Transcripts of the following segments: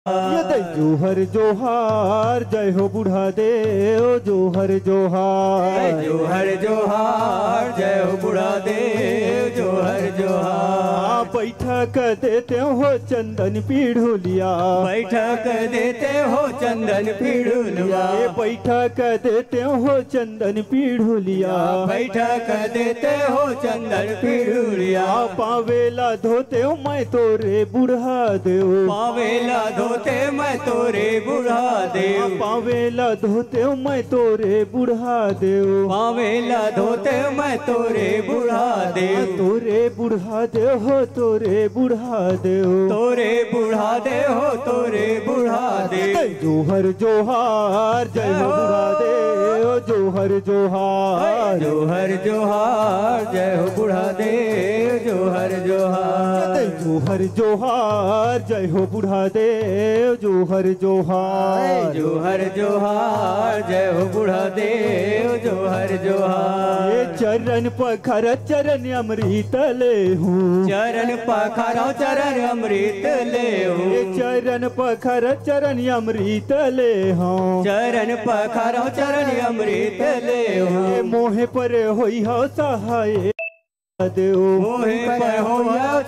जोहर जोहार जय हो बुढ़ा देव जोहर जोहार जोहर जोहार जय हो बुढ़ा देव जोहर जोहार। बैठक देते हो चंदन पीढ़ुलिया बैठक देते हो चंदन पीढ़ुलिया बैठक देते हो चंदन पीढ़ुलिया बैठक देते हो चंदन पीढ़ुलिया। पावेला धोते हो मैं तोरे बुढ़ा देव पावेला धोते मैं तोरे बुढ़ा देव पावेला धोते हो मैं तोरे बुढ़ा देव पावेला धोते मैं तोरे बुढ़ा देव तोरे बुढ़ा देव हो तोरे बुढ़ा देव तोरे बुढ़ा देव हो तोरे बुढ़ा देव। जोहर जोहार जय हो बुढ़ा देव जोहर जोहार जोहर जोहार जय हो बुढ़ा देव जोहर जोहार। जोहर जोहार जय हो बुढ़ा देव जोहर जोहार जोहर जोहार जय हो बुढ़ा देव जोहर जोहार। ये चरण पखर चरण अमृत ले हूँ चरण पखरो चरण अमृत ले ये चरण पखर चरण अमृत ले हूँ चरण पखरो चरण अमृत ले ये मोहे पर होई हो सहाय देव मोहे पर हो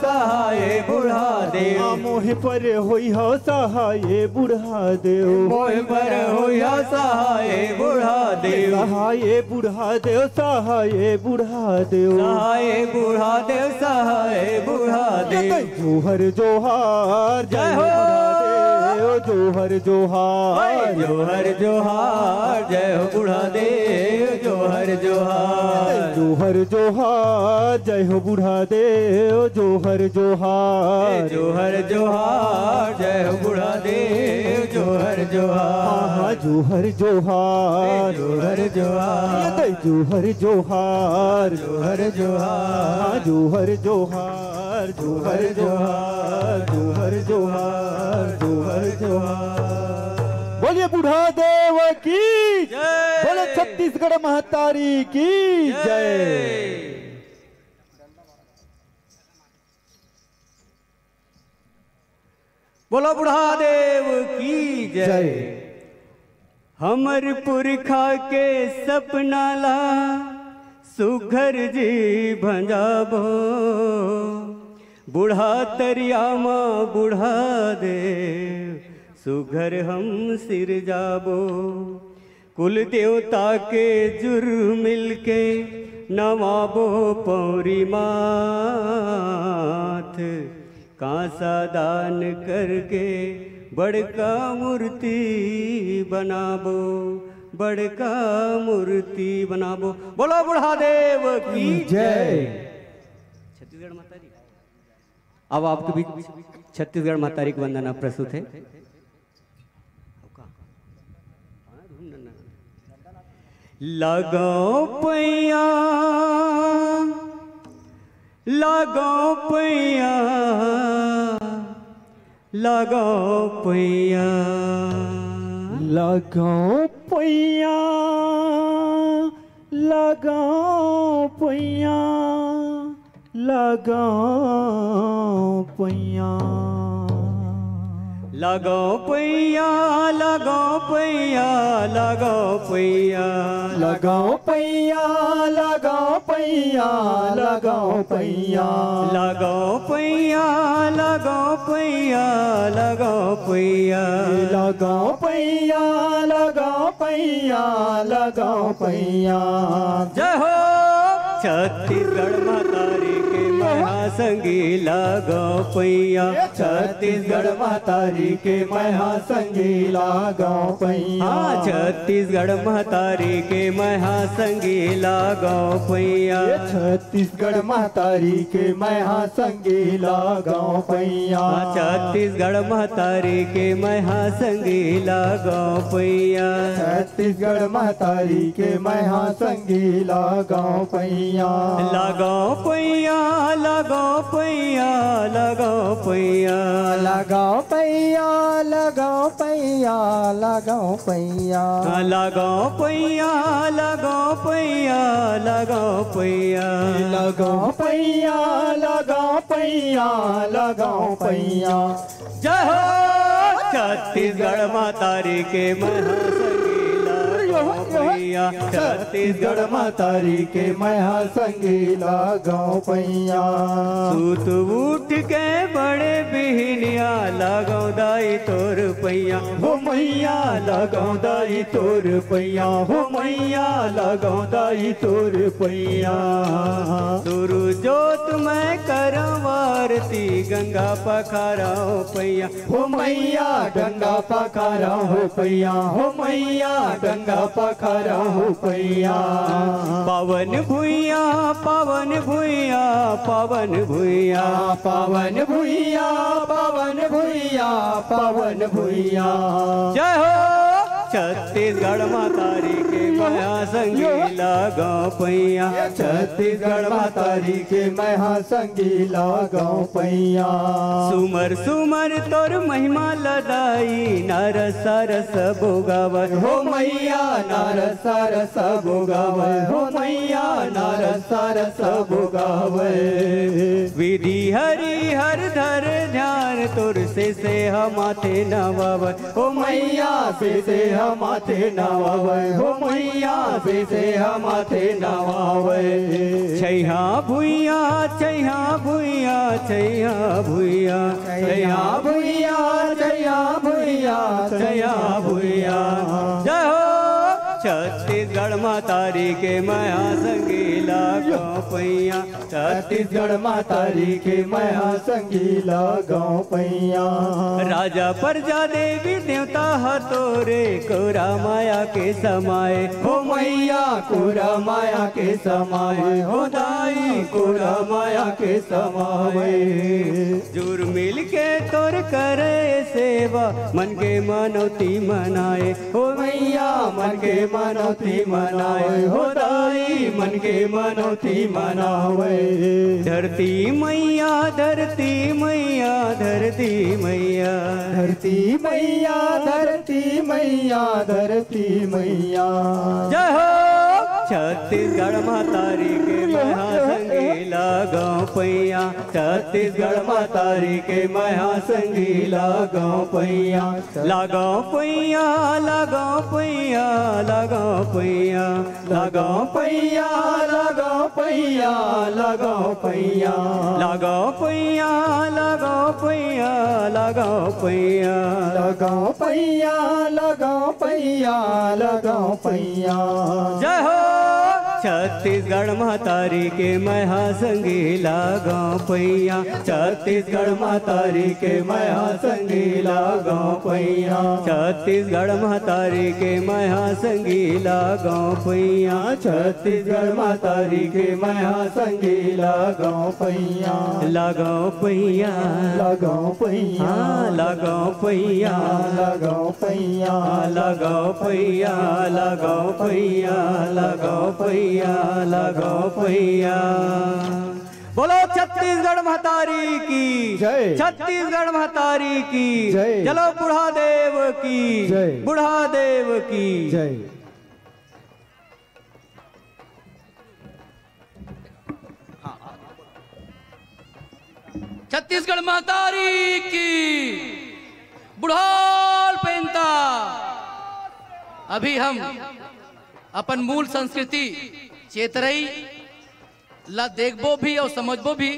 सहाय बुढ़ा देव मोहे पर होई हो सहाय बुढ़ा देव मोहे पर हो सहाय बुढ़ा देव सहाय बुढ़ा देव सहाय बुढ़ा देव सहाय बुढ़ा देव सहाय बुढ़ा देव। जोहर जोहार जय हो जोहर जोहार जोहर जोहार जय हो बुढ़ा देव जोहर जोहार। जोहर जोहार जय हो बुढ़ा देव जोहर जोहार जोहर जोहार जय हो बुढ़ा देव जोहर जोहार। जोहर जोहार जोहर जोहार जोहर जोहार जोहर जोहार जोहर जोहार जोहर जोहार जोहर जोहार जोहर जोहार। बोलिए बुढ़ा देव की जय। बोले छत्तीसगढ़ महतारी की जय। बोलो बुढ़ा देव की जय। हमर पुरखा के सपना ला सुघर जी भंजाबो बुढ़ा तरिया माँ बुढ़ा देव सुघर हम सिर जाबो। कुल देवता के जुर मिलके नवाबो पौरी माथ कांसा दान करके बड़का मूर्ति बनाबो बड़का मूर्ति बनाबो। बोलो बुढ़ा देव की जय। छत्तीसगढ़ मातारी अब आपके बीच छत्तीसगढ़ मातारी की वंदना प्रस्तुत है। लगाओ पैया लगाओ पैया लगाओ पैया लगाओ पैया लगाओ पैया लगाओ पैया लगाओ पैया लगाओ पैया लगाओ पैया लगाओ पैया लगाओ पैया लगाओ पैया लगाओ पैया लगाओ पैया लगाओ पैया लगाओ पैया लगाओ पैया लगाओ पैया। जय हो छत्तीसगढ़ मातारी के महासंगी लगाओ पैया छत्तीसगढ़ मातारी के महासंगी लगाओ पैया छत्तीसगढ़ मातारी के महासंगी लगाओ पैया छत्तीसगढ़ मातारी के महासंगी लगाओ पैया छत्तीसगढ़ मातारी के महासंगी लगाओ पैया छत्तीसगढ़ मातारी के महासंगी लगाओ पैया लगाओ पैया लगाओ पैया लगाओ पैया लगाओ पैया लगाओ पैया लगाओ पैया लगाओ पैया लगाओ पैया लगाओ पैया लगाओ पैया लगाओ पैया लगाओ पैया। जय हो छत्तीसगढ़ मातारी के महासंगीला गाँव पैया, छत्तीसगढ़ मातारी के महा संगीला गाँव पैया। सूत उठ के बड़े बिहनिया लगाऊ दाई तोर पैया, हो मैया लगाऊ दाई तोर पैया, हो मैया लगाऊ दाई तोर पैया। सुरु जोत मैं करवारती गंगा पखाराओ पैया, हो मैया गंगा पखारा हो पैया, हो मैया गंगा पखारा हो पैया। पावन भुइया पावन भुइया पावन भुइया पावन भुइया पावन भुइया पावन भुइया। जय हो छत्तीसगढ़ मातारी के महा संगीला गाँव पैया, छत्तीसगढ़ मातारी के महा संगीला गाँव पैया। सुमर सुमर तोर महिमा लदाई नर सरस बोगावत, हो मैया नार सरस बोगावे, हो मैया नार सरस बोगावे। विधि हरि हर धर ध्यान तुर से माथे नवावत, हो मैया से माथे नवावे, हो मैया से माथे नवावे। छैया भुइया छैया भुइया छैया भुइया छैया भुइया जया भुइया छैया भुइया। जय हो छत्तीसगढ़ मातारी के महा संगीला गाँव पैया, छत्तीसगढ़ मातारी के महा संगीला गाँव पैया। राजा प्रजा देवी देवता हतोरे कोरा माया के समाए, हो मैया कोरा माया के समाए, हो दाई कोरा माया के समाए। जुर मिल के तोर करे सेवा मन के मनौती मनाए, हो मैया मन के मनौती मनाए, हो दाई मन के मनौती मनावे। धरती मैया धरती मैया धरती मैया धरती मैया धरती मैया धरती मैया। जय हो छत्तीसगढ़ मातारी के महा संगीला गाँव पैया, छत्तीसगढ़ मातारी के महा संगीला गाँव पैया। लगाओ पैया लगाओ पैया लगाओ पैया लगाओ पैया लगाओ पैया लगाओ पैया लगाओ पैया लगाओ पैया लगाओ पैया लगाओ पैया लगाओ पैया लगाओ पैया। जय हो छत्तीसगढ़ मातारी के महा संगीला गाँव पैया, छत्तीसगढ़ मातारी के महा संगीला गाँव पैया। छत्तीसगढ़ मातारी के महा संगीला गाँव पैया, छत्तीसगढ़ मातारी के महा संगीला गाँव पैया। लगाओ पैया लगाओ पैया लगाओ पैया लगाओ पैया लगाओ पैया लगाओ पैया लगाओ पैया लगाओ पैया। बोलो छत्तीसगढ़ महतारी की जय, छत्तीसगढ़ महतारी की जय। चलो बुढ़ा देव की जय, बुढ़ा देव की जय। छत्तीसगढ़ महतारी की बुढ़ाल पेंता। अभी हम अपन मूल संस्कृति चेतरई ला देखबो भी और समझबो भी।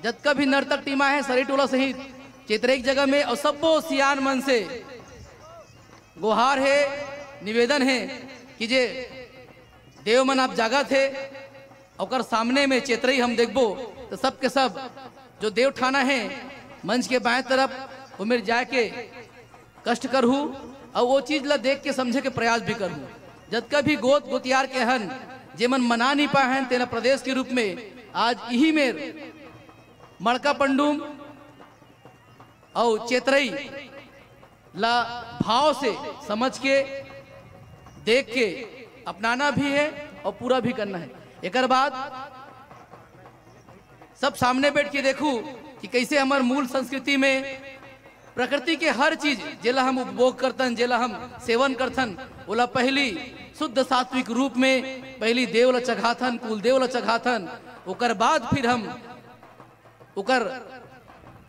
जतका भी नर्तक टीमा है सरी टोला सहित चेतरई की जगह में और सबो सियान मन से गुहार है, निवेदन है कि जे देव मन आप जागा थे और सामने में चेतरई हम देखबो तो सब के सब जो देव ठाना है मंच के बाएं तरफ उमेर जाके कष्ट करहूँ और वो चीज ला देख के समझे के प्रयास भी करहूँ। जतका भी गोत गोतियार के हन जे मन मना नहीं पाए हैं तेना प्रदेश के रूप में आज यही में मड़का पंडुम और चेतरई ला भाव से समझ के देख के अपनाना भी है और पूरा भी करना है। एक बाद सब सामने बैठ के देखूं कि कैसे हमार मूल संस्कृति में प्रकृति के हर चीज जेला हम उपभोग करतन, जेला हम सेवन करतन, ओला पहली शुद्ध सात्विक रूप में पहली देव ला चघाथन, कुल देव ला चघाथन, ओकर बाद फिर हम ओकर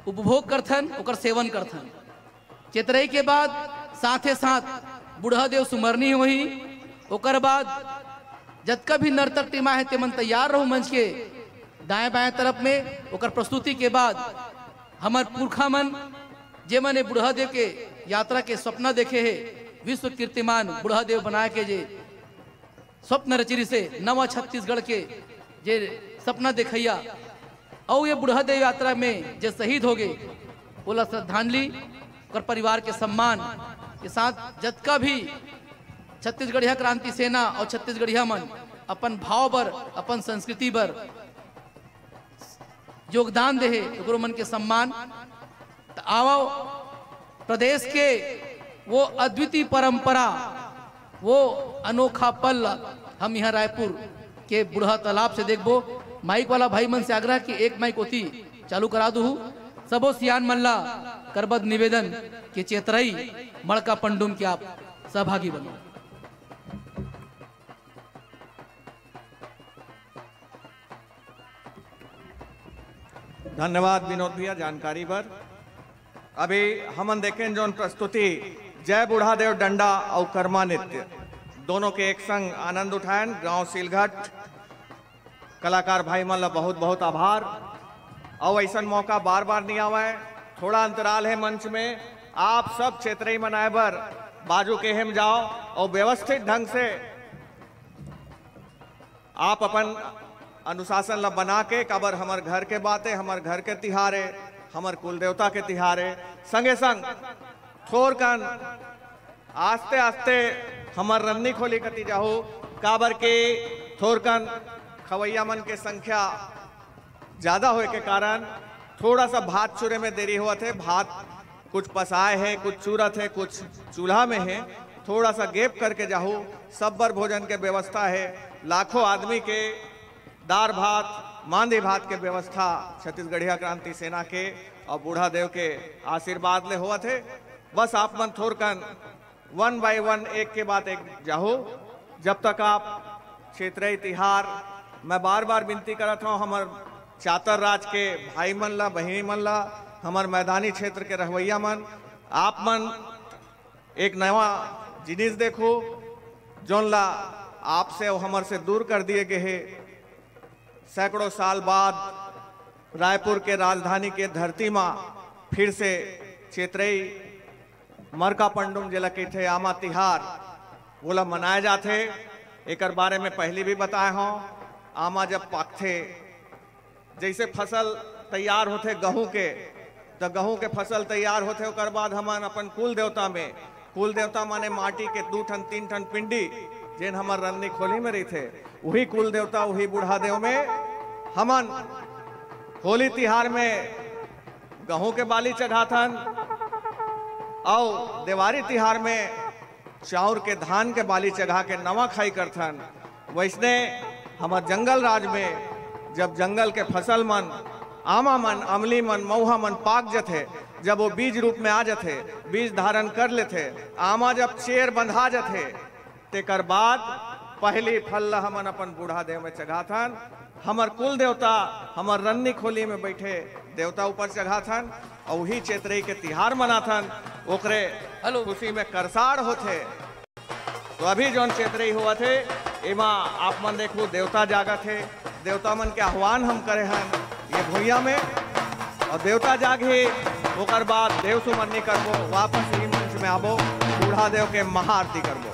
उपभोग करथन, ओकर सेवन करथन। चेतरई के बाद साथे साथ बुढ़ा देव सुमरनी हुई। ओकर बाद जतका भी नर्तक टीमा है तेमन तैयार रहो मंच के दाएं बाएं तरफ में। ओकर प्रस्तुति के बाद हमार पुरखा मन जे मने बुढ़ा देव के यात्रा के सपना देखे है, विश्व कीर्तिमान बुढ़ा देव बना के जे स्वप्न रचरी से नवा छत्तीसगढ़ के जे सपना देखैया और ये बुढ़ा देव यात्रा में जे शहीद हो गए बोला श्रद्धांजलि और परिवार के सम्मान के साथ जतका भी छत्तीसगढ़िया क्रांति सेना और छत्तीसगढ़िया मन अपन भाव बर अपन संस्कृति बर योगदान दे है मन के सम्मान। तो आओ प्रदेश के वो अद्वितीय परंपरा, वो अनोखा पल हम यहाँ रायपुर के बुढ़ा तालाब से देखबो। माइक वाला भाई मन से आग्रह कि एक माइक होती चालू करा दू। सबो सियान मल्ला करबद निवेदन कि चेतरई मड़का पंडुम के आप सहभागी बनो। धन्यवाद विनोद भैया जानकारी पर। अभी हमन देखें जो प्रस्तुति जय बुढ़ा देव डंडा और कर्मा नृत्य दोनों के एक संग आनंद उठाएं। गांव सिलघट कलाकार भाई मन ला बहुत बहुत आभार। और ऐसा मौका बार बार नहीं आवा है, थोड़ा अंतराल है मंच में। आप सब क्षेत्रीय मनाए बर बाजू के हेम जाओ और व्यवस्थित ढंग से आप अपन अनुशासन ला बना के काबर हमार घर के बातें, हमार घर के तिहारे, हमार कुल देवता के तिहारे संगे संग थोर कन आस्ते आस्ते हमार रन्नी खोली कती जाहू काबर के थोर कन खवैया मन के संख्या ज्यादा होए के कारण थोड़ा सा भात चूरे में देरी हुआ थे। भात कुछ पसाए है, कुछ चूरत है, कुछ चूल्हा में है। थोड़ा सा गैप करके जाहू। सब बर भोजन के व्यवस्था है। लाखों आदमी के दार भात मांदी भात के व्यवस्था छत्तीसगढ़िया क्रांति सेना के और बूढ़ा देव के आशीर्वाद ले हुआ थे। बस आप मन थोरकन 1 बाय 1 एक के बाद एक जाहो। जब तक आप क्षेत्रीय तिहार मैं बार बार विनती करत हूँ हमार चातर राज के भाई मन ला, बहिनी मन ला, हमार मैदानी क्षेत्र के रहवैया मन, आप मन एक नवा जिनिस देखो जोन ला आपसे और हमार से दूर कर दिए गए है। सैकड़ों साल बाद रायपुर के राजधानी के धरती माँ फिर से क्षेत्रीय मरका पंडुम जिला के थे आमा तिहार बोला मनाए जाते। एक बारे में पहले भी बताए हों। आमा जब पाकथे जैसे फसल तैयार होते गहूं के, तो गहूं के फसल तैयार होते ओकर बाद हमन अपन कुल देवता में, कुल देवता माने माटी के 2 टन 3 टन पिंडी जिन हमार रन्नी खोली में रही थे, वही कुल देवता वही बूढ़ा देव में हमन होली तिहार में गहूं के बाली चढ़ाथन और देवारी तिहार में चाउर के धान के बाली चढ़ा के नवा खाई करथन। वैसने हमार जंगल राज में जब जंगल के फसल मन, आमा मन, अमली मन, मऊहा मन पाक जथे, जब वो बीज रूप में आ जाते, बीज धारण कर लेते, आमा जब चेर बंधा जाते, तेकर बाद पहली फल हमन अपन बूढ़ा देव में चढ़ाथन। हमार कुल देवता हमार रन्नी खोली में बैठे देवता ऊपर चढ़ाथन और वही क्षेत्रीय के तिहार मनाथन। ओकरे खुशी में करसाड़ होते। तो अभी जो क्षेत्रीय हुआ थे एमा आप मन देखो देवता जागत है। देवता मन के आह्वान हम करे हैं ये भूइया में और देवता जागे ओकर बाद देव सुमरनी करबो, वापस ही मंच में आबो, बूढ़ा देव के महाआरती करबो।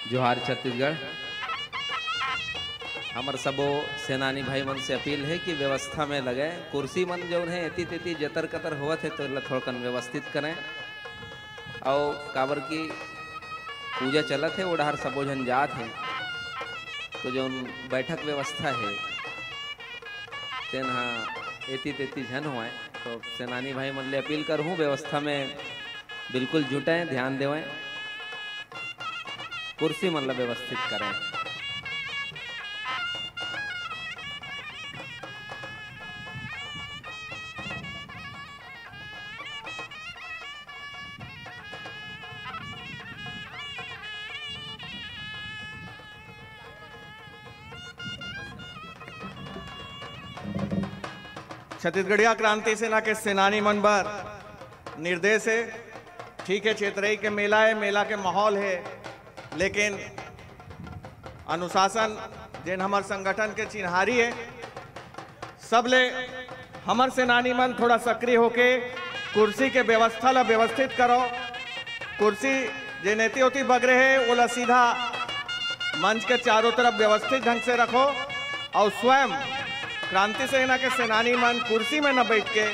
जोहार छत्तीसगढ़। हमार सबो सेनानी भाई मन से अपील है कि व्यवस्था में लगे। कुर्सी मन जो है एती तेती जतर कतर होवत है तो थोड़कन व्यवस्थित करें। और काबर की पूजा चलत है उड़ार सबो जन जात है तो जो बैठक व्यवस्था है तेन एती तेती झन हुआ तो सेनानी भाई मन ले अपील करूँ व्यवस्था में बिल्कुल जुटें, ध्यान देवें, कुर्सी मन ला व्यवस्थित करें। छत्तीसगढ़िया क्रांति सेना के सेनानी मन पर निर्देश है। ठीक है, चेतरई के मेला है, मेला के माहौल है, लेकिन अनुशासन जिन हमार संगठन के चिन्हारी है सबले हमार सेनानी मन थोड़ा सक्रिय होके कुर्सी के व्यवस्था ला व्यवस्थित करो। कुर्सी जे नेती होती बगरे है वो ला सीधा मंच के चारों तरफ व्यवस्थित ढंग से रखो और स्वयं क्रांति सेना के सेनानी मन कुर्सी में न बैठ के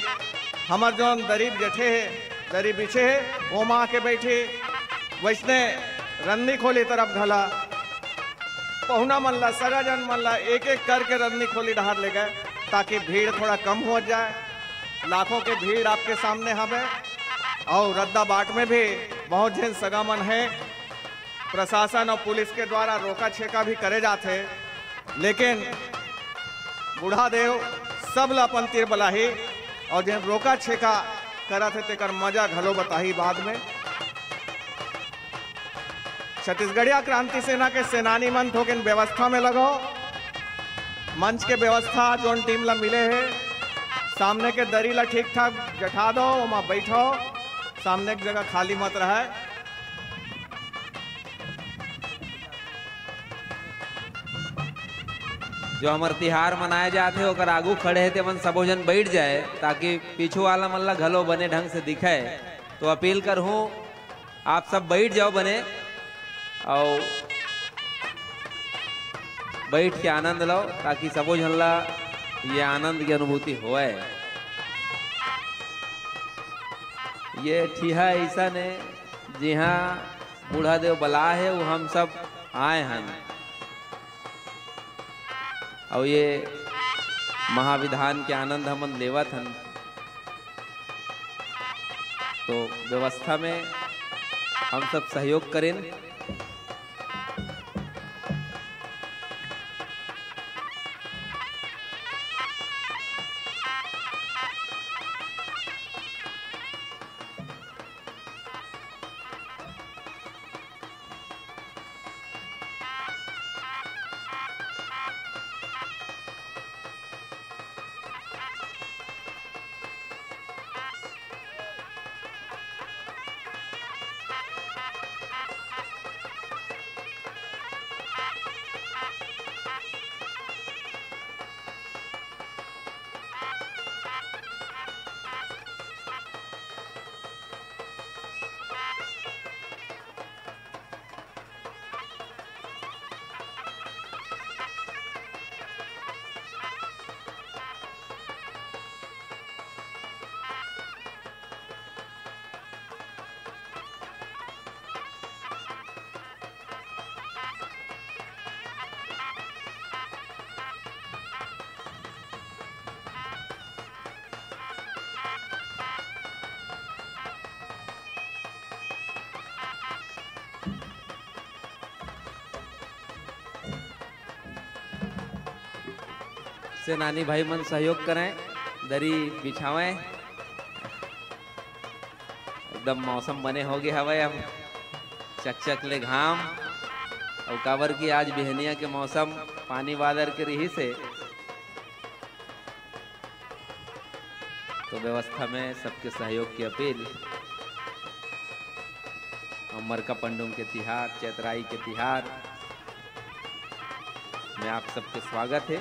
हमार जो दरीब जठे है, दरीब बिछे है, वो माँ के बैठे वैष्णे रन्नी खोली तरफ घला पहुना मन ला सगा जन मन ला एक एक करके रन्नी खोली डहार ले गए ताकि भीड़ थोड़ा कम हो जाए। लाखों के भीड़ आपके सामने हमें और रद्दा बाट में भी बहुत जन सगा मन है। प्रशासन और पुलिस के द्वारा रोका छेका भी करे जाते, लेकिन बूढ़ा देव सब ला अपन तीर बलाही और जिन रोका छेका करा थे तेकर मजा घलो बताही बाद में। छत्तीसगढ़िया क्रांति सेना के सेनानी मन थोकिन व्यवस्था में लगो। मंच के व्यवस्था जोन टीम ला मिले है सामने के दरी ला ठीक ठाक जठा दो, वहाँ बैठो, सामने की जगह खाली मत रहे। जो हमार तिहार मनाए जाते ओकर आगू खड़े है मन सबो जन बैठ जाए ताकि पीछू वाला मन ला घलो बने ढंग से दिखे। तो अपील करूँ आप सब बैठ जाओ बने और बैठ के आनंद लो ताकि सबो जन ला ये आनंद की अनुभूति होए। ये ठिहा ऐसा ने जी हाँ बूढ़ा देव बला है वो हम सब आए हैं और ये महाविधान के आनंद हमन लेवत हन। तो व्यवस्था में हम सब सहयोग करें। सेनानी भाई मन सहयोग करें, दरी बिछावें। एकदम मौसम बने हो गए हवे अब चकचक ले घाम और काबर की आज बिहनिया के मौसम पानी बादर के रही से तो व्यवस्था में सबके सहयोग की अपील। मरका पंडुम के तिहार, चैतराई के तिहार में आप सबके स्वागत है।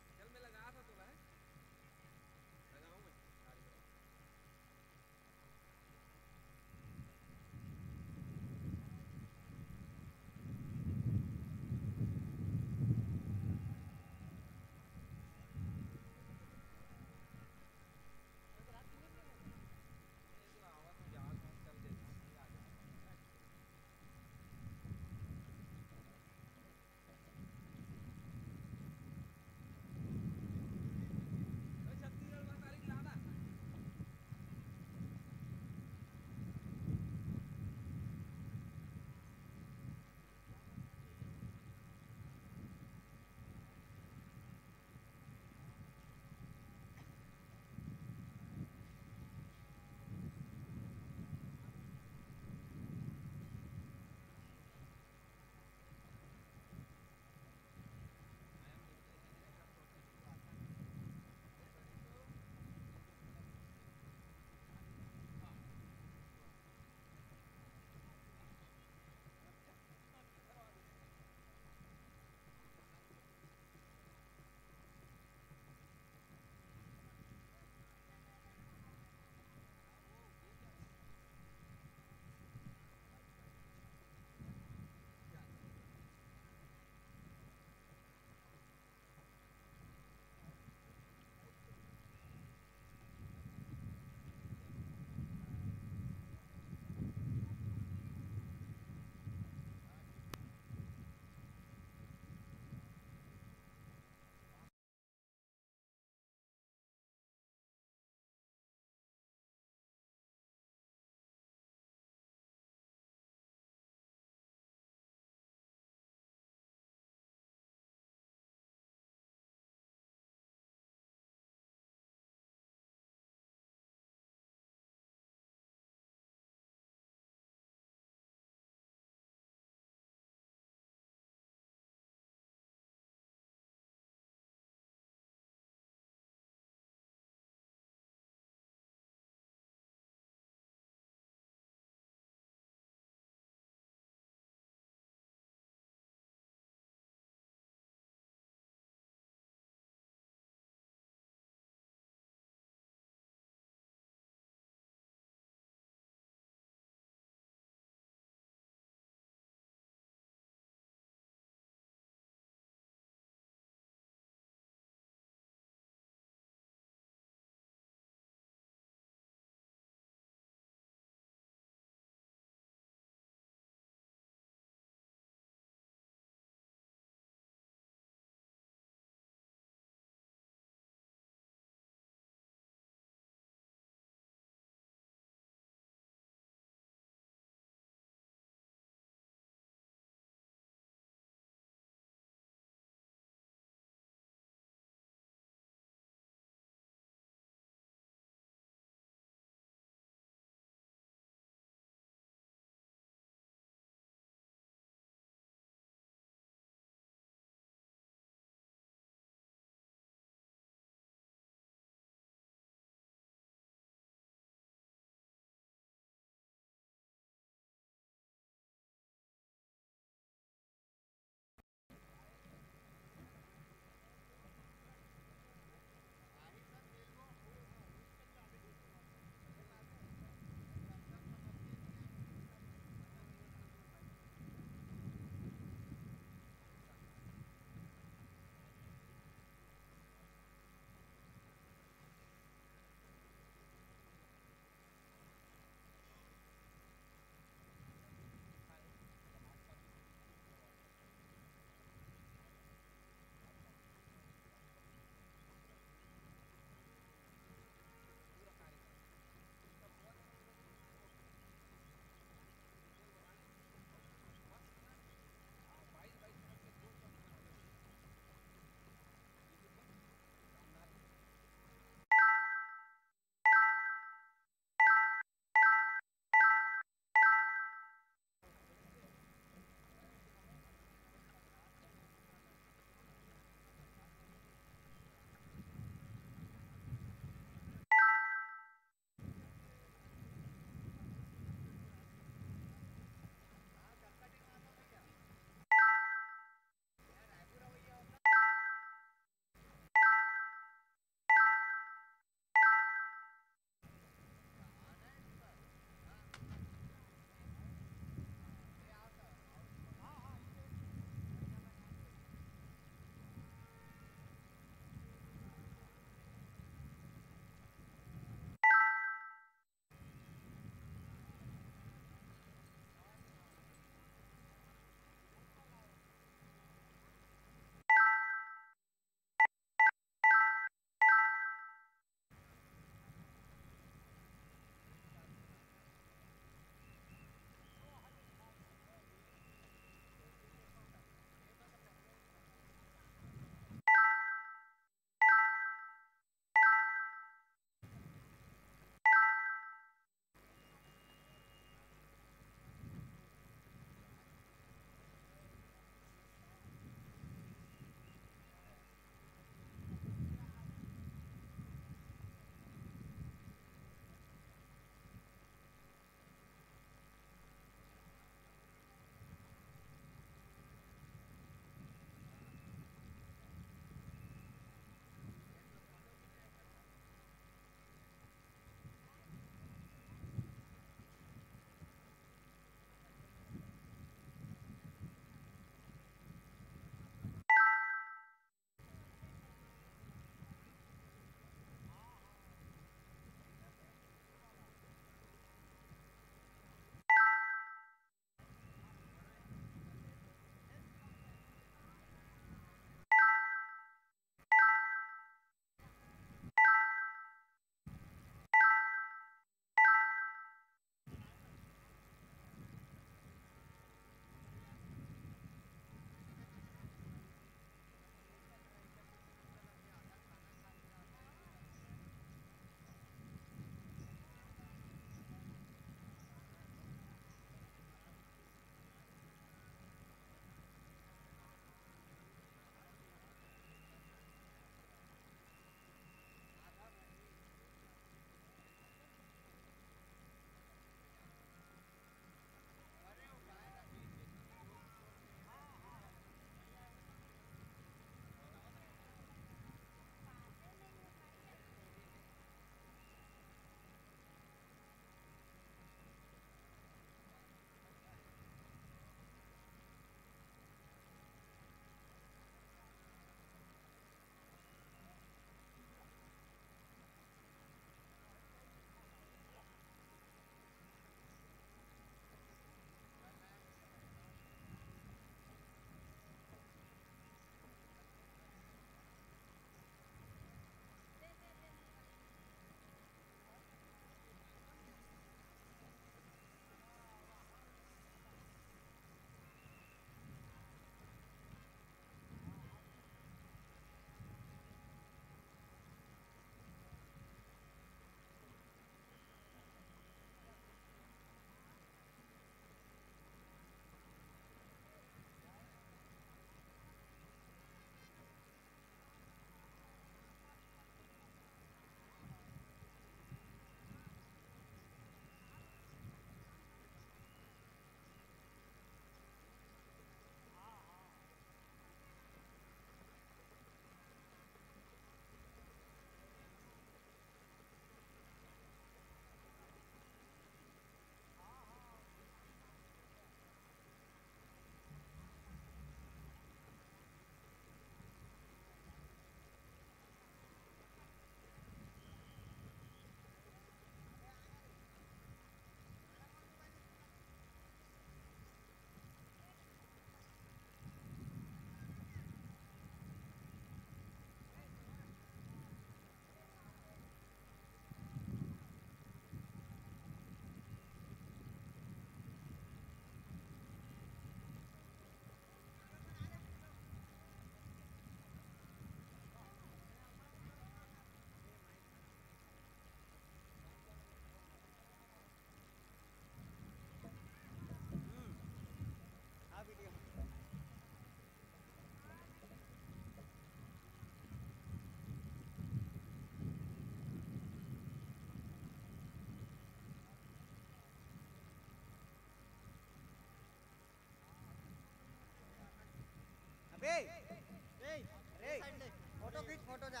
फोटो खींच फोटो जा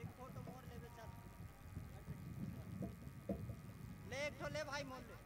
एक फोटो मोर ले चल ले एक ठो ले भाई मोर ले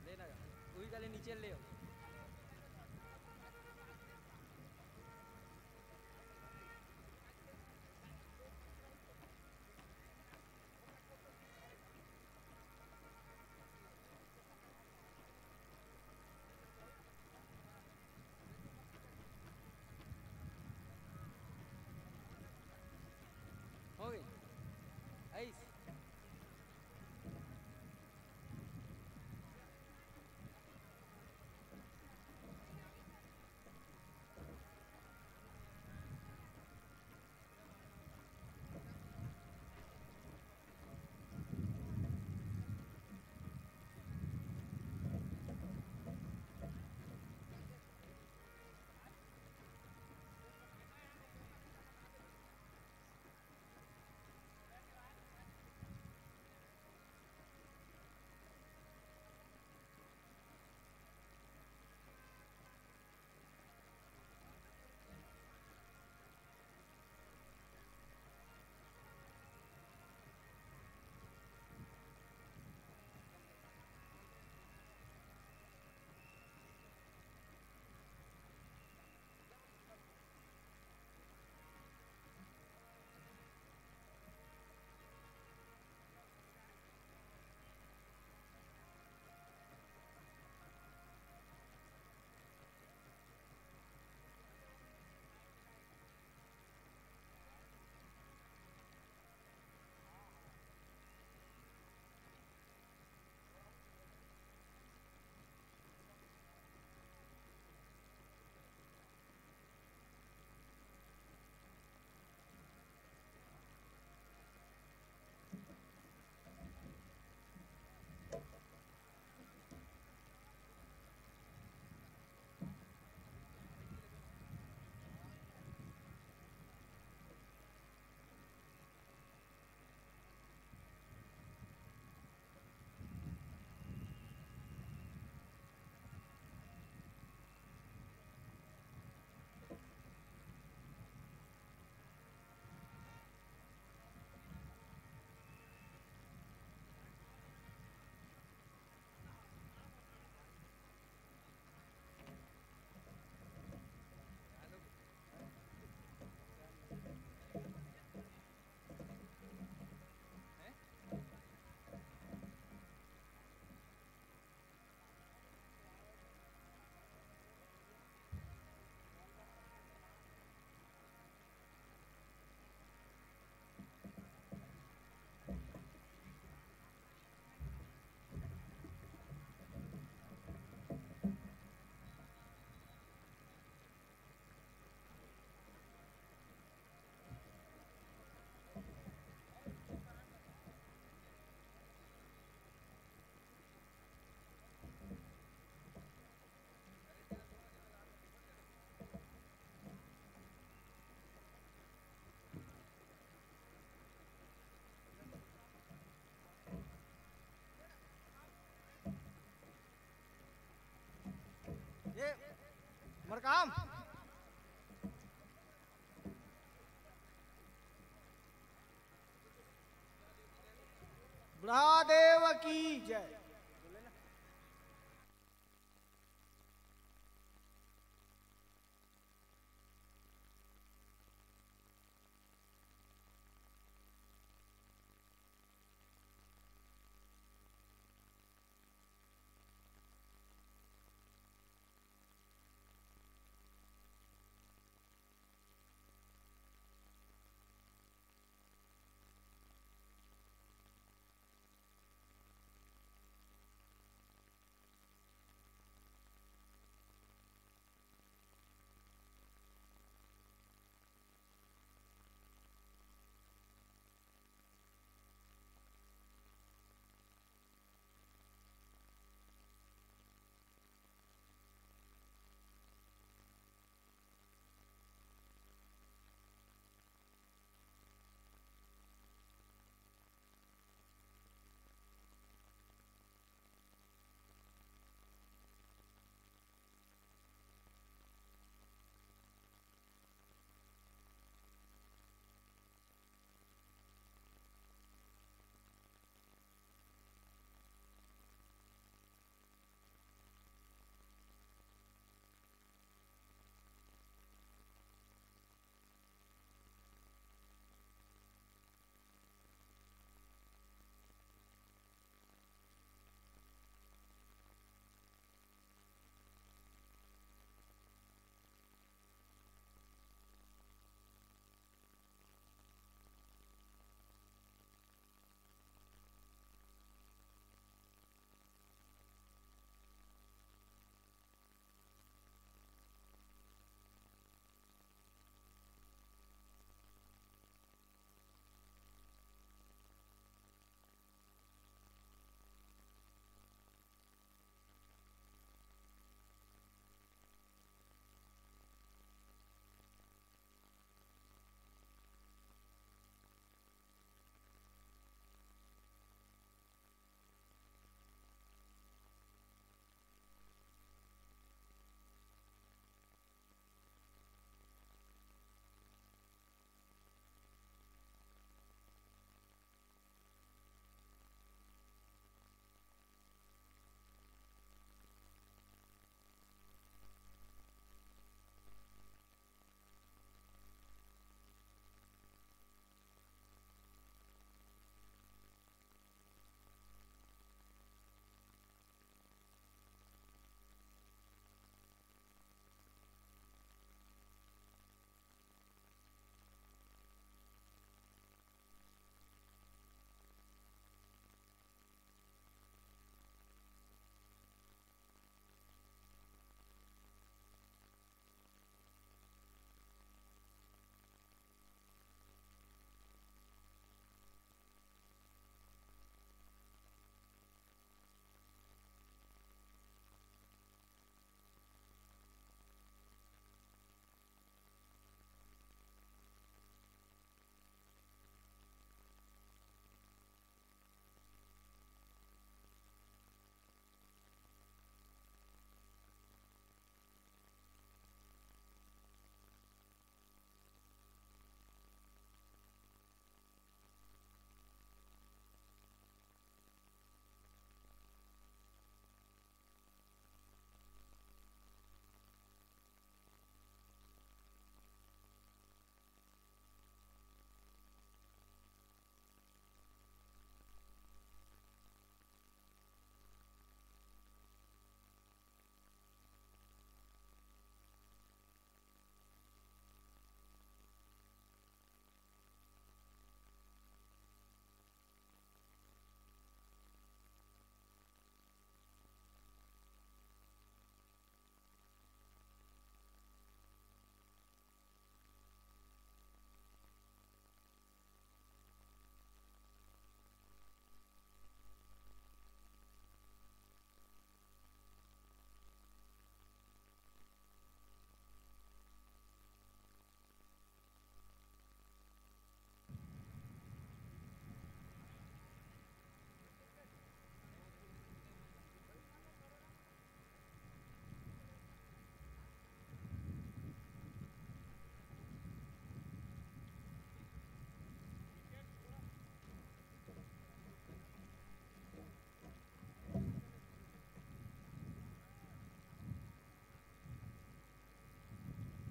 ले लगा वही गले नीचे ले आओ हो गई ऐस मरकाम ब्रहादेव की जय।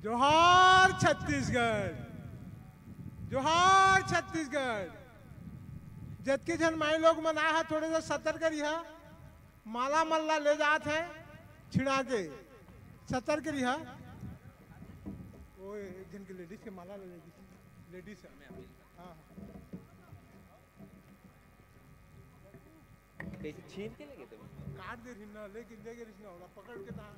जोहार छत्तीसगढ़, जोहार छत्तीसगढ़। जबकि जन माई लोग मना है थोड़े से सतर्क रिहा, माला मल्ला ले जात है छिड़ा के, सतर्क रिहा। वो एक जन की लेडीज के माला ले लेगी, लेडीज है। हाँ कैसे छीन के लेके तुम काट दे रही ना, लेके लेके रही ना, पकड़ के ना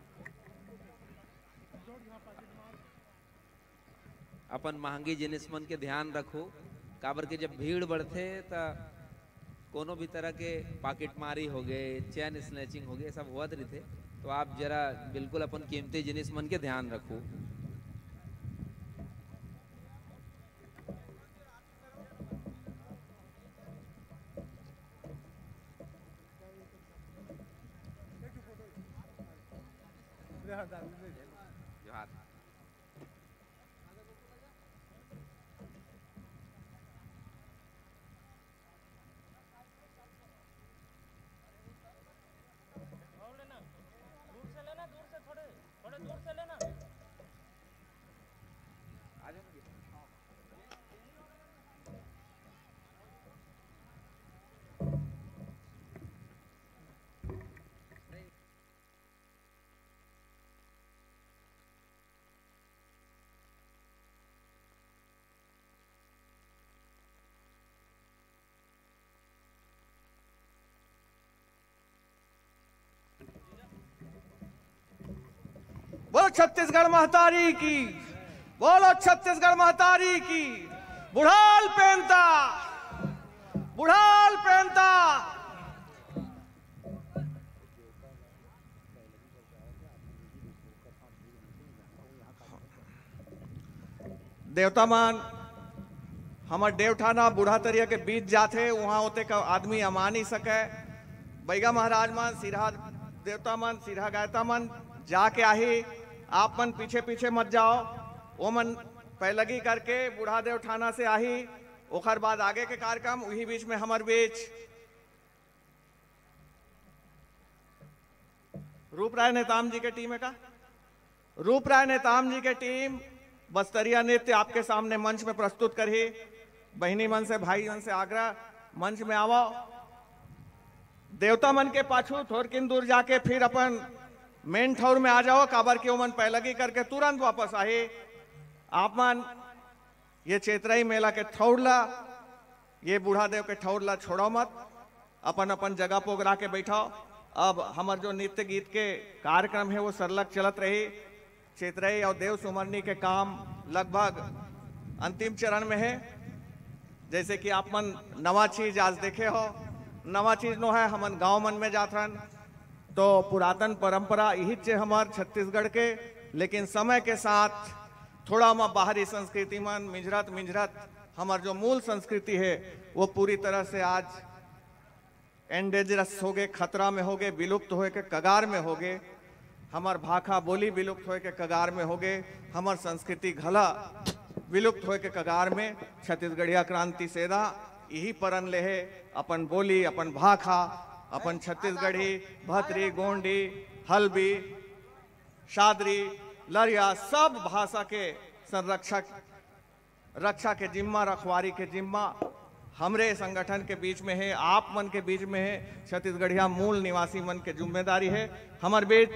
अपन महंगी जिनिस मन के ध्यान रखो। काबर के जब भीड़ बढ़ते तो कोनो भी तरह के पॉकेट मारी हो गए, चैन स्नैचिंग हो गए, सब हुआ रहते। तो आप जरा बिल्कुल अपन कीमती जिनिस मन के ध्यान रखो। जोहार। बोलो छत्तीसगढ़ महतारी की, बोलो छत्तीसगढ़ महतारी की। बुढ़ाल पहनता, बुढ़ाल पहनता। देवता मान हमार देवठाना बूढ़ा तरिया के बीच जाते, वहां होते का आदमी अमा नहीं सके। बैगा महाराज मान सिरहा देवता मन सिरहा गायता मन जाके आही। आप मन पीछे पीछे मत जाओ, वो मन पैलगी करके बूढ़ा देव ठाना से आही। ओखर बाद आगे के कार्यक्रम वही बीच में हमार बीच रूपराय नेताम जी के टीम है का, रूपराय नेताम जी के टीम बस्तरिया नृत्य आपके सामने मंच में प्रस्तुत करी। बहिनी मन से भाई मन से आग्रह, मंच में आओ। देवता मन के पाछू थोड़किन दूर जाके फिर अपन मेन ठौर में आ जाओ। काबर के ओमन पैलगी करके तुरंत वापस आए। आप मन ये चेतराई मेला के ठौरला, ये बूढ़ा देव के ठौरला छोड़ो मत, अपन अपन जगह पोगरा के बैठाओ। अब हमार जो नृत्य गीत के कार्यक्रम है वो सरलग चलत रही। चेतराई और देव सुमरनी के काम लगभग अंतिम चरण में है। जैसे कि आप मन नवा चीज आज देखे हो, नवा चीज नो है हमन गांव मन में जात रहन, तो पुरातन परंपरा यही चे हमार छत्तीसगढ़ के। लेकिन समय के साथ थोड़ा हम बाहरी संस्कृति मन मिंजरत मिंजरत हमार जो मूल संस्कृति है वो पूरी तरह से आज एंडेंजरस हो गए, खतरा में हो गए, विलुप्त होए के कगार में हो गए। हमार भाखा बोली विलुप्त होए के कगार में हो गए, हमार संस्कृति घला विलुप्त होए के कगार में। छत्तीसगढ़िया क्रांति सेदा यही परन ले है, अपन बोली, अपन भाखा, अपन छत्तीसगढ़ी, भतरी, गोंडी, हल्बी, शादरी, लरिया, सब भाषा के संरक्षक रक्षा के जिम्मा, रखवारी के जिम्मा हमरे संगठन के बीच में है, आप मन के बीच में है। छत्तीसगढ़िया मूल निवासी मन के जिम्मेदारी है। हमार बीच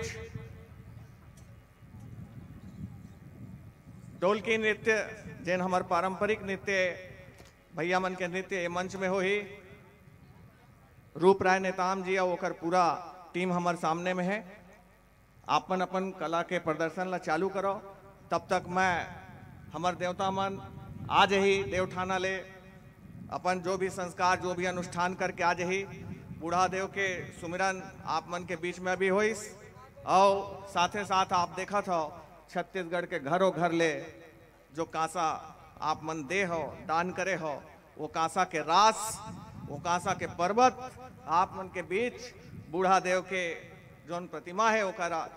ढोलकी नृत्य जैन हमार पारंपरिक नृत्य भैया मन के नृत्य मंच में हो ही। रूपराय नेताम जी और ओकर पूरा टीम हमारे सामने में है। आपन अपन कला के प्रदर्शन ला चालू करो। तब तक मैं हमार देवता मन आज ही देवठाना ले अपन जो भी संस्कार, जो भी अनुष्ठान करके आज ही बूढ़ा देव के सुमिरन आप मन के बीच में भी होइस। और साथे साथ आप देखा था छत्तीसगढ़ के घरों घर ले जो कांसा आप मन दे हो, दान करे हो, वो कांसा के रास, वो कांसा के पर्वत आप मन के बीच बूढ़ा देव के जोन प्रतिमा है ओकरा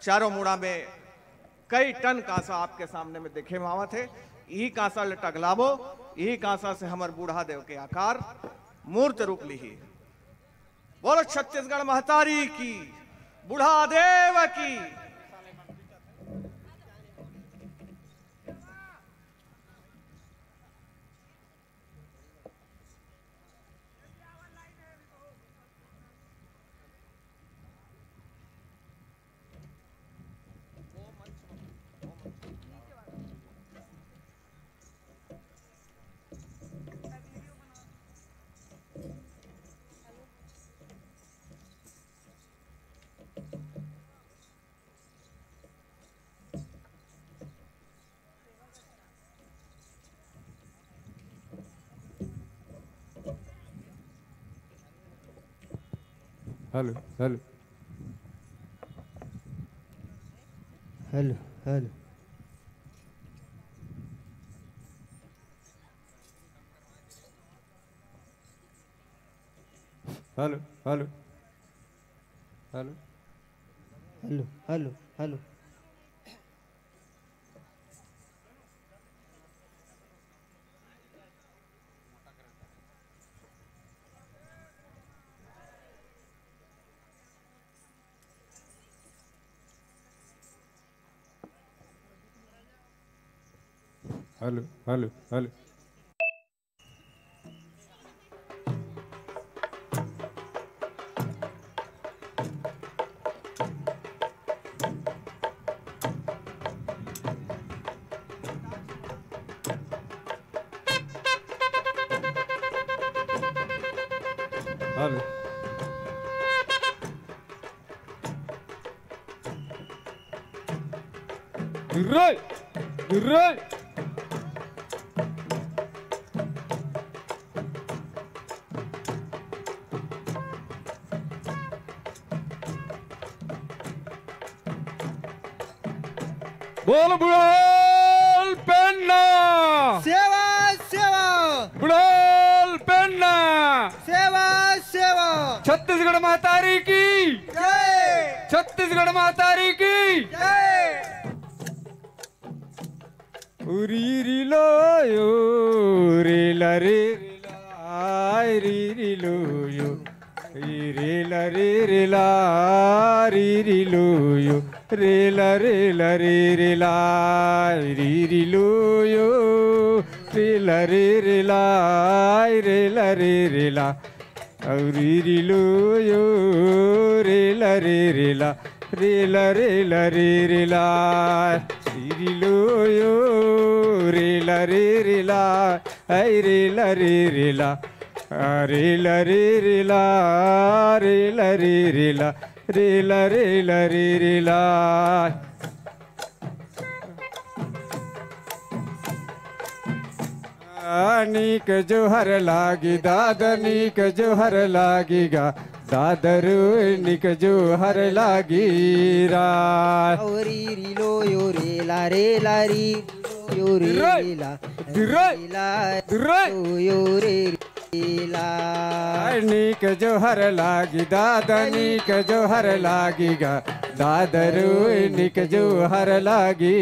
चारों मुड़ा में कई टन कांसा आपके सामने में देखे में आवत है। यही कांसा ले टगलाबो, यही कांसा से हमार बूढ़ा देव के आकार मूर्त रूप ली। बोलो छत्तीसगढ़ महतारी की, बूढ़ा देव की। Hello hello hello hello hello hello hello hello hello hello hello hello hello hello गिर्राई गिर्राई बोल बुढ़ाल पेन्ना सेवा सेवा बुढ़ाल पेन्ना सेवा सेवा छत्तीसगढ़ महतारी की जय छत्तीसगढ़ महतारी की जय उरी रिलो यो रेला रे रेला री रिलो यो रेला रे रेला री रिलो यो रेला रेला रे रेला री रिलो यो रेला रे रेला रेला रे रेला री रिलो यो रेला रे रेला रेला रेला रे रेला री रिलो यो रेला रे रेला ऐ रेला रे रेला रेला रे रेला रेला रे रेला रेला रेला रे रेला नीक जोहर लागी दादा नीक जोहर लागिगा दादरू निक जोहर लागी राय औरी रिलो यो रे ला रे ला री यो रे रे ला ला यो रे रे ला नीक जोहर लागी दादा नीक जोहर लागिगा दादरू निक जोहर लागी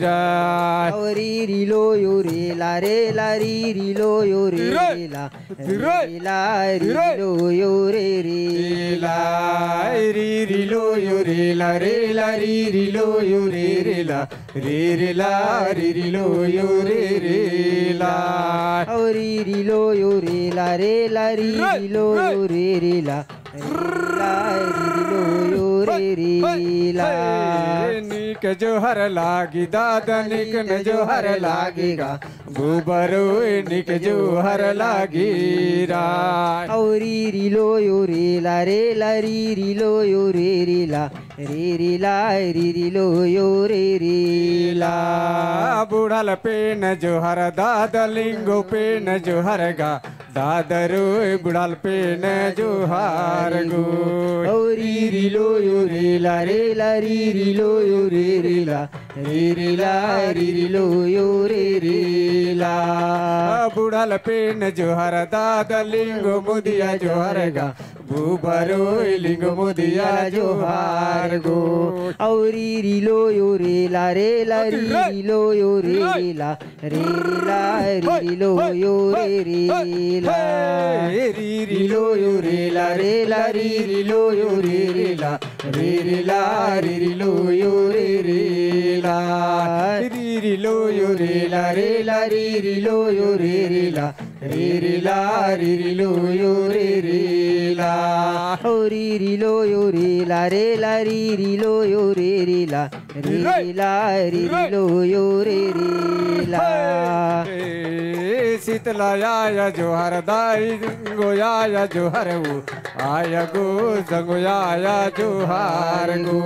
राय औरी रिलो यो रे ला री रिलो यो रे रे ला रे ला रिलो यो रे रे ला री रिलो यो रे ला री रिलो यो रे रे ला रे ला री रिलो यो रे रे ला औरी रिलो यो रे ला री रिलो यो रे रे ला रिलो यो रे रे ला नीक जोहर लागी दादा निक न जोहर लागिगा गोबरो निक जोहर लागी राय औरी रिलो यो रे ला री रिलो यो रे रे ला री रिलो यो रे रे ला बुढ़ल पेन जोहर दादा लिंगो पेन जोहर गा दादरो बुढ़ल पेन जोहार गो औरी रिलो यो रे ला री रिलो यो रे रे ला री रिलो यो रे रे ला बुढ़ल पेन जोहर दादा लिंगो मुदिया जोहर गा बुबरो लिंगो मुदिया जोहार गो औरी रिलो यो रे ला री रिलो यो रे रे ला री रिलो यो रे रे ला री रिलो यो रे ला री रिलो यो रे रे ला री रिलो यो रे रे ला री रिलो यो रे ला री रिलो यो रे रे ला री रिलो यो रे रे ला औरी रिलो यो रे ला री रिलो यो रे रे ला री रिलो यो रे रे ला शीतला आया जोहर दाई गोया जोहर वो आया गो जंगोया जोहार गो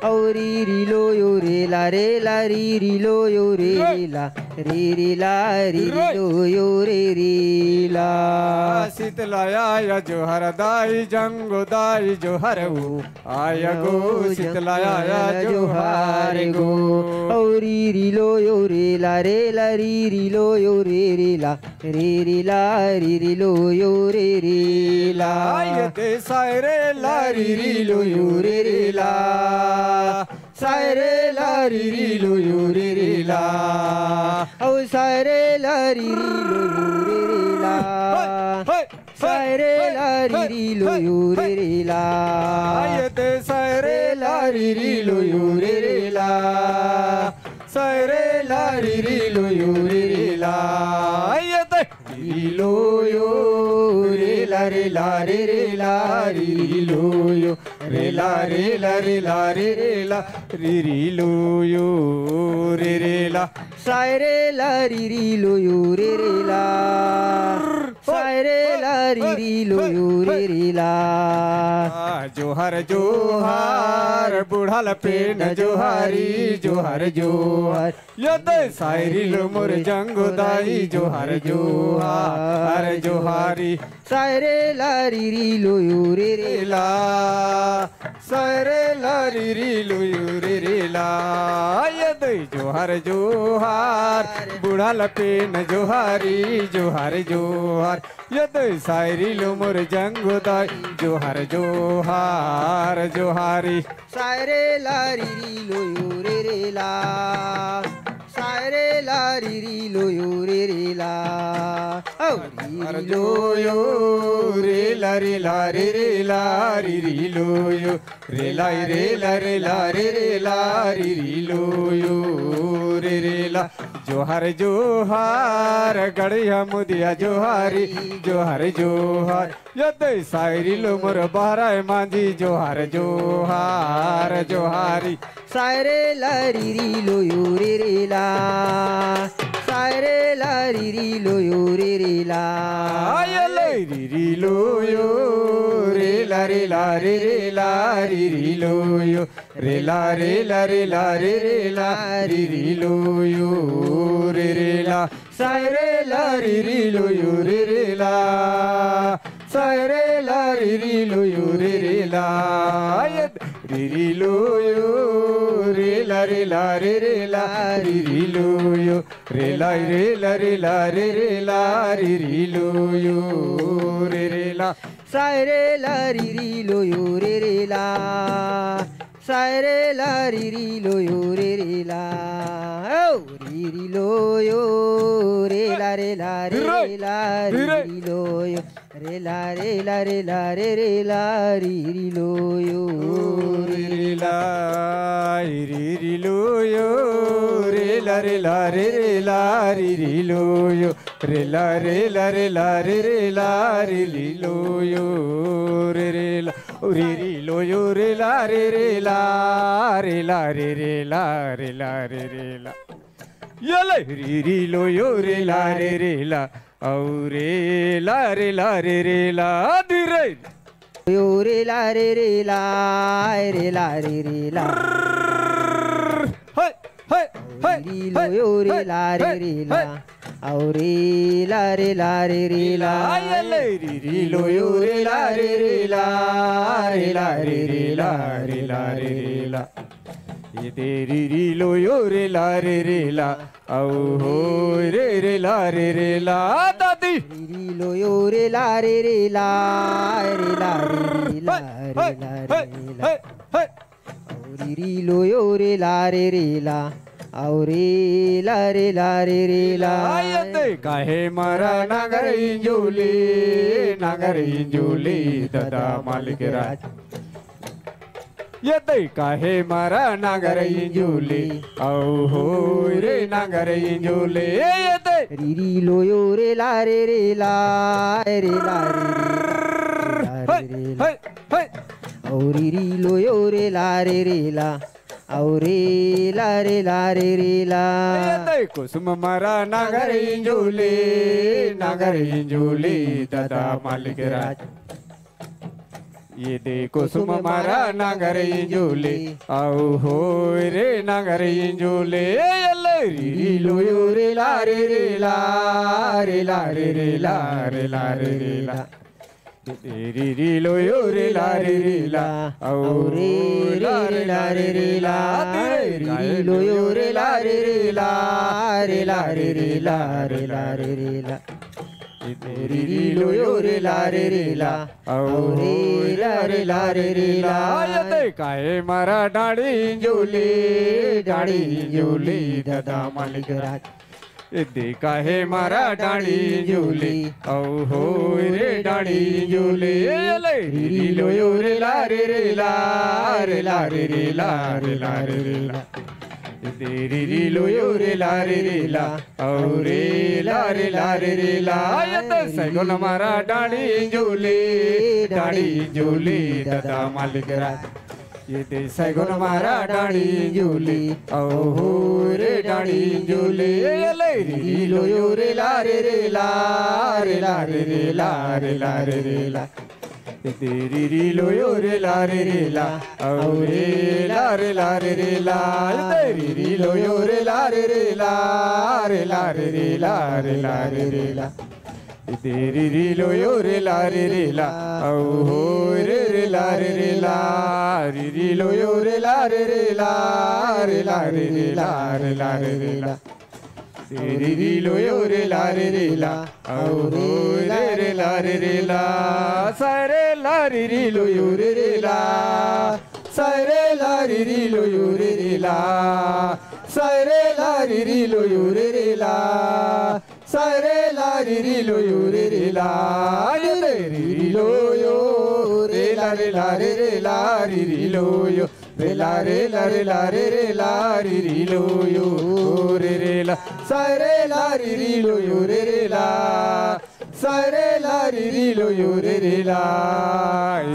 औरी रिलो यो रे ला री रिलो यो रे रे ला री रिलो यो रे रे रे ला शीतलाया जो हरदाई जंगोदाई जो हरऊ आया गो शीतलाया जो हार गो री री लो यो रे ला री लो यो रे ला री लो यो रे ला ये ते सायरे ला री लो यो रे ला सायरे ला री लो यो रे ला औ सायरे ला री लो यो रे ला सायरे ला री लो यो रे ला ये ते सायरे ला री लो यो रे ला सायरे ला री लो यो रे ला ये ते री लो यो रे ला रे ला री लो यो रे ला री लो यो रे ला सायरे ला री लो यो रे ला सायरे ला री लो यो रे ला जोहर जोहार बुढ़ाल पेन जोहारी जोहर जोहार यदे सायरी लो मोर जंगोदाई जोहर जोहार जोहारी सायरे ला री लो यो रे ला सायरे ला री लो यो रे ला यदे जोहर जोहार बुढ़ाल पेन जोहारी जोहर जोहार यदे सायरी लो मोर जंगोदाई जोहर जोहार जोहारी सायरे ला री लो यो रे ला सायरे ला री लो यो रे ला औ री लो यो रे ला रे ला री लो यो रे ला री लो यो रे ला जोहर जोहार गड़िया मुदिया जोहारी जोहर जोहार यदे सायरी लो मोर बहराए मांझी जोहर जोहार जोहारी सायरे ला री लो यो रे ला सायरे ला री लो यो रे ला आयले री लो यो रे ला री लो यो रे ला री लो यो रे ला सायरे ला री लो यो रे ला सायरे ला री लो यो रे ला री लो यो रे ला री लो यो रे ला री लो यो रे ला सायरे ला री लो यो रे ला सायरे ला री लो यो रे ला औ री लो यो रे ला री लो यो रे ला री लो यो रे ला री लो यो रे ला री लो यो रे ला री लो यो रे ला री लो यो रे ला यले री लो यो रे ला और रे ला धीरे यो रे ला रे ला री लो यो रे ला और रे ला यले री लो यो रे ला ये तेरी री लो यो रे ला औ हो रे ला दादी री लो यो रे ला री लो यो रे ला और रे ला आयते काहे मारा नगर इंजुली दादा मालिक राज यते काहे मारा नगर इंजुली औ हो रे नगर इंजुली यते री लो यो रे ला और री लो यो रे ला और रे ला यते कुसुम मारा नगर इंजुली दादा मालिक राज ये देखो सुम मारा नागर इंजोले आओ हो रे नागर इंजोले री लो यो रे ला रे रे ला रे ला रे रे ला रे ला रे रे ला री लो यो रे ला रे रे ला आओ रे ला रे ला रे रे ला री लो यो रे ला रे रे ला रे ला रे रे ला रे ला रे रे ला री लो यो रे ला रे रे ला आओ रे ला रे ला रे रे ला ये काहे मारा डाड़ी इंजोले दादा मालिक राज देखा है मारा डाड़ी इंजोले आओ हो रे डाड़ी इंजोले री लो यो रे ला रे रे ला रे ला रे रे ला रे ला रे रे ला री लो यो रे ला रे रे ला आओ रे ला रे ला रे रे ला सैगुन मारा डाड़ी इंजोले दादा मालिक राज ये दे सैगुन मारा डाड़ी इंजोले आओ हो रे डाड़ी इंजोले री लो यो रे ला रे रे ला रे ला रे रे ला रे ला रे रे ला री लो यो रे ला रे रे ला आओ रे ला रे ला रे रे ला री लो यो रे ला रे रे ला रे ला रे रे ला रे ला रे रे ला री लो यो रे ला रे रे ला आओ हो रे रे ला रे रे ला री लो यो रे ला रे रे ला रे ला रे रे ला रे ला रे रे ला री लो यो रे ला रे रे ला आओ रे रे ला रे रे ला सारे ला री लो यो रे रे ला सारे ला री लो यो रे रे ला सारे ला री लो यो रे रे ला सारे ला री लो यो रे रे ला री लो यो रे ला रे ला रे रे ला री लो यो रे ला रे ला रे ला रे रे ला री लो यो रे रे ला सारे ला री लो यो रे रे ला सारे ला री लो यो रे रे ला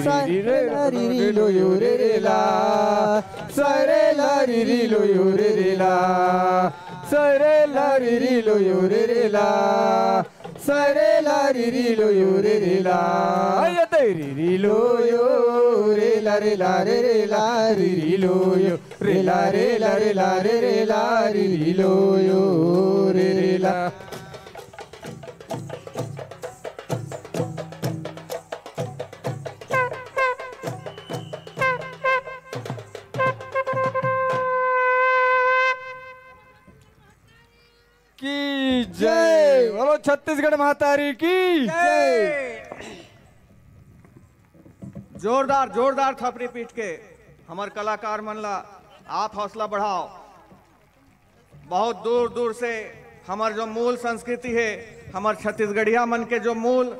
सारे ला री लो यो रे रे ला सारे ला री लो यो रे रे ला सारे ला री लो यो रे रे ला सारे ला री लो यो रे रे ला ये तेरी लो यो रे ला रे ला रे रे ला री लो यो रे ला रे ला रे ला रे रे ला री लो यो रे रे ला की जय बोलो छत्तीसगढ़ मातारी की जय। जोरदार जोरदार थपड़ी पीट के हमार कलाकार मनला आप हौसला बढ़ाओ। बहुत दूर दूर से हमार जो मूल संस्कृति है, हमार छत्तीसगढ़िया मन के जो मूल,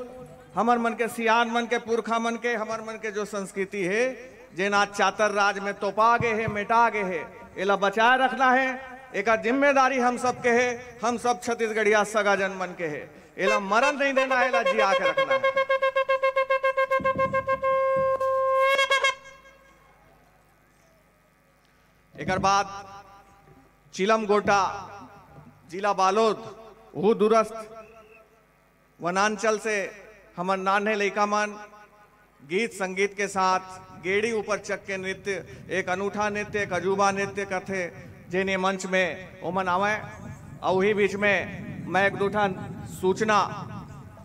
हमार मन के सियान मन के पुरखा मन के, हमार मन के जो संस्कृति है, जेना चातर राज में तोपा गए है, मिटा गए है, एला बचाए रखना है। एक जिम्मेदारी हम सब के है, हम सब छत्तीसगढ़िया सगा जन मन के है, एला मरण नहीं देना है, एला जिया के रखना है। एक बाद चिलम गोटा जिला बालोद वो दूरस्थ वनांचल से हमर नान्हे लइका मन गीत संगीत के साथ गेड़ी ऊपर चक के नृत्य, एक अनूठा नृत्य, एक अजूबा नृत्य करते जेने मंच में ओमन आवे। और वही बीच में मैं एक दूठा सूचना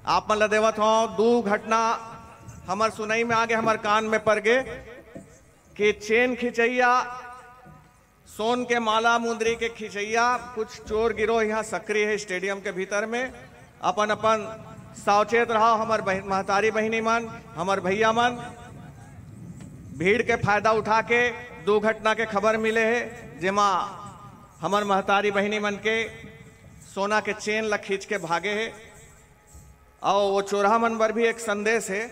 आप मन ला देवत हूँ। दो घटना हमार सुनाई में आगे हमार कान में पड़ गए कि चेन खिंचैया, सोन के माला मुंदरी के खिंचैया, कुछ चोर गिरोह यहाँ सक्रिय है स्टेडियम के भीतर में। अपन अपन सावचेत रहो हमार महतारी बहिनी मन, हमार भैया मन। भीड़ के फायदा उठा के दो घटना के खबर मिले है, जेमा हमार महतारी बहिनी मन के सोना के चेन ला खींच के भागे है। और वो चोरहा मन पर भी एक संदेश है,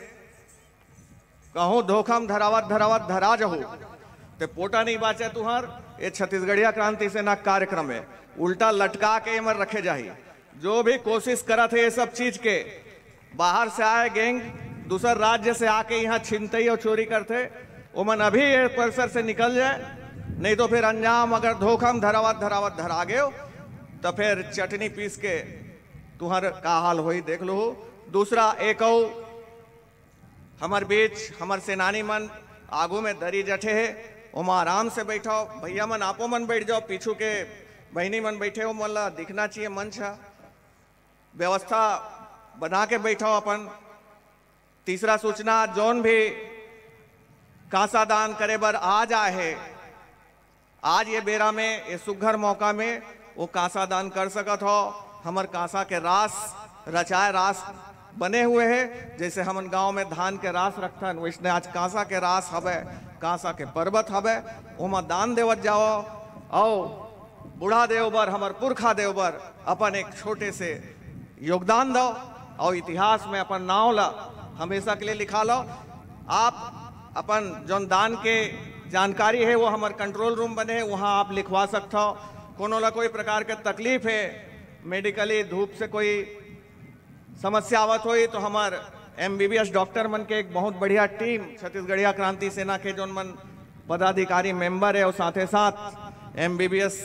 कहूँ धोखम धरावत धरावत धरा जहू ते पोटा नहीं बाचे तुहर। ये छत्तीसगढ़िया क्रांति सेना कार्यक्रम है, उल्टा लटका के मर रखे जाही। जो भी कोशिश करा थे ये सब चीज के, बाहर से आए गैंग दूसर राज्य से आके यहाँ छिनतई और चोरी करते, उमन अभी ये परिसर से निकल जाए, नहीं तो फिर अंजाम अगर धोखम धरावत धरावत धरा गए तो फिर चटनी पीस के तुहर का हाल होई देख लो। दूसरा एक हमार बीच हमार सेनानी मन आगू में दरी जठे है, ओमा आराम से बैठो, भैया मन आपो मन बैठ जाओ, पीछू के बहनी मन बैठे हो, मला दिखना चाहिए मंच है, व्यवस्था बना के बैठो अपन। तीसरा सूचना, जोन भी कांसा दान करे बर आ जाए है, आज ये बेरा में ये सुघर मौका में वो कांसा दान कर सकत हो। हमर कांसा के रास रचाए रास बने हुए हैं, जैसे हमन गांव में धान के रास रखथन, वैसने आज कांसा के रास हवे, कांसा के पर्वत हवे, ओमा दान देवत जाओ। और बूढ़ा देव बर, हमर पुरखा देव बर अपन एक छोटे से योगदान दो और इतिहास में अपन नाव ला हमेशा के लिए लिखा लो। आप अपन जौन दान के जानकारी है वो हमार कंट्रोल रूम बने हैं, वहाँ आप लिखवा सकते हो। कोनो ला कोई प्रकार के तकलीफ है, मेडिकली धूप से कोई समस्या आवत हुई तो हमार MBBS डॉक्टर मन के एक बहुत बढ़िया टीम, छत्तीसगढ़िया क्रांति सेना के जोन मन पदाधिकारी मेंबर है और साथ ही साथ MBBS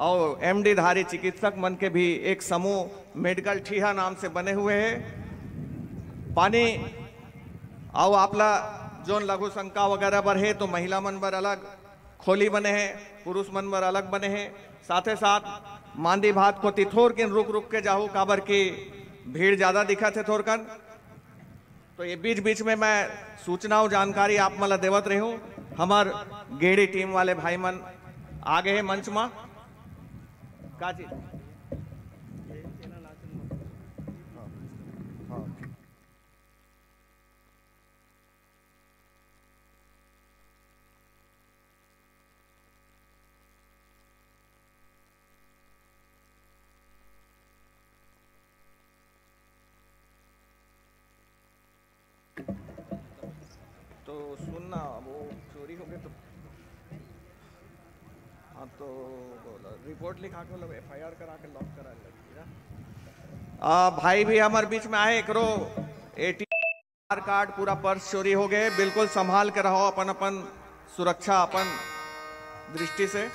और MD धारी चिकित्सक मन के भी एक समूह मेडिकल ठीहा नाम से बने हुए हैं। पानी और आपला जोन लघु शंका वगैरह बर है तो महिला मन बर अलग खोली बने हैं, पुरुष मन बर अलग बने हैं। साथ ही साथ मांदी भात को तिथोर किन रुक रुक के जाहू, काबर की भीड़ ज्यादा दिखत है थोरकन, तो ये बीच बीच में मैं सूचना और जानकारी आप मला देवत रही हूँ। हमार गेड़ी टीम वाले भाई मन आगे है मंच में काजी तो सुनना, वो चोरी हो गई तो हाँ, तो रिपोर्ट लिखा के FIR करा के लॉक करा लगी ना। भाई भी हमारे बीच में आए, करो ATM कार्ड पूरा पर्स चोरी हो गए, बिल्कुल संभाल के रहो अपन अपन सुरक्षा अपन दृष्टि से।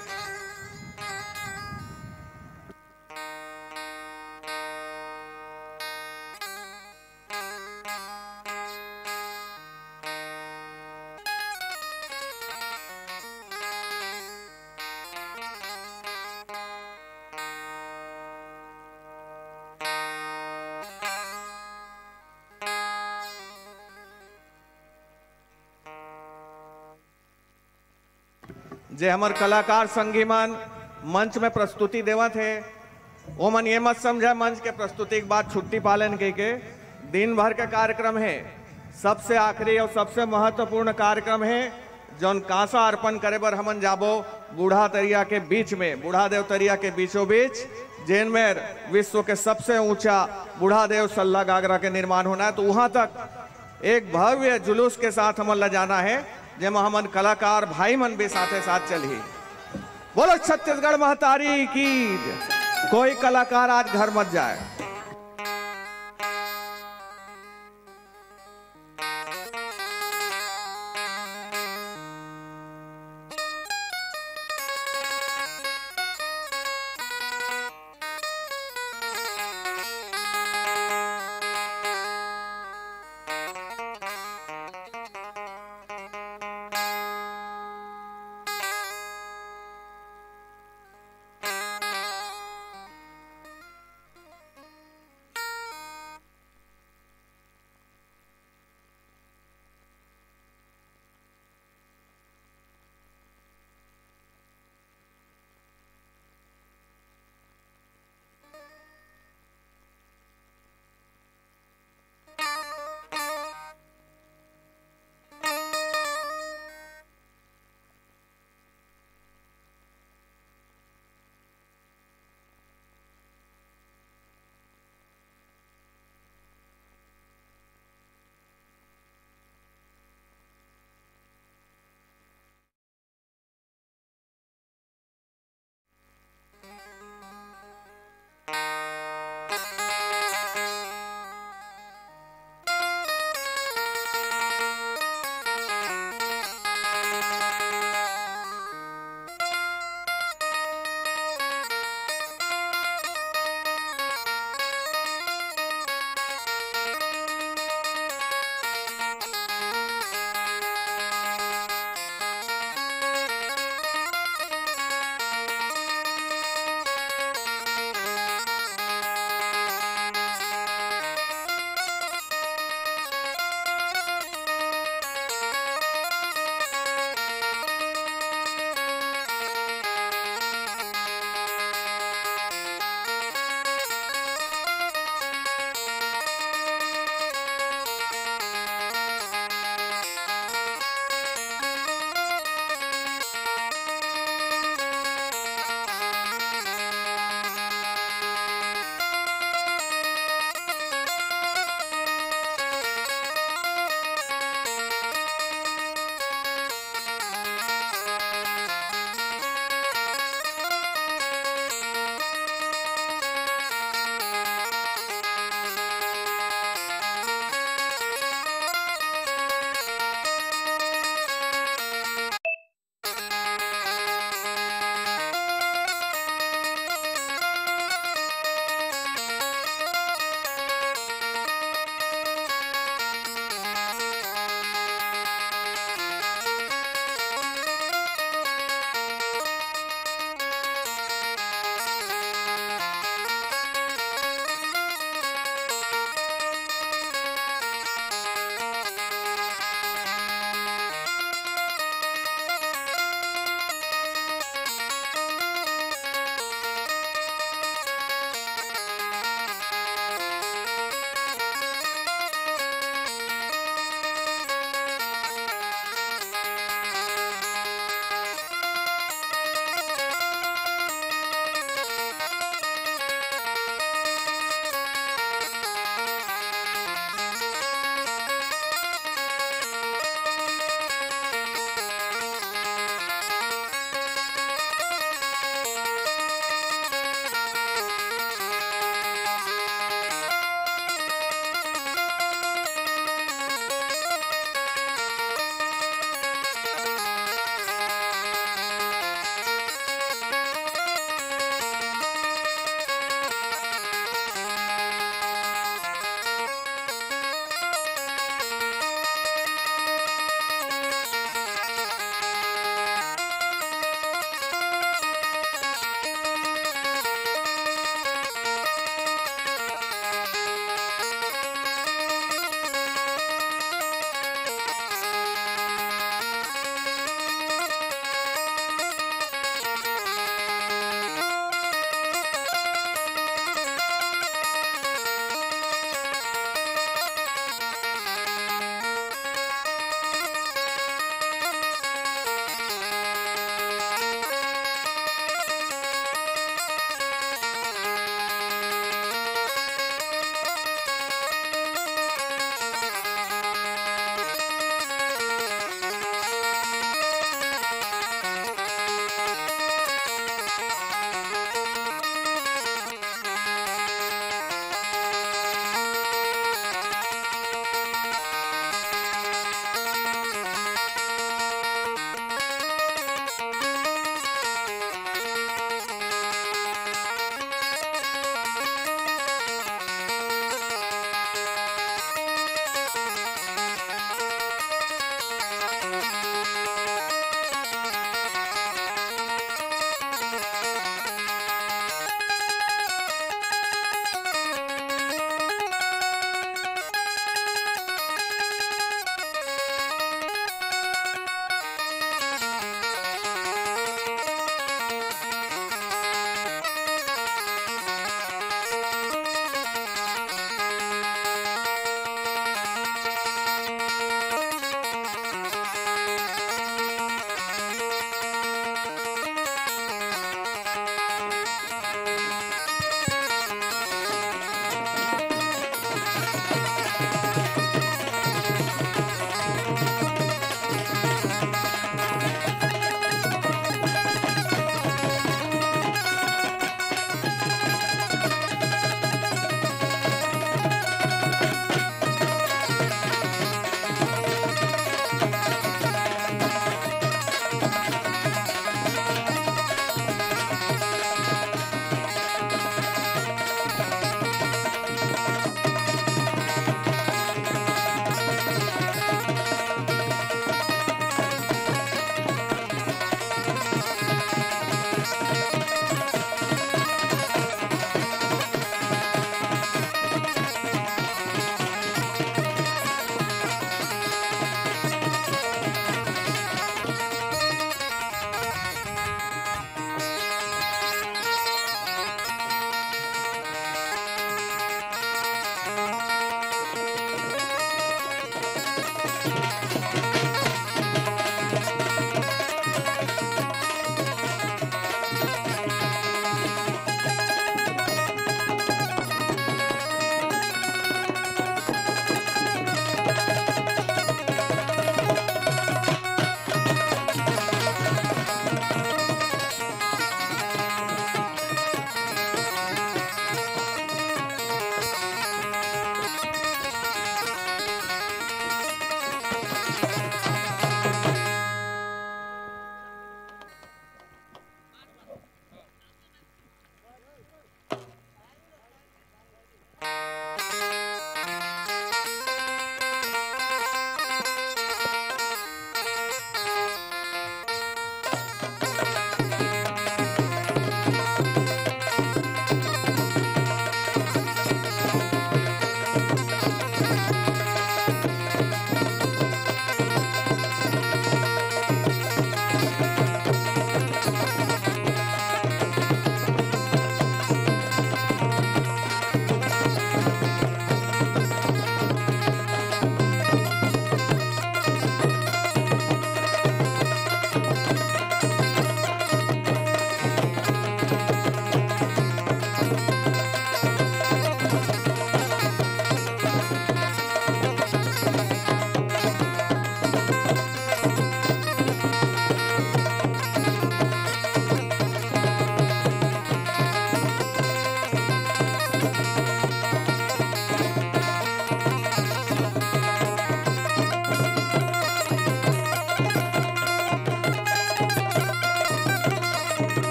जे हमार कलाकार संगी मन मंच में प्रस्तुति देवत है, वो मन ये मत समझे मंच के प्रस्तुति के बाद छुट्टी पालन के दिन भर के कार्यक्रम है। सबसे आखिरी और सबसे महत्वपूर्ण कार्यक्रम है जौन कांसा अर्पण करे बर हमन जाबो बूढ़ा तरिया के बीच में, बूढ़ा देव तरिया के बीचों बीच, जेन में विश्व के सबसे ऊंचा बूढ़ा देव सल्ला गागरा के निर्माण होना है। तो वहां तक एक भव्य जुलूस के साथ हमन ला जाना है, जेमा हमन कलाकार भाई मन भी साथे साथ चली। बोलो छत्तीसगढ़ महतारी की, कोई कलाकार आज घर मत जाए।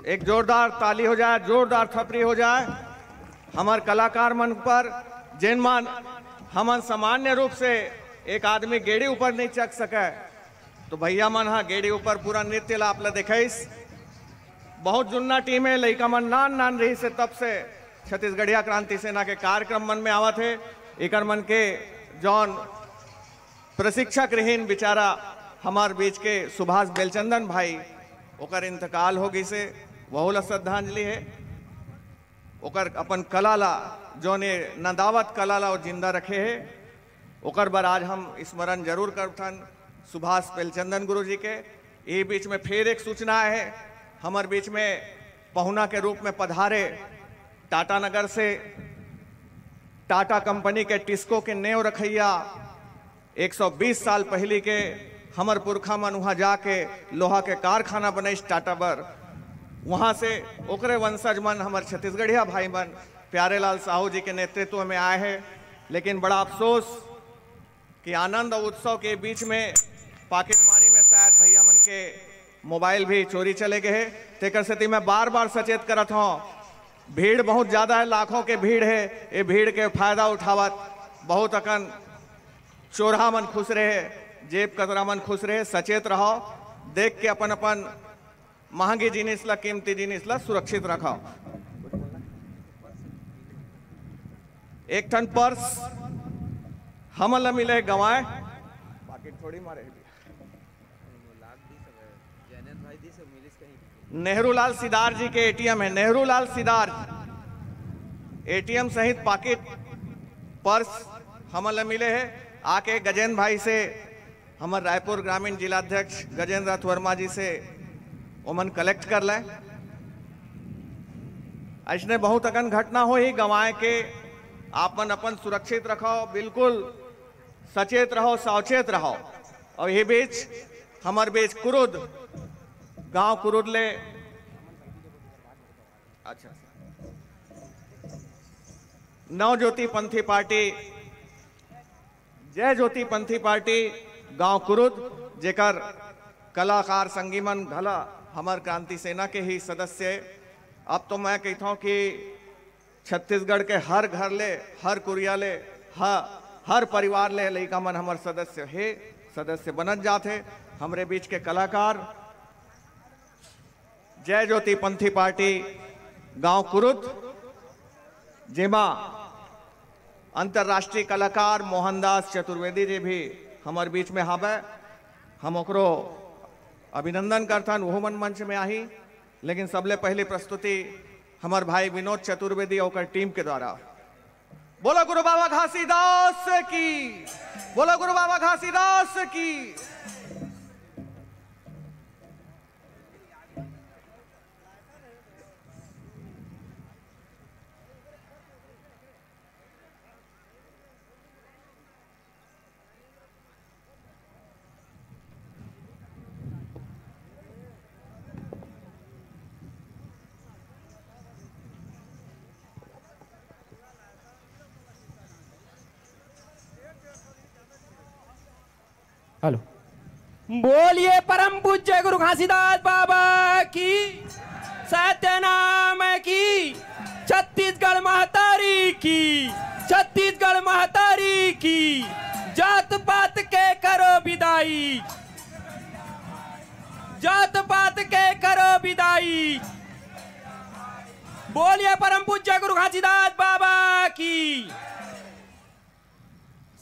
एक जोरदार ताली हो जाए, जोरदार थपरी हो जाए हमार कलाकार मन पर, जिन मन हमन सामान्य रूप से एक आदमी गेड़ी ऊपर नहीं चक सके, तो भैया मन हाँ गेड़ी ऊपर पूरा नृत्य ला आप ला दिखाइस। बहुत जुन्ना टीम है, लड़का मन नान नान रही से तब से छत्तीसगढ़िया क्रांति सेना के कार्यक्रम मन में आवत है। एकर मन के जौन प्रशिक्षक रहीन बेचारा हमार बीच के सुभाष बेलचंदन भाई, ओकर इंतकाल हो गई से वह ला श्रद्धांजलि है। ओकर अपन कला ला जौन नदावत कला ला जिंदा रखे है, ओकर बार आज हम स्मरण जरूर करथन सुभाष बेलचंदन गुरु जी के। ये बीच में फिर एक सूचना है, हमार बीच में पहुना के रूप में पधारे टाटा नगर से टाटा कंपनी के टिस्को के नेव रखैया 120 साल पहले के हमर पुरखा मन वहाँ जाके लोहा के कारखाना बनैस टाटा बर। वहाँ से ओकरे वंशज मन हमार छत्तीसगढ़िया भाई मन प्यारेलाल साहू जी के नेतृत्व में आए हैं। लेकिन बड़ा अफसोस कि आनंद और उत्सव के बीच में पाकिटमारी में शायद भैया मन के मोबाइल भी चोरी चले गए हैं। तेकर स्थिति में बार बार सचेत करत हूँ, भीड़ बहुत ज्यादा है, लाखों के भीड़ है, ये भीड़ के फायदा उठावत बहुत अकन चोरहा मन खुश रहे, जेब कतरा मन खुश रहे। सचेत रहो, देख के अपन अपन महंगी जिनिस ला, कीमती जिनिस ला सुरक्षित रखो। एक टन पर्स हमन ला मिले गंवाए, बाकी थोड़ी मारे नेहरूलाल सिदार जी के एटीएम है। नेहरूलाल सिदार एटीएम सहित पाकिट पर्स हमन मिले है। आके गजेंद्र भाई से, हमारे रायपुर ग्रामीण जिलाध्यक्ष गजेंद्र नाथ वर्मा जी से ओमन कलेक्ट कर लें। ऐसने बहुत अगन घटना हो ही गंवाए के, आपन अपन सुरक्षित रखो, बिल्कुल सचेत रहो, सावचेत रहो। और ये बीच हमारे बीच कुरुद गांव कुरुदले, अच्छा नव ज्योति पंथी पार्टी, जय ज्योति पंथी पार्टी गांव कुरुद, जेकर कलाकार संगीमन घला हमार क्रांति सेना के ही सदस्य। अब तो मैं कहता हूं कि छत्तीसगढ़ के हर घर ले, हर कुरिया ले, हर परिवार ले लड़का मन हमार सदस्य है, सदस्य बनत जाते। हमरे बीच के कलाकार जय ज्योति पंथी पार्टी गांव कुरुद, जेमा अंतर्राष्ट्रीय कलाकार मोहनदास चतुर्वेदी जी भी हमारे बीच में हावे। हम ओकरो अभिनंदन करथन, वो मन मंच में आई। लेकिन सबले पहले प्रस्तुति हमार भाई विनोद चतुर्वेदी और टीम के द्वारा। बोलो गुरु बाबा घासीदास की, बोलो गुरु बाबा घासीदास की। हेलो, बोलिए परम पूज्य गुरु घासीदास बाबा की, सत्यनाम की, छत्तीसगढ़ महतारी की, छत्तीसगढ़ महतारी की। जात पात के करो विदाई, जात पात के करो विदाई। बोलिए परम पूज्य गुरु घासीदास बाबा की।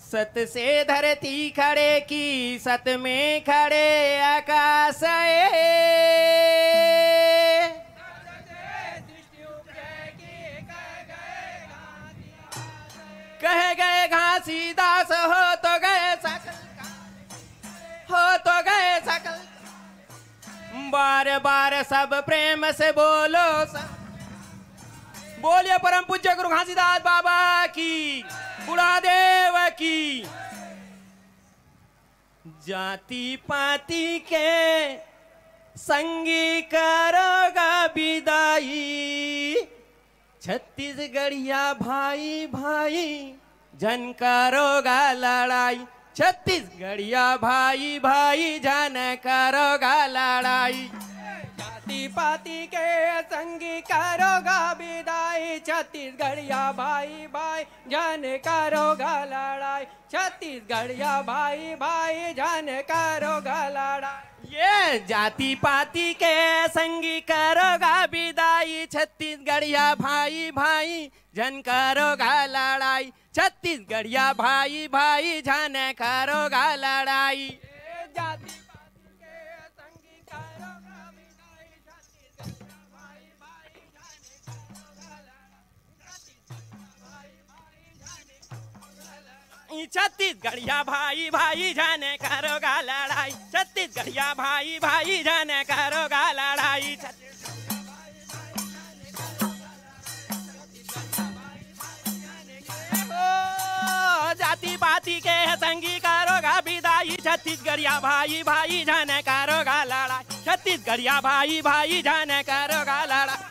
सत से धरती खड़े की, सत में खड़े आकाश कह गए घासीदास, हो तो गए सकल, हो तो गए सकल। बार बार सब प्रेम से बोलो सब। बोलिए परम पूज्य गुरु घासीदास बाबा की, बुढ़ादेव की। जाति पाति के संगी करोगा विदाई, छत्तीसगढ़िया भाई भाई जन करोगा लड़ाई, छत्तीसगढ़िया भाई भाई जन करोगा लड़ाई। जाति जाति पाति के संगी करोगा विदाई, छत्तीसगढ़िया भाई भाई जान करोगा लड़ाई, छत्तीसगढ़िया भाई भाई जान करोगा लड़ाई। ये जाति पाति के संगी करोगा विदाई, छत्तीसगढ़िया भाई भाई जन करोगा लड़ाई, छत्तीसगढ़िया भाई भाई जन करोगा लड़ाई। ये जाति पाति के संगी करोगा विदाई, छत्तीसगढ़िया भाई भाई जन करोगा लड़ाई, छत्तीसगढ़िया भाई भाई जन करोगा लड़ाई, छत्तीसगढ़िया भाई भाई जन करोगा लड़ाई। जाति पाति के संगी करोगा विदाई, छत्तीसगढ़िया भाई भाई जन करोगा लड़ाई, छत्तीसगढ़िया भाई भाई जन करोगा लड़ाई।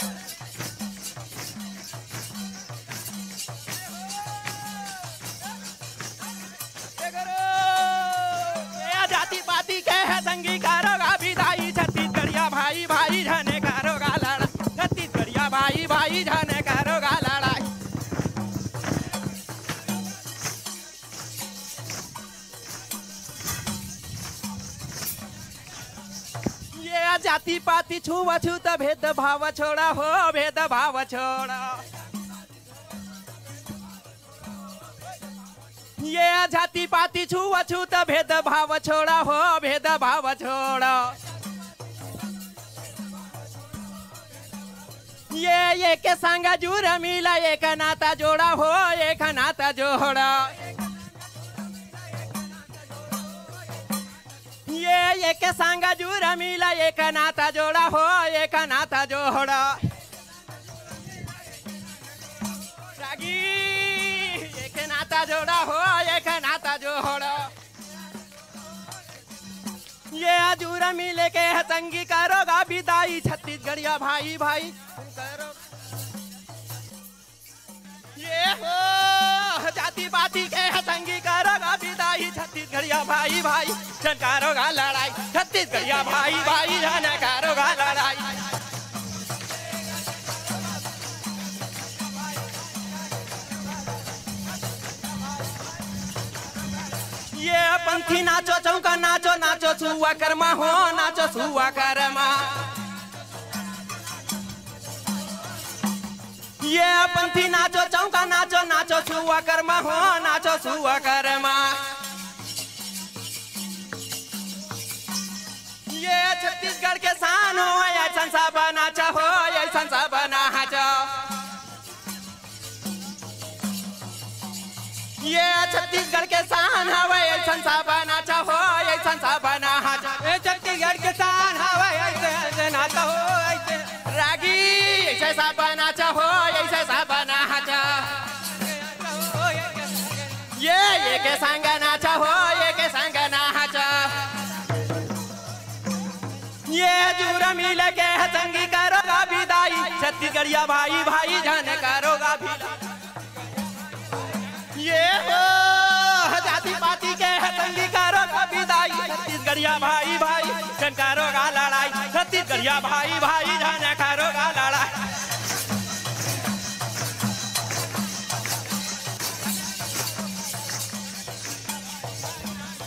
जाति पाति के संगी करोगा विदाई, छत्तीसगढ़िया भाई भाई जन करोगा लड़ाई, छत्तीसगढ़िया भाई भाई जन करोगा लड़ाई। ये जाति पाति छूत भेद भाव छोड़ा हो, भेद भाव छोड़ा। ये जाति पाति छूत भेद भाव छोड़ा हो, भेद भाव छोड़ा। ये के संग जुर मिला, एक नाता जोड़ा हो, एक नाता जोड़ा। ये के संग जुर मिला, एक नाता जोड़ा हो, एक नाता जोड़ा। रागी एक नाता जोड़ा हो, एक नाता जोड़ा। ये जुर मिले के संगी करोगा विदाई, छत्तीसगढ़िया भाई भाई करो। ये हो जाति पाति के संगी करोगा विदाई, छत्तीसगढ़िया भाई भाई जन करोगा लड़ाई, छत्तीसगढ़िया भाई भाई जन करोगा लड़ाई। ये पंथी नाचो चौका नाचो, नाचो सुआ कर्मा हो, नाचो सुआ कर्मा। ये पंथी नाचो चौका नाचो, नाचो सुआ कर्मा हो, नाचो सुआ कर्मा। ये छत्तीसगढ़ के शान हो, ऐसा सा नाचा हो, ऐसा सा नाचा। ये छत्तीसगढ़ के शान हवे, ऐसा सा नाचा हो, ऐसा सा नाचा। ये छत्तीसगढ़ के शान हवे, ऐसे नाचा हो, ऐसे रागी ऐसे सा नाचा हो, ऐसे सा नाचा। ये के संग नाचा हो, ये के संग नाचा। ये जुरा मिल के संगी करोगा विदाई, छत्तीसगढ़िया भाई भाई जन करोगा विदाई। ये हो जाति पाति के संगी करोगा विदाई, छत्तीसगढ़िया भाई भाई जन करोगा लड़ाई, छत्तीसगढ़िया भाई भाई जन करोगा लड़ाई।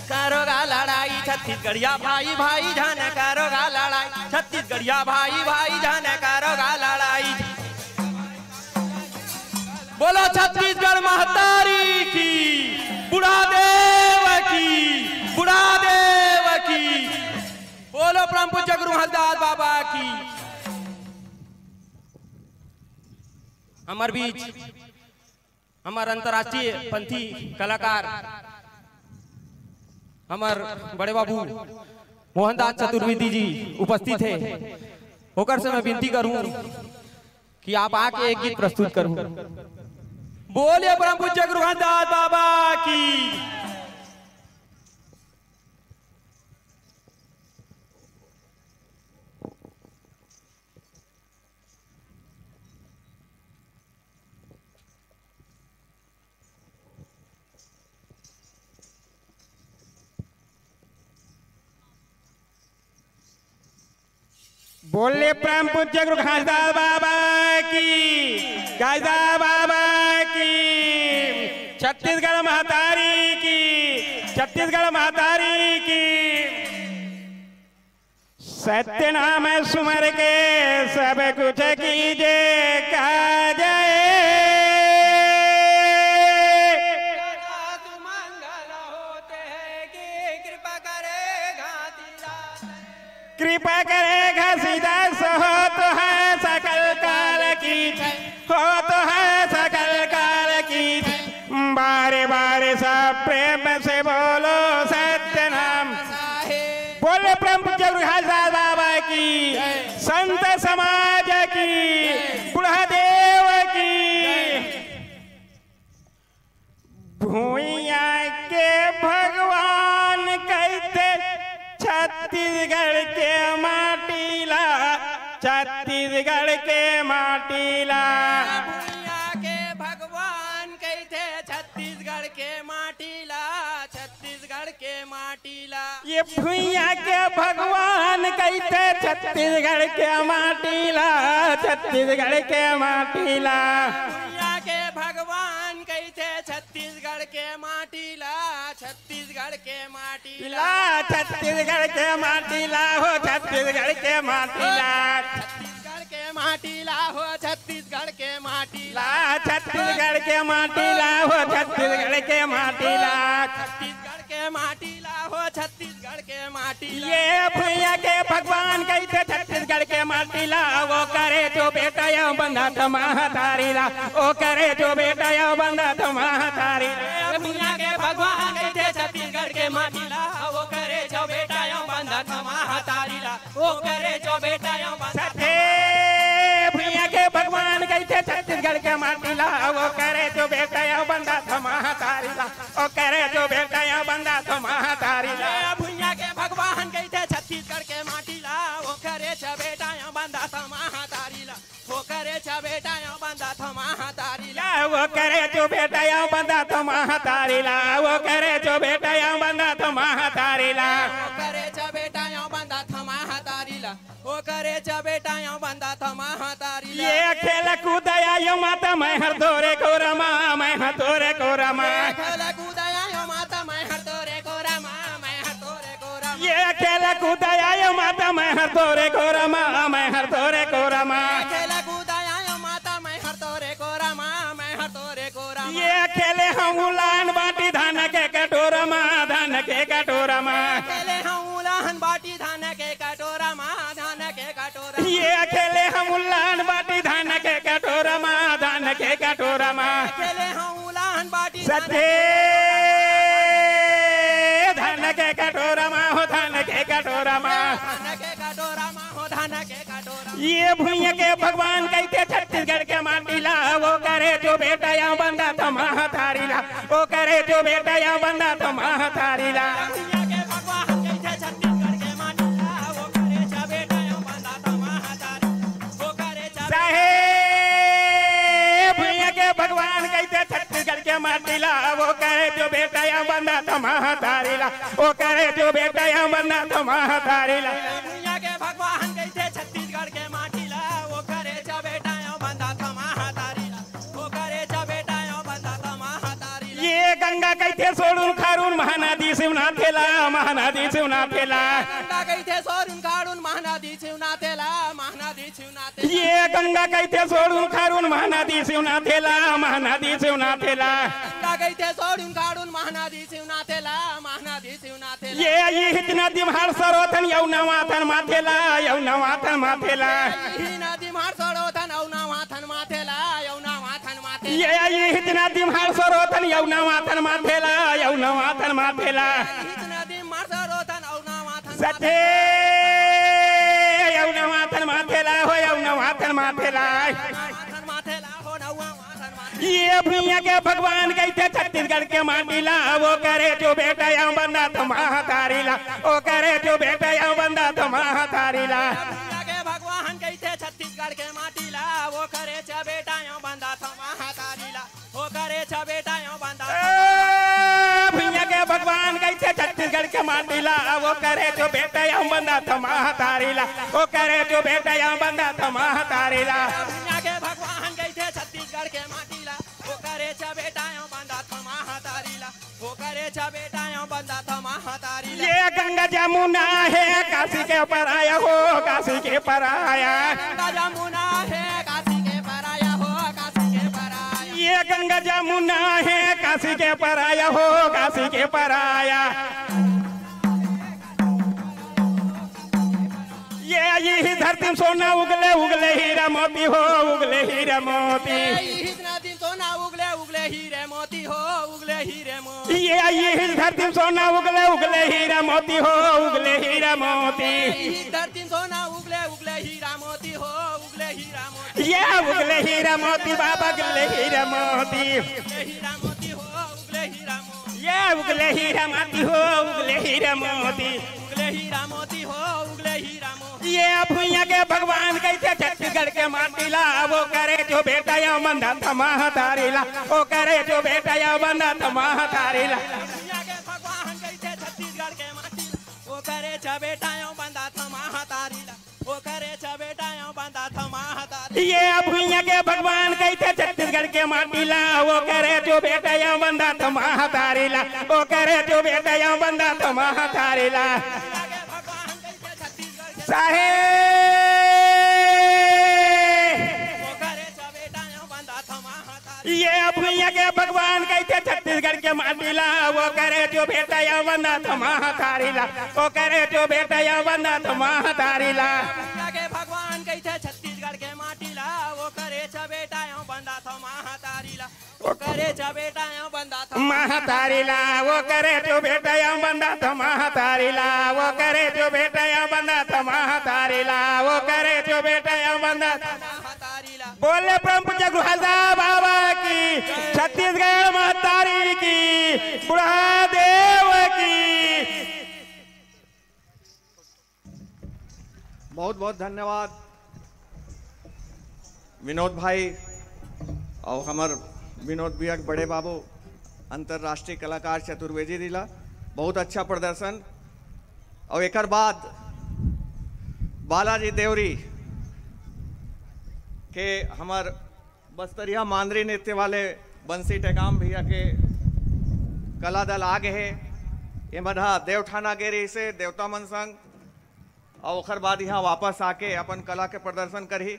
करोगा लड़ाई, छत्तीसगढ़िया भाई भाई जन करोगा लड़ाई, छत्तीसगढ़िया भाई भाई जन करोगा लड़ाई। बोलो छत्तीसगढ़ महतारी की, बुढ़ादेव की, बुढ़ादेव की। बोलो परम पूज्य गुरु हरदास बाबा की। हमारे बीच हमारे अंतर्राष्ट्रीय पंथी कलाकार हमार बड़े बाबू मोहनदास चतुर्वेदी जी उपस्थित है। होकर से मैं विनती करूं कि आप आके एक गीत प्रस्तुत करूं। बोलिए परम पूज्य गुरु हरदास बाबा की। बोले परम पूज्य गुरु घासदास बाबा की, घासदास बाबा की, छत्तीसगढ़ महतारी की, छत्तीसगढ़ महतारी की। सत्य नाम सुमर के सब कुछ कीजे कहा जाए। कृपा करे घासीदास हो तो है सकल काल की, हो तो है सकल काल की। बारे बारे सब प्रेम से बोलो सत्य नाम। बोले प्रेम पूज्य गुरु घासदास बाबा की, संत समाज की, बुढ़ादेव की। भूया के भगवान कहते छत्तीसगढ़ के माटीला, छत्तीसगढ़ के माटीला। भूया के भगवान कहते छत्तीसगढ़ के माटीला, छत्तीसगढ़ के माटीला। ये भूया के भगवान कहते छत्तीसगढ़ के माटीला, छत्तीसगढ़ के माटीला। भूया के भगवान कहते छत्तीसगढ़ के माटीला, छत्तीसगढ़ के माटीला। छत्तीसगढ़ के माटीला हो, छत्तीसगढ़ के माटीला, छत्तीसगढ़ के माटीला हो, छत्तीसगढ़ के माटीला। छत्तीसगढ़ के माटीला हो, छत्तीसगढ़ के माटीला, छत्तीसगढ़ के माटीला हो, छत्तीसगढ़ के माटीला। ये भैया के भगवान कहते छत्तीसगढ़ के माटीला। वो करे जो बेटा यो बंधा तो महतारीला, वो करे जो बेटा यो बंधा तो महतारीला। भैया के भगवान कहते छत्तीसगढ़ के माटीला, वो करे जो बेटा यो बंधा तो महतारीला, वो करे जो बेटा यो बंधा। भैया के भगवान कहते छत्तीसगढ़ के माटीला। वो करे जो बेटा यो बंधा तो महतारीला, वो करे जो बेटा यो बंधा तो महतारीला। भैया के भगवान कहते छत्तीसगढ़ के माटीला, वो करे जो बेटा यो बंधा तो महतारीला, वो करे जो बेटा यो बंधा तो महतारीला। वो करे जो बेटा यो बंधा तो महतारीला, वो करे जो बेटा यो बंधा तो महतारीला। वो करे जो बेटा यो बंधा तो महतारीला, वो करे जो बेटा यो बंधा तो महतारीला। ये खेल कूदया यो माता मैं हर तोरे को रमा, मैं हर तोरे को रमा। खेल कूदया यो माता मैं हर तोरे को रमा, मैं हर तोरे को रमा। ये खेल कूदया यो माता मैं हर तोरे को रमा, मैं हर तोरे को रमा। खेल कूदया यो माता मैं हर तोरे को रमा, मैं हर तोरे को रमा। ये खेले हम उलान बाटी धान के कटोरा मा, धान के कटोरा मा। खेले हम उलान बाटी धान के कटोरा मा, धान के कटोरा। ये खेले हम उलान बाटी धान के कटोरा मा, धान के कटोरा मा। खेले हम उलान बाटी सत्य धान के कटोरा मा हो, धान के कटोरा मा, धान के कटोरा मा हो, धान के कटोरा। ये भूया के भगवान कहते छत्तीसगढ़ के माटीला। वो करे जो बेटा या बंदा तो महतारीला, वो करे जो बेटा या बंदा तो महतारीला। भैया के भगवान कहते छत्तीसगढ़ के माटीला, वो करे जो बेटा यो बंधा तो महतारी, वो करे जो। साहेब भैया के भगवान कहते छत्तीसगढ़ के माटीला। वो करे जो बेटा या बंदा तो महतारीला, वो करे जो बेटा या बंदा तो महतारीला। भैया के भगवान कहते छत्तीसगढ़ के माटीला, वो करे जो बेटा यो बंधा तो महतारीला, वो करे जो बेटा यो बंधा तो महतारीला। ये गंगा कहते सोडून खारून महानदी शिवनाथेला, महानदी शिवनाथेला। गंगा कहते सोडून खारून महानदी शिवनाथेला, महानदी शिवनाथेला। ये गंगा कहते सोडून खारून महानदी शिवनाथेला, महानदी शिवनाथेला। गंगा कहते सोडून खारून महानदी शिवनाथेला, महानदी शिवनाथेला। ये इतना दिमहार सरोथन यौना वाथन माथेला, यौना वाथन माथेला। ही नदी मार सरोथन औना वाथन माथेला, यौना वाथन माथेला। ये इतना दिमहार सरोथन यौना वाथन माथेला, यौना वाथन माथेला। इतना दिन मार सरोथन औना वाथन। सत्य यौना वाथन माथेला हो, यौना वाथन माथेला। वाथन माथेला हो, नौवा वाथन माथेला। ये भैया के भगवान कहते छत्तीसगढ़ के माटीला। वो करे जो बेटा या बंदा तो महतारीला, वो करे जो बेटा या बंदा तो महतारीला। भैया के भगवान कहते छत्तीसगढ़ के माटीला, वो करे छ बेटा यो बंदा तो महतारीला, वो करे छ बेटा यो बंदा। भैया के भगवान कहते छत्तीसगढ़ के माटीला वो करे जो बेटा या बंदा थमा तारीला वो करे जो बेटा या बंदा थमा तारीला भुइया के भगवान गई थे छत्तीसगढ़ के माटीला वो करे छ बेटा या बंदा थमा तारीला वो करे छ बेटा या बंदा थमा तारीला ये गंगा जमुना है काशी के पराया हो काशी के पराया गंगा जमुना है काशी के पराया हो काशी के पराया ये गंगा जमुना है काशी के पराया हो काशी के पराया ये धरती सोना उगले उगले हीरा मोती हो उगले हीरा मोती दिन सोना उगले उगले हीरे मोती हो उगले हीरे मोती ये धरती सोना उगले उगले हीरा मोती हो उगले हीरा मोती धरती सोना उगले उगले हीरा मोती हो उगले हीरा मोती ये उगले हीरा मोती बाबा उगले हीरा मोती हीरा मोती हो उगले हीरा मोती ये उगले हीरा मोती हो उगले हीरा मोती उगले हीरा मोती हो उगले हीरा मोती ये भुइया के भगवान कैसे छत्तीसगढ़ के माटीला वो करे जो बेटा या बंदा थमा तारीला वो करे जो बेटा या बंदा थमा तारीला भुइया के भगवान कैसे छत्तीसगढ़ के माटीला वो करे छ बेटा या बंदा थमा तारीला वो करे छ बेटा या बंदा थमा तारीला ये भुइया के भगवान कैसे छत्तीसगढ़ के माटीला वो करे जो बेटा या बंदा थमा तारीला वो करे जो बेटा या बंदा थमा तारीला ये भुइया के भगवान कैसे छत्तीसगढ़ के माटीला वो करे जो बेटा या बंदा थमा तारीला वो करे जो बेटा या बंदा थमा तारीला के भगवान कैसे छत्तीसगढ़ के माटीला वो करे छ बेटा या बंदा थमा तारीला वो करे छ बेटा या बंदा थमा तारीला वो करे जो बेटा या बंदा थमा तारीला वो करे जो बेटा या बंदा थमा तारीला वो करे जो बेटा या बंदा बोले परम पूज्य गुहाजा बाबा की छत्तीसगढ़ महतारी की बुढ़ा देव की। बहुत बहुत धन्यवाद विनोद भाई और हमार विनोद भैया के बड़े बाबू अंतर्राष्ट्रीय कलाकार चतुर्वेदी दिला बहुत अच्छा प्रदर्शन। और एक बाद बालाजी देवरी के हमार बस्तरिया मांदरी नृत्य वाले बंसी टेकाम भैया के कला दल आगे है ये मधा देवठाना गेरी से देवता मन संग और ओखर बाद यहाँ वापस आके अपन कला के प्रदर्शन करही।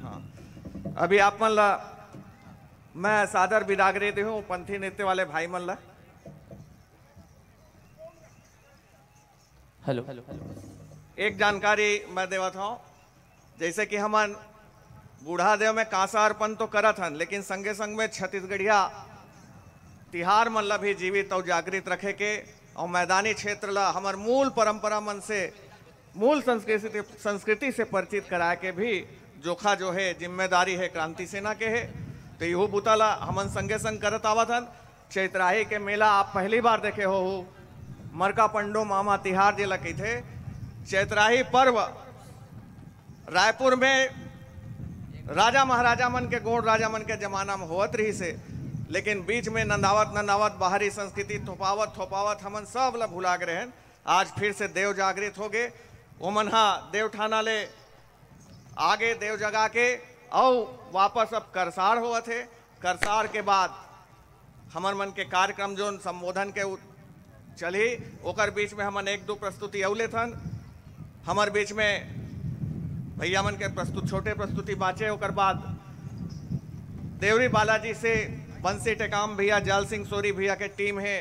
हाँ अभी आप मन ला मैं सादर बिदागरे दे हूँ पंथी नृत्य वाले भाई मन ला। हेलो एक जानकारी मैं देवत हूँ जैसे कि हमन बूढ़ा देव में कांसा अर्पण तो करत हन लेकिन संगे संग में छत्तीसगढ़िया तिहार मन ला भी जीवित और जागृत रखे के और मैदानी क्षेत्र ला हमार मूल परंपरा मन से मूल संस्कृति से परिचित करा के भी जोखा जो है जिम्मेदारी है क्रांति सेना के है। तो यहू बुताला हमन संगे संग करत आवत हन। चैत्राही के मेला आप पहली बार देखे हो मरका पंडो मामा तिहार जिला की थे। चैत्राही पर्व रायपुर में राजा महाराजा मन के गोड़ राजा मन के जमाना में होत रही से लेकिन बीच में नंदावत बाहरी संस्कृति थोपावत हमन सब ला भुला गए हैं। आज फिर से देव जागृत हो गए ओमन हा देवठाना ले आगे देव जगा के और वापस अब करसार हुआ थे। करसार के बाद हमर मन के कार्यक्रम जो संबोधन के चली ओकर बीच में हमन एक दो प्रस्तुति अवले थन। हमार बीच में भैया मन के छोटे प्रस्तुति बाँचे ओकर बाद देवरी बालाजी से बंसी टेकाम भैया जाल सिंह सोरी भैया के टीम है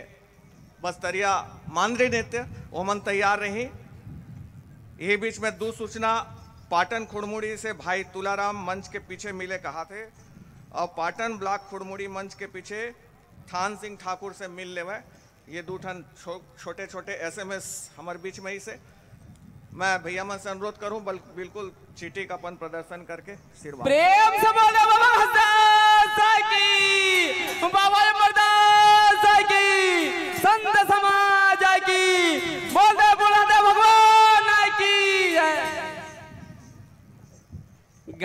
बस्तरिया मांदरी नृत्य ओमन तैयार रही। यही बीच में दो सूचना पाटन खुड़मुड़ी से भाई तुलाराम मंच के पीछे मिले कहा थे और पाटन ब्लॉक खुड़मुड़ी मंच के पीछे थान सिंह ठाकुर से मिल लेवे। ये दो ठन छोटे छोटे SMS हमारे बीच में ही से मैं भैया मन से अनुरोध करूं बिल्कुल चीटी का अपन प्रदर्शन करके आशीर्वाद प्रेम से बोले बाबा हसन की बाबा मर्दान की संत समाज की बोलते बुलाते भगवान की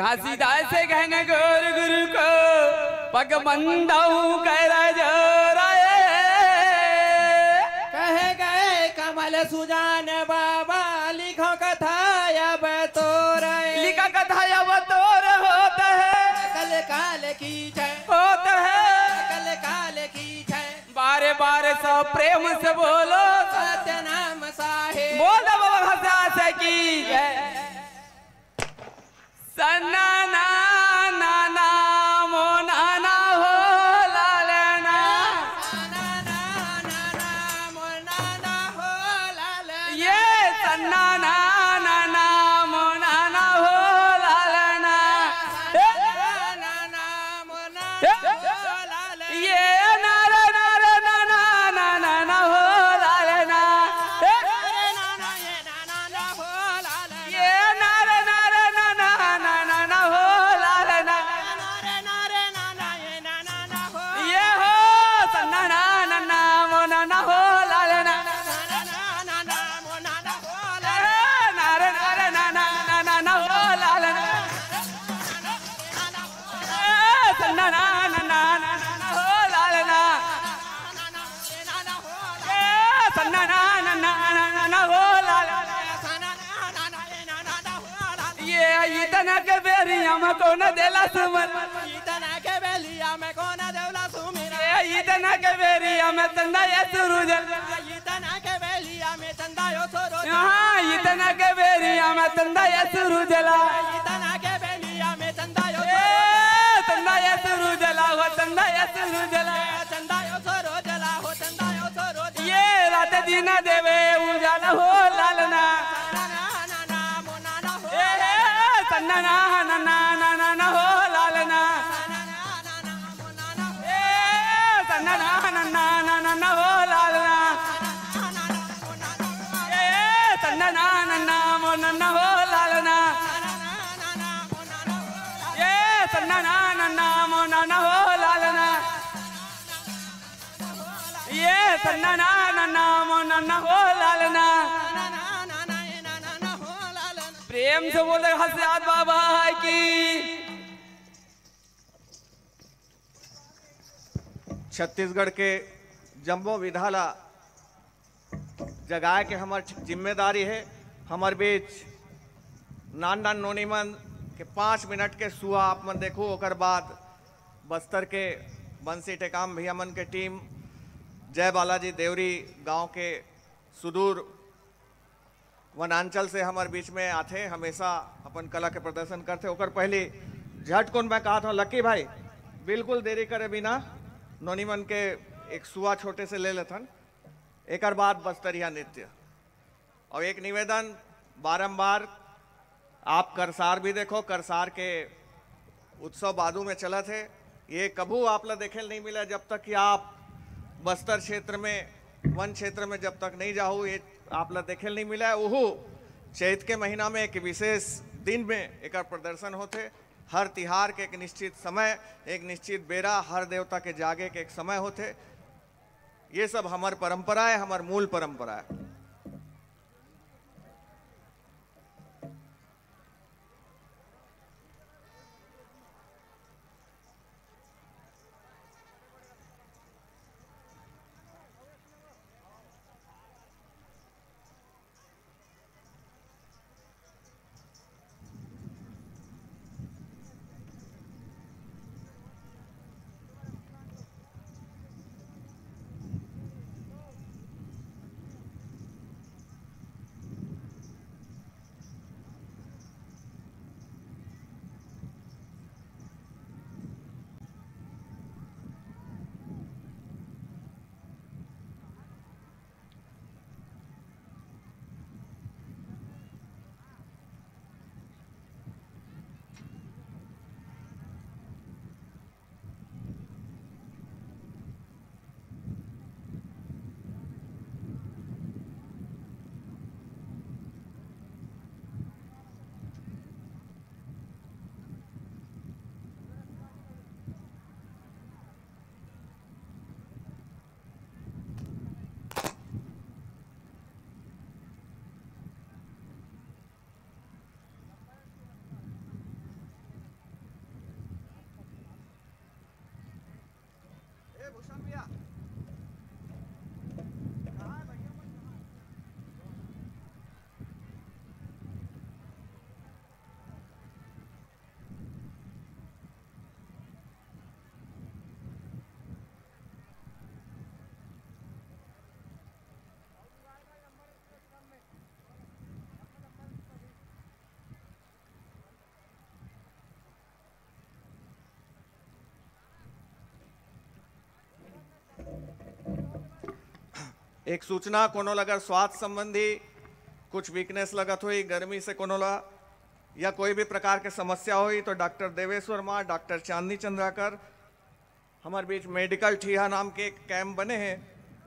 घासीदास से कहेंगे गुरु गुरु को पग बंदाऊ कर जोराए कहे गए कमल सुजान बाबा लिखो कथा अब तोर लिखा कथा अब तोर होता है कल काल की जय होता है कल काल की जय बारे बारे सब प्रेम से बोलो सत्य नाम साहे बोलो भाषा की जय सन्ना ना ना ना मो नाना हो लालना सन्ना ना ना ना मो नाना हो लालना ये सन्ना ना ना ना मो नाना हो लालना सन्ना ना ना मो नाना हो लालना ये नारा नारा ना ना ना ना ना हो लालना ये नाना ये नाना ना हो लालना ये नारा नारा ना ना ना ना ना हो लालना नारे नारे ना ना ये ना ना ना हो ये हो सन्ना ना ना ना मो ना ना हो लालना ना ना ना मो ना ना हो लालना नारे नारे ना ना ना ना ना हो लालना सन्ना ना ना ना ना ना हो लालना सन्ना ना ना ना ना ना हो लालना ये इतना के बेरिया में कौन देला सुमन इतना के बेलिया में कौन देला सुमिर ये इतना के बेरिया में चंदा ये सुरुजल इतना के बेलिया में चंदा यो सुरुजल हां इतना के बेरिया में चंदा ये सुरुजला इतना के बेलिया में चंदा यो चंदा ये सुरुजला हो चंदा ये सुरुजला चंदा यो सुरुजला हो चंदा यो सुरुजला ये रात दिन देवे उजाला हो लालना सन्ना ना ना ना ना ना ना हो लालना सन्ना ना ना ना ना ना ना हो लालना सन्ना ना ना ना मो ना ना हो लालना सन्ना ना ना ना मो ना ना हो लालना ये सन्ना ना ना ना मो ना ना हो लालना प्रेम से बोले हसयात बाबा की छत्तीसगढ़ के जम्बो विधाला जगाए के हमार जिम्मेदारी है। हमार बीच नान नान नोनीमन के 5 मिनट के सुआ आप मन देखो ओकर बाद बस्तर के बंसी टेकाम भैया मन के टीम जय बालाजी देवरी गांव के सुदूर वनांचल से हमारे बीच में आते हमेशा अपन कला के प्रदर्शन करते ओकर पहले झटकुन मैं कहा था लक्की भाई बिल्कुल देरी करे बिना नोनीमन के एक सुआ छोटे से ले लेथन एक बाद बस्तरिया नृत्य और एक निवेदन बारंबार आप करसार भी देखो करसार के उत्सव बादू में चला थे ये कभू आप ला देखे नहीं मिला जब तक कि आप बस्तर क्षेत्र में वन क्षेत्र में जब तक नहीं जाओ ये आप ला देखे नहीं मिला है। ओहो चैत के महीना में एक विशेष दिन में एक प्रदर्शन होते हर तिहार के एक निश्चित समय एक निश्चित बेरा हर देवता के जागे के एक समय होते ये सब हमार परंपरा है हमार मूल परंपरा है। एक सूचना कोनो अगर स्वास्थ्य संबंधी कुछ वीकनेस लगत हुई गर्मी से कोनो या कोई भी प्रकार के समस्या हुई तो डॉक्टर देवेश वर्मा, डॉक्टर चांदनी चंद्राकर हमारे बीच मेडिकल ठिया नाम के एक कैंप बने हैं,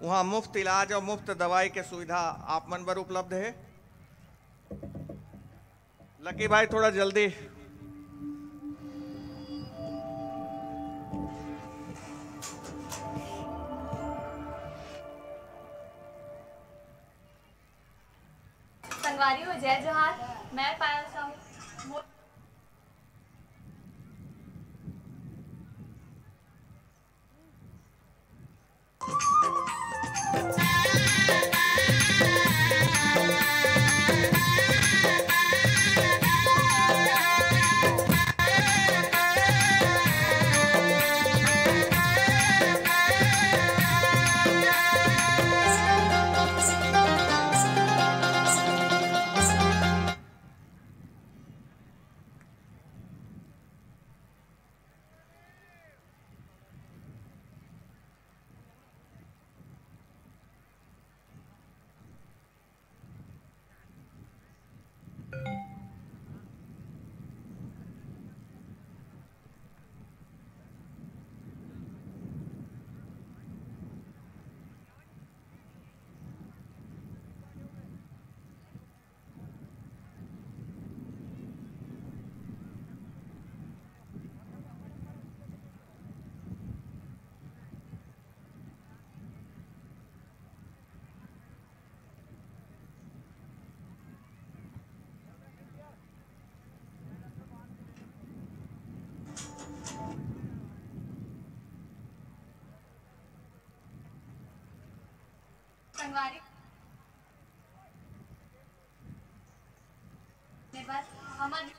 वहाँ मुफ्त इलाज और मुफ्त दवाई के सुविधा आप मन पर उपलब्ध है। लकी भाई थोड़ा जल्दी। संगवारी हो जय जोहार, मैं पायल साहू। संगवारी बस हमारे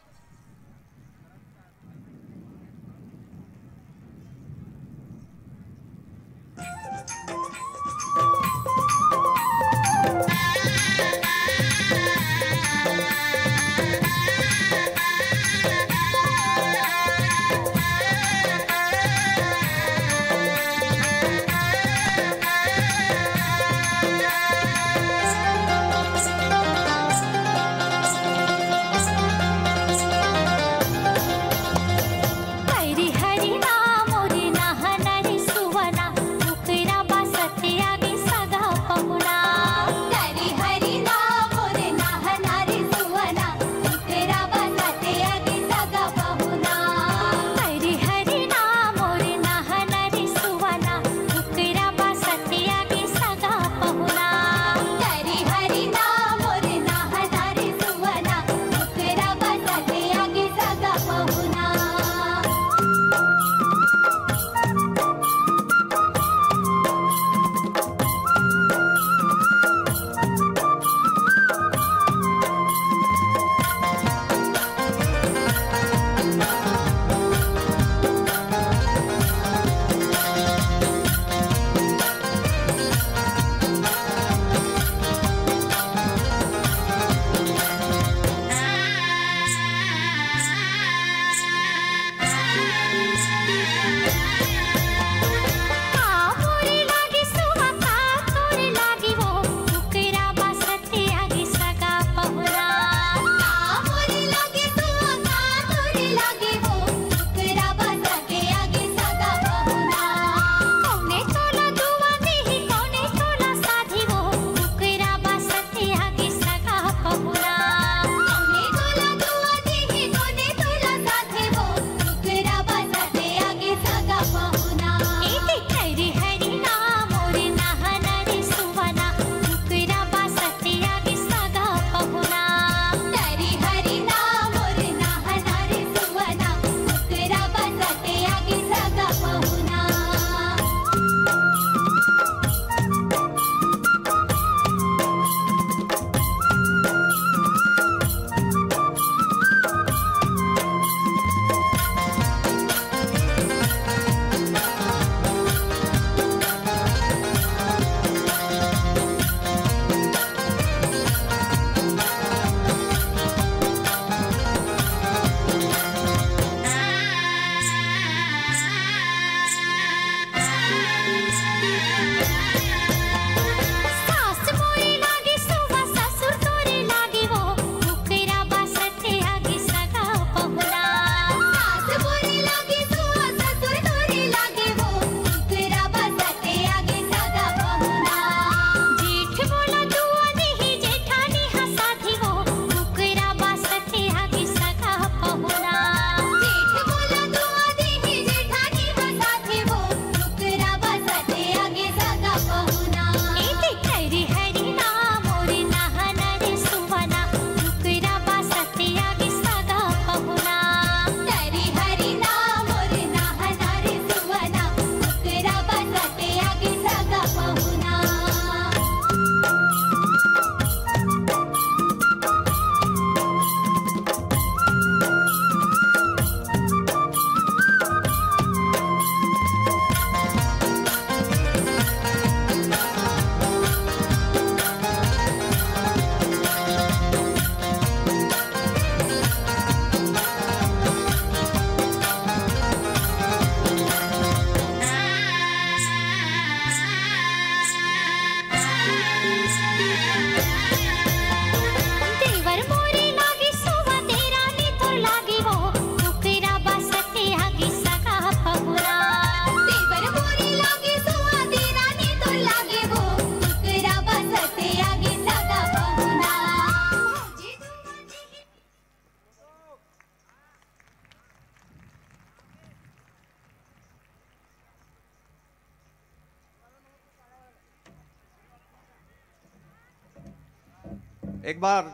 एक बार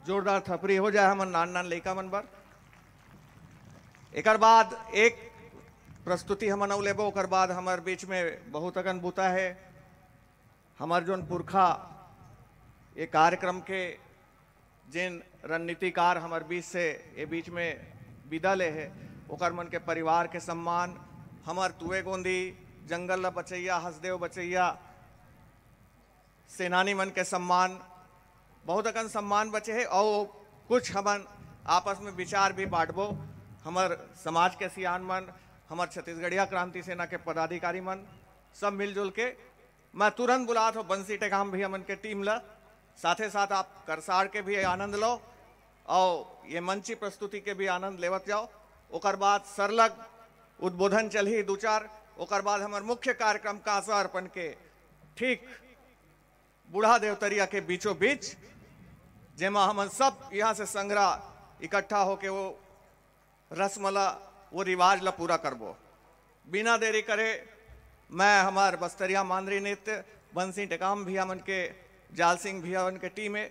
जोरदार थपरी हो जाए हमन नान नान लइका मन बर। एकर बाद एक प्रस्तुति हमन अउ लेबो, ओकर बाद हमार बीच में बहुत अगन बूता है। हमार जोन पुरखा ये कार्यक्रम के जिन रणनीतिकार हमार बीच से ये बीच में विदा ले है, ओकर मन के परिवार के सम्मान, हमार तुए गोंदी जंगल ला बचैया हसदेव बचैया सेनानी मन के सम्मान, बहुत अकन सम्मान बचे है। और कुछ हमन आपस में विचार भी बांटबो। हमार समाज के सियान मन, हमार छत्तीसगढ़िया क्रांति सेना के पदाधिकारी मन सब मिलजुल के मैं तुरंत बुलात हो बंसी टेकाम भी हमन के टीम ला, साथे साथ आप करसाड़ के भी आनंद लो और ये मंची प्रस्तुति के भी आनंद लेवत जाओ। ओकर बाद सरलग उद्बोधन चलही दो चार, ओकर बाद हमार मुख्य कार्यक्रम कांसा अर्पण के ठीक बूढ़ा देवतरिया के बीचों बीच, जेमा हम सब यहाँ से संग्रह इकट्ठा होके वो रस्मला वो रिवाज ला पूरा करबो। बिना देरी करे मैं हमार बस्तरिया मांदरी नृत्य बंसी टेकाम भैया मन के, जाल सिंह भैया मन के टीम में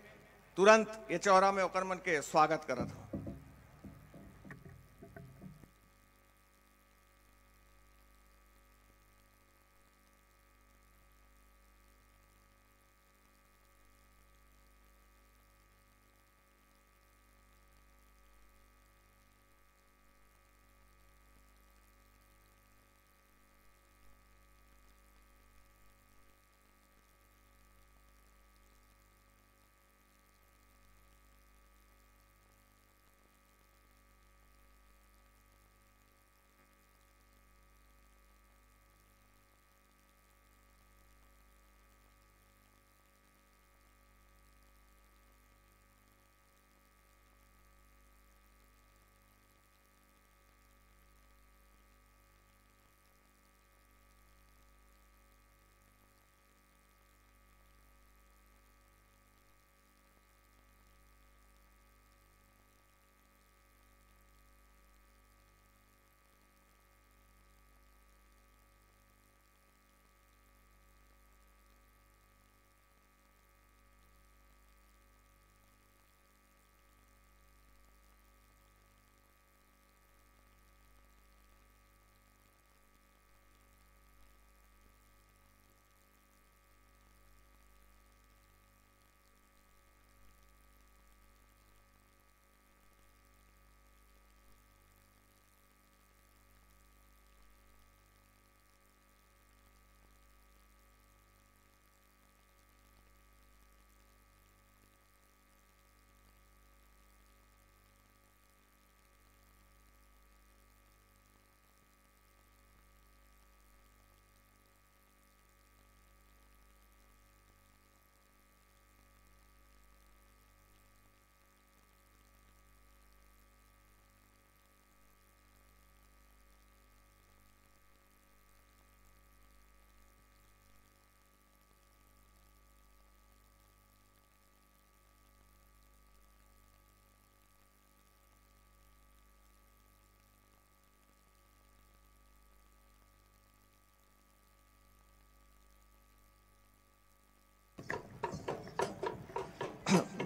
तुरंत ये चौरा में ओकर मन के स्वागत करत हूँ।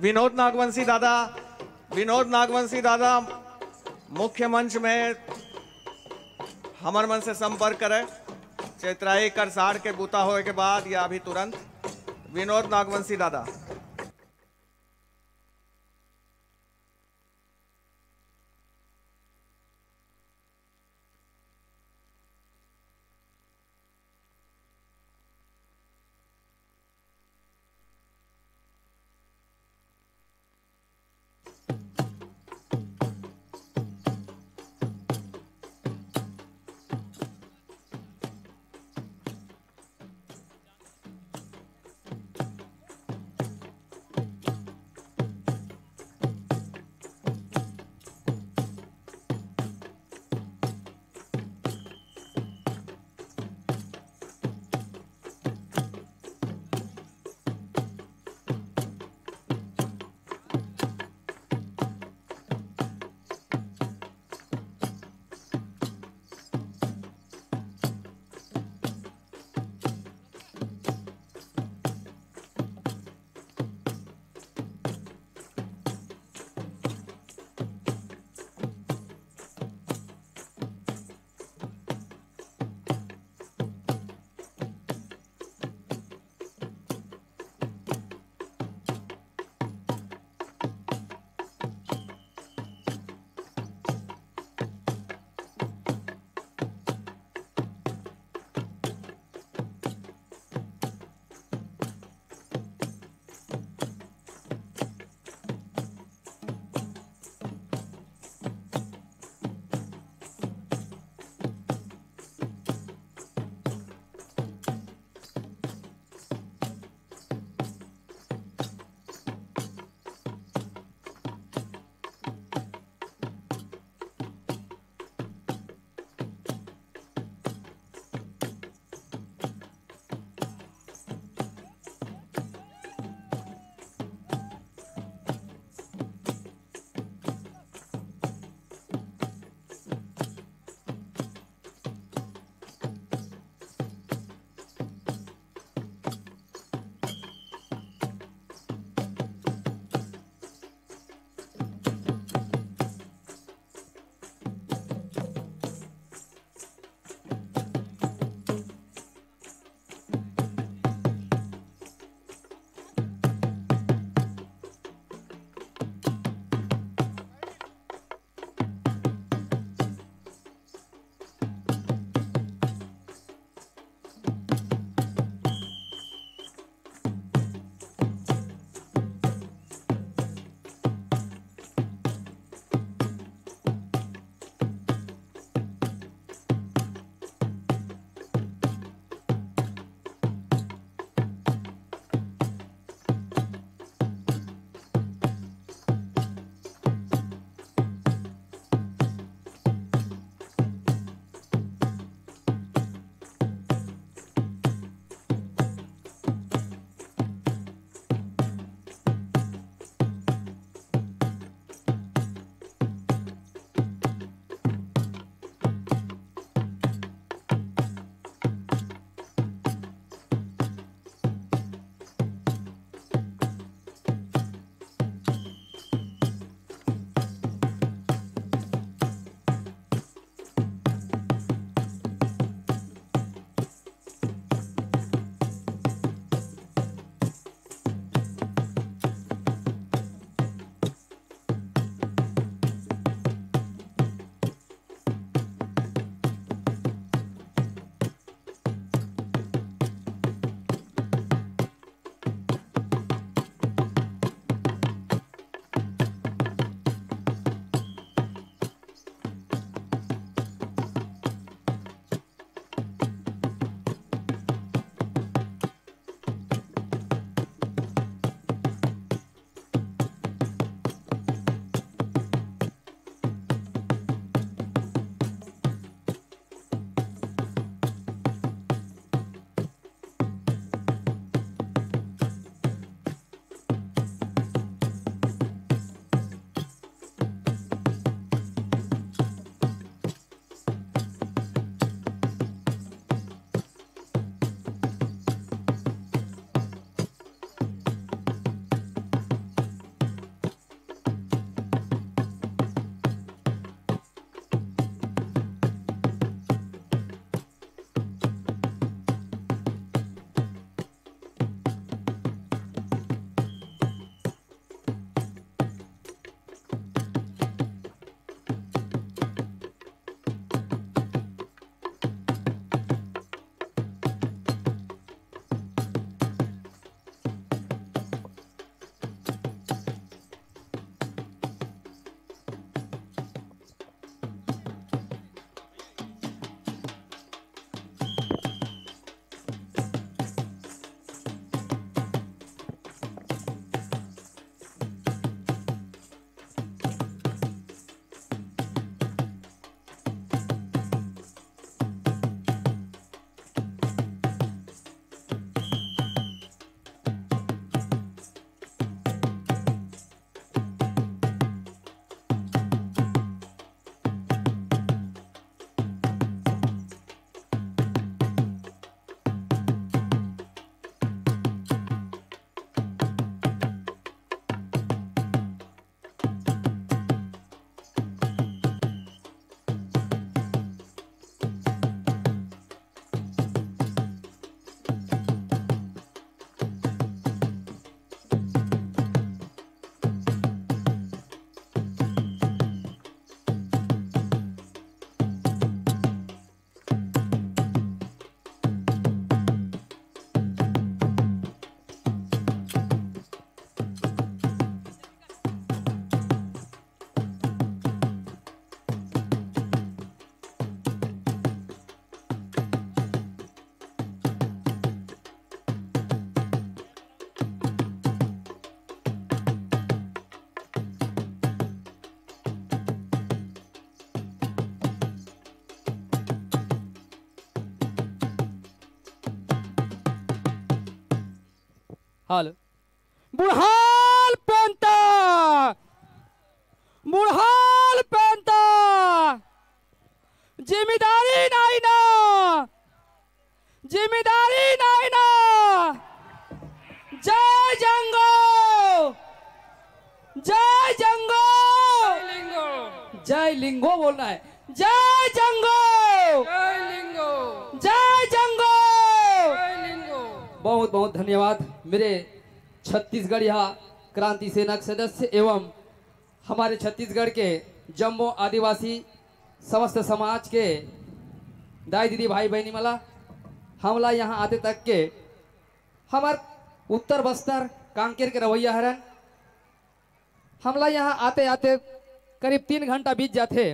विनोद नागवंशी दादा मुख्य मंच में हमर मन से संपर्क करें। चैत्राई करसाड़ के बूता होए के बाद या अभी तुरंत विनोद नागवंशी दादा। हाल बुढ़ाल पेंता बुढ़ाल पेंता जिम्मेदारी नहीं ना जिम्मेदारी नहीं ना जय जंगो जय जंगो जय लिंगो बोलना है जय जंगो जय लिंगो जय जंगो जय लिंगो। बहुत बहुत धन्यवाद मेरे छत्तीसगढ़ यहाँ क्रांति सेना के सदस्य एवं हमारे छत्तीसगढ़ के जम्मू आदिवासी समस्त समाज के दाई दीदी भाई बहनी मला हमला यहाँ आते तक के हमार उत्तर बस्तर कांकेर के रवैया हरन हमला यहाँ आते आते करीब 3 घंटा बीत जाते।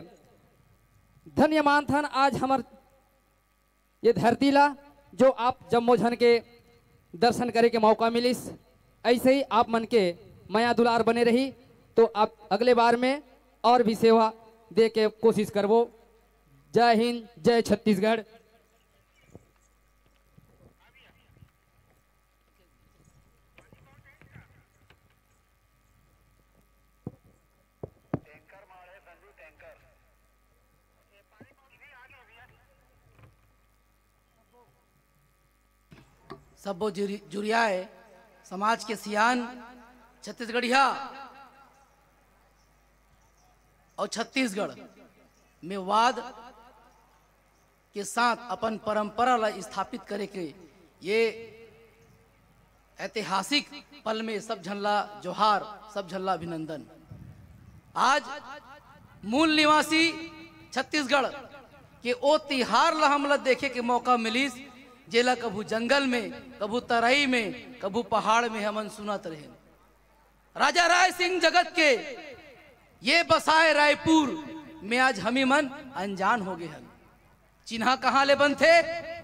धन्य मानथन आज हमार ये धरती ला जो आप जम्मू झन के दर्शन करे के मौका मिलिस। ऐसे ही आप मन के माया दुलार बने रही तो आप अगले बार में और भी सेवा दे के कोशिश करबो। जय हिंद जय छत्तीसगढ़। सब वो जुरिया है समाज के सियान छत्तीसगढ़िया और छत्तीसगढ़ में वाद के साथ अपन परंपरा ला स्थापित करे के ये ऐतिहासिक पल में सब झल्ला जोहार सब झल्ला अभिनंदन। आज मूल निवासी छत्तीसगढ़ के ओ तिहार ला हमला देखे के मौका मिलिस जेला कभू जंगल में कभू तराई में कभू पहाड़ में हमन सुनत रहे। राजा राय सिंह जगत के ये बसाए रायपुर में आज हमी मन अनजान हो गए हन। चिन्हा कहाँ ले बनथे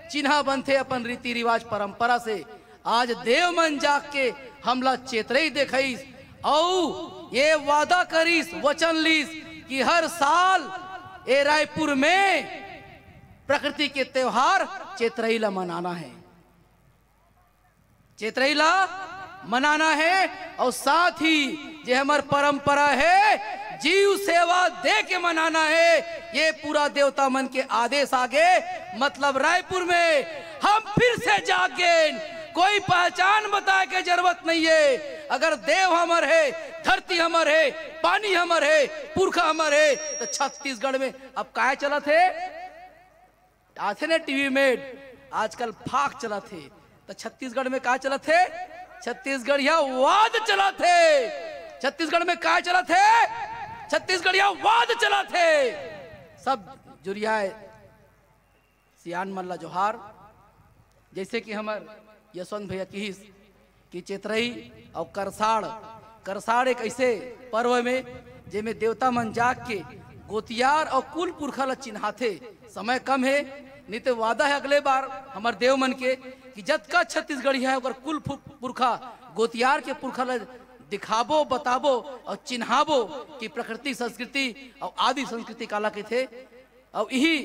चिन्हा बनथे अपन रीति रिवाज परंपरा से। आज देव मन जाग के हमला चेतरई देखईस औ ये वादा करीस वचन लीस कि हर साल ए रायपुर में प्रकृति के त्योहार चेतरई ला मनाना है चेतरई ला मनाना है। और साथ ही ये हमार परंपरा है जीव सेवा दे के मनाना है। ये पूरा देवता मन के आदेश आगे मतलब रायपुर में हम फिर से जागे। कोई पहचान बताए के जरूरत नहीं है। अगर देव हमर है धरती हमर है पानी हमर है पुरखा हमर है तो छत्तीसगढ़ में अब काय चला थे आथे ने टीवी में आजकल फाक चला थे तो छत्तीसगढ़ में काय चला थे छत्तीसगढ़ यहाँ वाद चला थे। छत्तीसगढ़ में काय चला थे छत्तीसगढ़ यहाँ वाद चला थे। सब जुरिया सियान मल्ला जोहार जैसे कि हमार यशवंत भैया की चेतरई और करसाड़ एक ऐसे पर्व में जेमे देवता मन जाग के गोतियार और कुल पुरखा ला चिन्हाथे। समय कम है नहीं तो वादा है अगले बार हमार देव मन के कि जत का छत्तीसगढ़ी है और कुल पुरखा गोतियार के पुरखा ला दिखाबो बताबो और चिन्हाबो कि प्रकृति संस्कृति और आदि संस्कृति काला के थे। और यही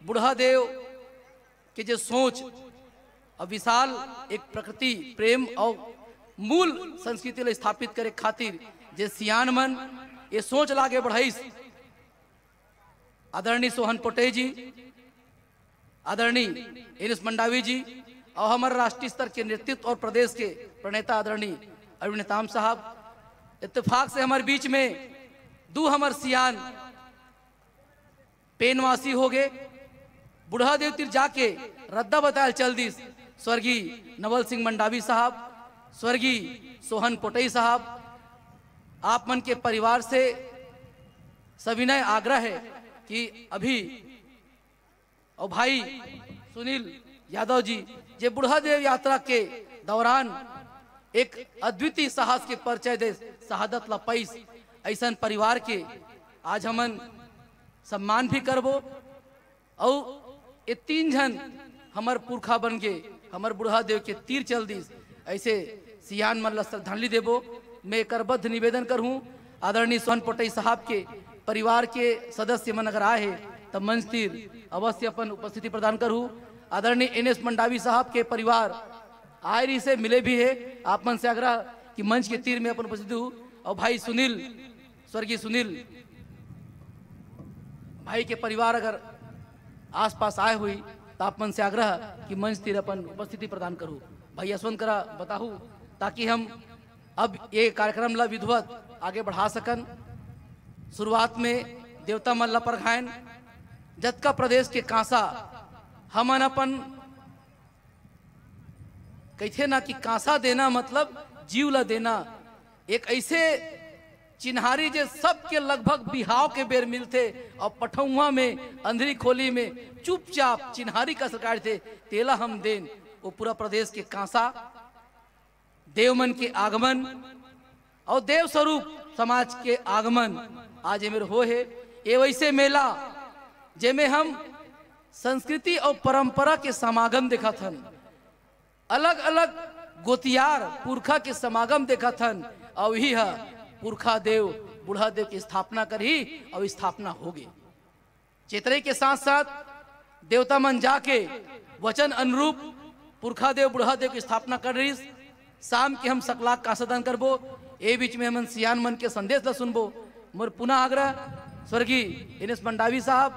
बुढ़ा देव के जो सोच और विशाल एक प्रकृति प्रेम और मूल संस्कृति ला स्थापित करे खातिर जे सियान मन ये सोच लागे बढ़ाइस। आदरणीय सोहन पोटे जी आदरणीय एनिस मंडावी जी और हमारे राष्ट्रीय स्तर के नेतृत्व और प्रदेश के प्रणेता आदरणीय अरविंद नेताम साहब इत्तेफाक से हमारे बीच में दो हमारे सियान पेनवासी हो गए। बुढ़ा देव तिर जाके रद्दा बतायल चल दिस स्वर्गीय नवल सिंह मंडावी साहब स्वर्गीय सोहन पोटई साहब आप मन के परिवार से सविनय आग्रह है कि अभी और भाई सुनील यादव जी जे बुढ़ा देव यात्रा के दौरान एक अद्वितीय साहस के परिचय दे शहादत ला पैस ऐसा परिवार के आज हमन सम्मान भी करबो। और ये 3 जन हमार पुरखा बन गए हमार बुढ़ा देव के तीर चल दिस ऐसे सियान मन ला श्रद्धांजलि देबो। मैं करबद्ध निवेदन करूं आदरणीय सोहन पोटई साहब के परिवार के सदस्य मन अगर आए तब मंच तीर अवश्य अपन उपस्थिति प्रदान करूं। आदरणीय एनएस मंडावी साहब के परिवार आए रही से मिले भी है। आप मन से आग्रह कि मंच के तीर में अपन उपस्थित हूँ। और भाई सुनील, स्वर्गीय सुनील भाई के परिवार अगर आसपास आए हुई तो आप मन से आग्रह कि मंच तीर अपन उपस्थिति प्रदान करूँ। भाई यशवंत करा बताहू ताकि हम अब ये कार्यक्रम ला विधिवत आगे बढ़ा सकन। शुरुआत में देवता मल्ला पर घायन जतका प्रदेश के कांसा हमन अपन कहते ना कि कांसा देना मतलब जीव ला देना। एक ऐसे चिन्हारी जे सबके लगभग बिहाव के बेर मिलते और पठौआ में अंधेरी खोली में चुपचाप चिन्हारी का सरकार थे तेला हम देन। वो पूरा प्रदेश के कांसा देवमन के आगमन और देव स्वरूप समाज के आगमन आज मेरे हो है। ये वैसे मेला जेमे हम संस्कृति और परंपरा के समागम देखा थन, अलग अलग गोतियार पुरखा के समागम देखा थन। और यही है पुरखा देव बूढ़ा देव की स्थापना करी और स्थापना हो गई। चेतरे के साथ साथ देवता मन जाके वचन अनुरूप पुरखा देव बूढ़ा देव की स्थापना कर रही। शाम के हम सकलाक का सदन करबो। ए बीच में हम सियान मन के संदेश ला सुनबो। मोर पुनः आग्रह स्वर्गीय एनएस मंडावी साहब,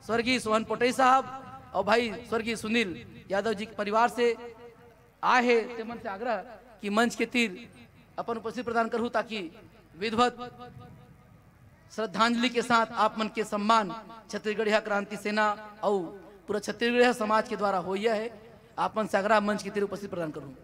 स्वर्गीय सोहन पोटई साहब और भाई स्वर्गीय सुनील यादव जी के परिवार से आए हैं। ते मन से आग्रह कि मंच के तीर अपन उपस्थिति प्रदान करूँ ताकि विधिवत श्रद्धांजलि के साथ आप मन के सम्मान छत्तीसगढ़िया क्रांति सेना और पूरा छत्तीसगढ़िया समाज के द्वारा हो है। आप मन से आग्रह मंच के तीर उपस्थिति प्रदान करूँ।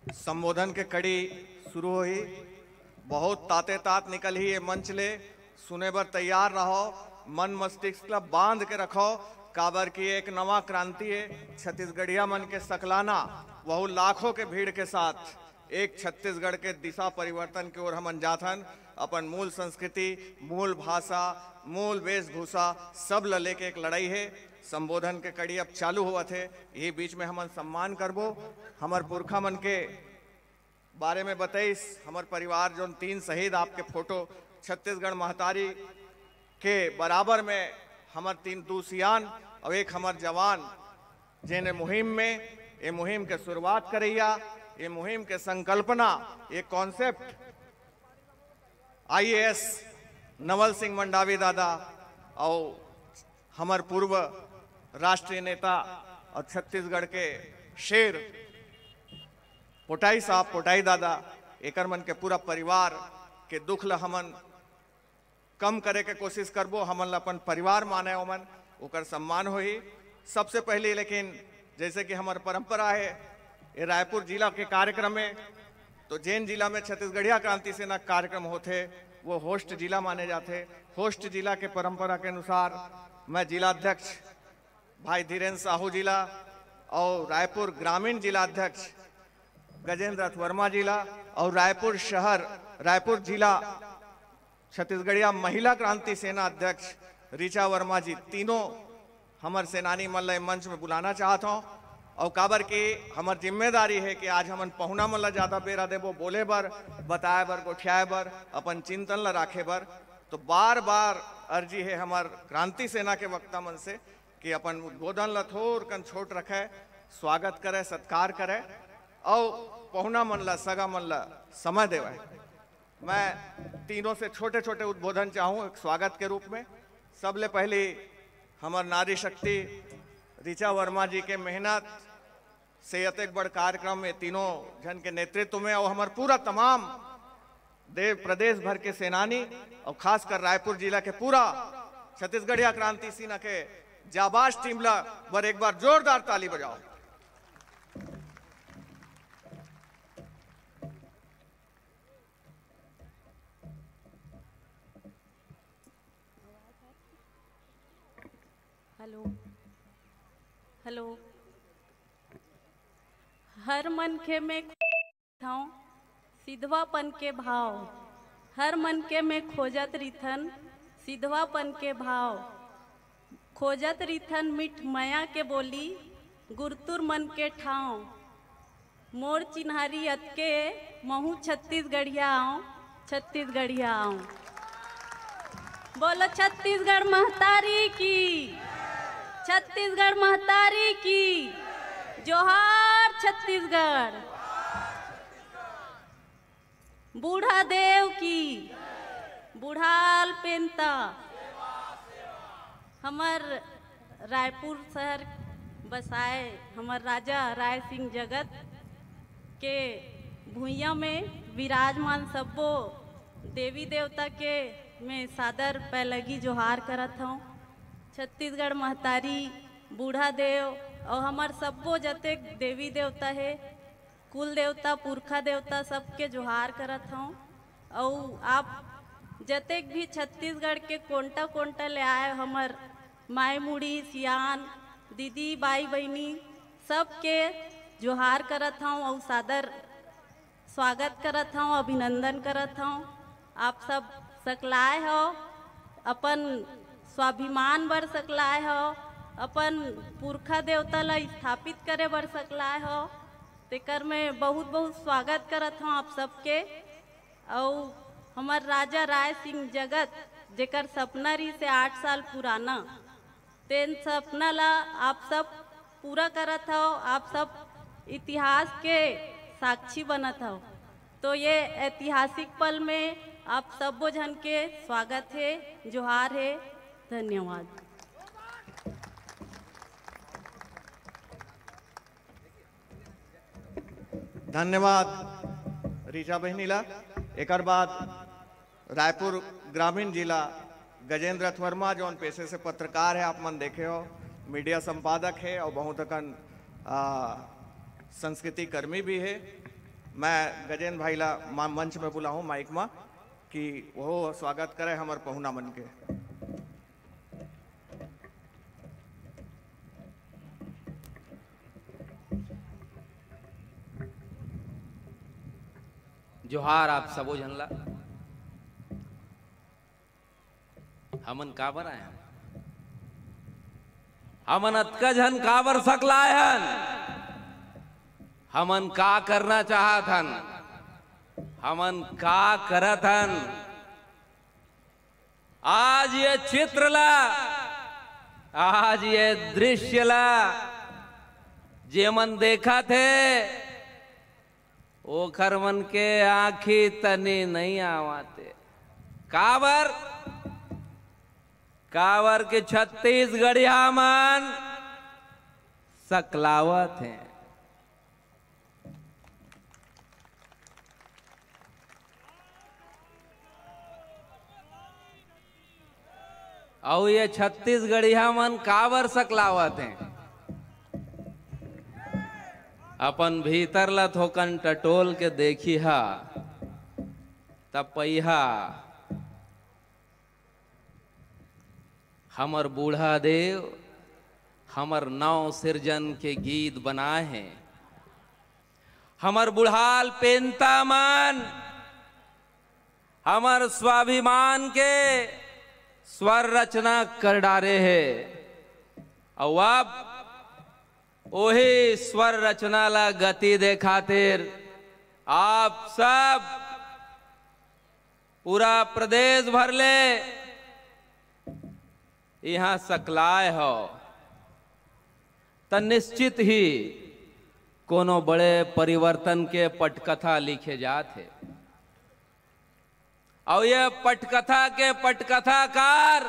संबोधन के कड़ी शुरू हुई। बहुत ताते तात निकल ही ये मंच ले। सुने बर तैयार रहो, मन मस्तिष्क ला बांध के रखो। काबर की एक नवा क्रांति है छत्तीसगढ़िया मन के सकलाना वह लाखों के भीड़ के साथ एक छत्तीसगढ़ के दिशा परिवर्तन की ओर हम जाथन। अपन मूल संस्कृति, मूल भाषा, मूल वेशभूषा सब ला लेके एक लड़ाई है। संबोधन के कड़ी अब चालू हुआ थे। यही बीच में हमन सम्मान करबो। हमार पुरखा मन के बारे में बताइस। हमार परिवार जो 3 शहीद आपके फोटो छत्तीसगढ़ महतारी के बराबर में हमार 3 दूसियान और एक हमार जवान जिन्हें मुहिम में ये मुहिम के शुरुआत करैया, ये मुहिम के संकल्पना, ये कॉन्सेप्ट IAS नवल सिंह मंडावी दादा और हमार पूर्व राष्ट्रीय नेता और छत्तीसगढ़ के शेर पोटाई साहब, पोटाई दादा, एकर मन के पूरा परिवार के दुख ला हमन कम करे के कोशिश करबो। हमन अपन परिवार माने ओमन ओकर सम्मान होही सबसे पहले। लेकिन जैसे कि हमार परंपरा है ये रायपुर जिला के कार्यक्रम में, तो जैन जिला में छत्तीसगढ़िया क्रांति सेना कार्यक्रम होते वो होस्ट जिला माने जाते। होस्ट जिला के परंपरा के अनुसार मैं जिला अध्यक्ष भाई धीरेन्द्र साहू जिला और रायपुर ग्रामीण जिला अध्यक्ष गजेंद्र रथ वर्मा जिला और रायपुर शहर रायपुर जिला छत्तीसगढ़िया महिला क्रांति सेना अध्यक्ष ऋचा वर्मा जी, तीनों हमार सेनानी मल्ल मंच में बुलाना चाहता हूँ। और काबर की हमार जिम्मेदारी है कि आज हमन पहुना मल्ला ज्यादा बेरा देबो, बोले बर, बताए बर, गोठियाए बर, अपन चिंतन ला राखे बर। तो बार बार अर्जी है हमार क्रांति सेना के वक्ता मन से कि अपन उद्बोधन ला थोर कन छोट रखे, स्वागत करे, सत्कार करे और पहुना मन ला, सगा मन ला समय देवे। मैं तीनों से छोटे छोटे उद्बोधन चाहूँ एक स्वागत के रूप में। सबले पहले हमार नारी शक्ति ऋचा वर्मा जी के मेहनत से अतेक बड़ कार्यक्रम में तीनों जन के नेतृत्व में और हमार पूरा तमाम देव प्रदेश भर के सेनानी और खासकर रायपुर जिला के पूरा छत्तीसगढ़िया क्रांति सेना के जाबाज टीम ला बर एक बार जोरदार ताली बजाओ। हेलो हेलो, हर मन के में था सिधवापन के भाव, हर मन के में खोजत रिथन सिधवापन के भाव, खोजत रिथन मिठ मया के बोली गुरतुर मन के ठाव, मोर चिन्हारी अतके महू छत्तीसगढ़िया आऊं, छत्तीसगढ़िया आऊं। बोलो छत्तीसगढ़ महतारी की, छत्तीसगढ़ महतारी की, जोहार छत्तीसगढ़। बूढ़ा देव की, बूढ़ाल पेंता। हमार रायपुर शहर बसाए हमार राजा राय सिंह जगत के भुइया में विराजमान सबो देवी देवता के मैं सादर पैलगी जोहार करत हूँ। छत्तीसगढ़ महतारी, बूढ़ा देव और हमार सबो जते देवी देवता है, कुल देवता पुरखा देवता सबके जोहार करत हूँ। और आप जतेक भी छत्तीसगढ़ के कोंटा कोंटा ले आए हमार माई मुड़ी सियान दीदी बाई बहनी सबके जोहार करत हूँ और सादर स्वागत करत हूँ, अभिनंदन करत हूँ। आप सब सकलाए हो, अपन स्वाभिमान बर सकलाए हो, अपन पुरखा देवता ला स्थापित करे बर सकलाए हो। तेकर में बहुत बहुत स्वागत करत हूँ आप सबके। और हमार राजा राय सिंह जगत जेकर सपना रही से 8 साल पुराना, तेन सपना ला आप सब पूरा करत हो, आप सब इतिहास के साक्षी बनत हो। तो ये ऐतिहासिक पल में आप सबो जन के स्वागत है, जोहार है, धन्यवाद। धन्यवाद रीचा बहनीला। एक बाद रायपुर ग्रामीण जिला गजेंद्र रथ वर्मा जो पेशे से पत्रकार है, आप मन देखे हो, मीडिया संपादक है और बहुत अकन संस्कृति कर्मी भी है। मैं गजेंद्र भाई ला मंच में बुला हूँ माइक में कि वो स्वागत करे हमार पहुना मन के। जोहार आप सबो झनला। हमन काबर आए हैं, हमन अतका झन काबर सकलाए हन, हमन का करना चाहत हन, हमन का करत हन। आज ये चित्र ला, आज ये दृश्य ला जे मन देखा थे ओखर मन के आँखी तनी नहीं आवाते। काबर काबर के छत्तीसगढ़िया मन सकलावत हैं। और ये छत्तीसगढ़िया मन काबर सकलावत हैं, अपन भीतर ला थोकन टटोल के देखी हा तब पहिया हमर बूढ़ा देव हमर नौ सिरजन के गीत बनाए हैं। हमर बुढ़ाल पेंता मन हमर स्वाभिमान के स्वर रचना कर डारे है। और अब वही स्वर रचना ला गति दे खातिर आप सब पूरा प्रदेश भर ले यहाँ सकलाए हो, तो निश्चित ही कोनो बड़े परिवर्तन के पटकथा लिखे जाते। और ये पटकथा के पटकथाकार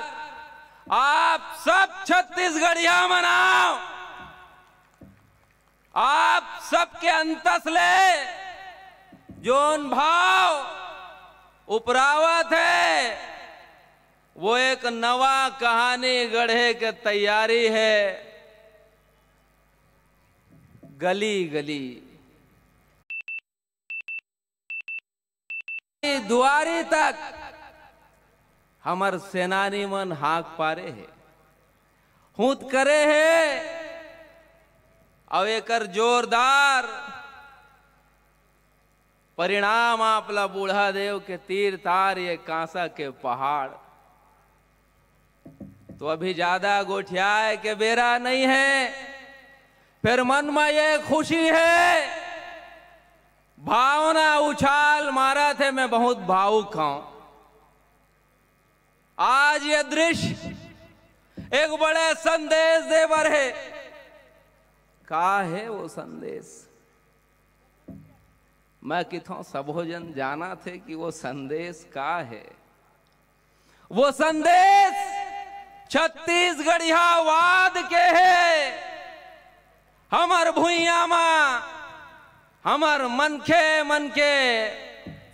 आप सब छत्तीसगढ़िया मनाओ। आप सबके अंतस ले जोन भाव उपरावत है वो एक नवा कहानी गढ़े के तैयारी है। गली गली दुआरी तक हमर सेनानी मन हाक पारे है, हूत करे है। और एकर जोरदार परिणाम आपला बूढ़ा देव के तीर तार ये कांसा के पहाड़। तो अभी ज्यादा गोठियाए के बेरा नहीं है, फिर मन में ये खुशी है, भावना उछाल मारा थे, मैं बहुत भावुक हूं। आज ये दृश्य एक बड़े संदेश देवर है। का है वो संदेश? मैं किथों सबो जन जाना थे कि वो संदेश का है। वो संदेश छत्तीसगढ़िया वाद के है। हमर भुइया मां हमर मन के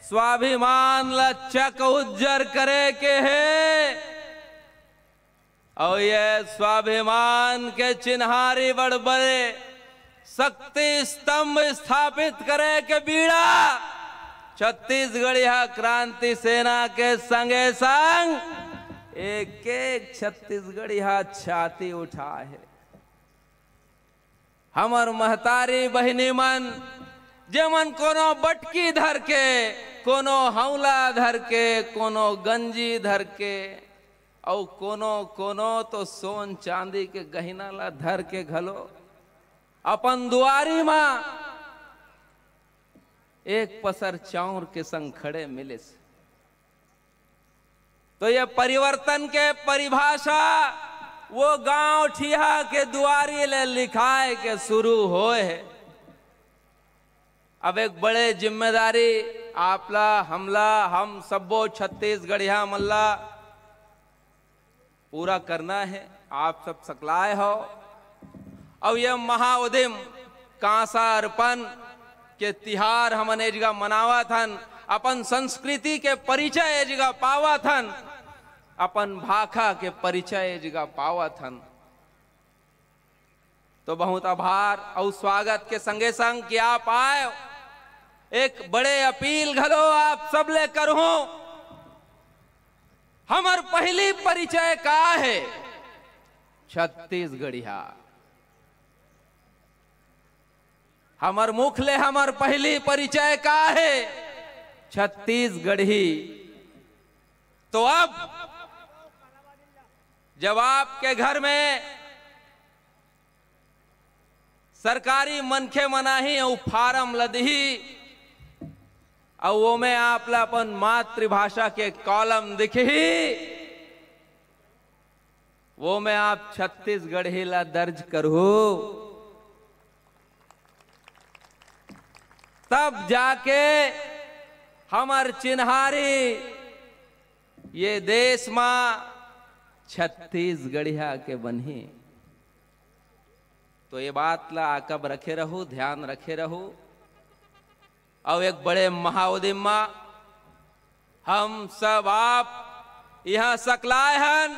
स्वाभिमान लचक उज्जर करे के है। और ये स्वाभिमान के चिन्हारी बड़ बड़े शक्ति स्तंभ स्थापित करे के बीड़ा छत्तीसगढ़िया क्रांति सेना के संगे संग एक एक छत्तीसगढ़िया छाती उठा है। हमर महतारी बहिनी मन जेमन कोनो बटकी धर के, कोनो हौला धर के, कोनो गंजी धर के, और कोनो तो सोन चांदी के गहिना ला धर के घलो अपन दुआरी मां एक पसर चाउर के संग खड़े मिले से। तो ये परिवर्तन के परिभाषा वो गांव ठिया के दुआरी ले लिखाए के शुरू होए है। अब एक बड़े जिम्मेदारी आपला हमला हम सबो छत्तीसगढ़िया मल्ला पूरा करना है। आप सब सकलाए हो। और ये महाउदिम कांसा अर्पण के तिहार हमन एजगा मनावा थन, अपन संस्कृति के परिचय एजगा पावा थन, अपन भाखा के परिचय एजगा पावा थन। तो बहुत आभार और स्वागत के संगे संग कि आप आए। एक बड़े अपील घलो आप सब ले करो। हमर पहली परिचय का है? छत्तीसगढ़िया। हमर मुख ले हमर पहली परिचय का है? छत्तीसगढ़ी। तो अब जब आपके घर में सरकारी मनखे मनाही और फार्म लदही और वो में आप अपन मातृभाषा के कॉलम दिखही, वो में आप छत्तीसगढ़ी ला दर्ज करो, तब जाके हमर चिन्हारी ये देश मां छत्तीसगढ़िया के बनी। तो ये बात ला आकब रखे रहू, ध्यान रखे रहू। और एक बड़े महाउदिम मां हम सब आप यहां सकलाए हन।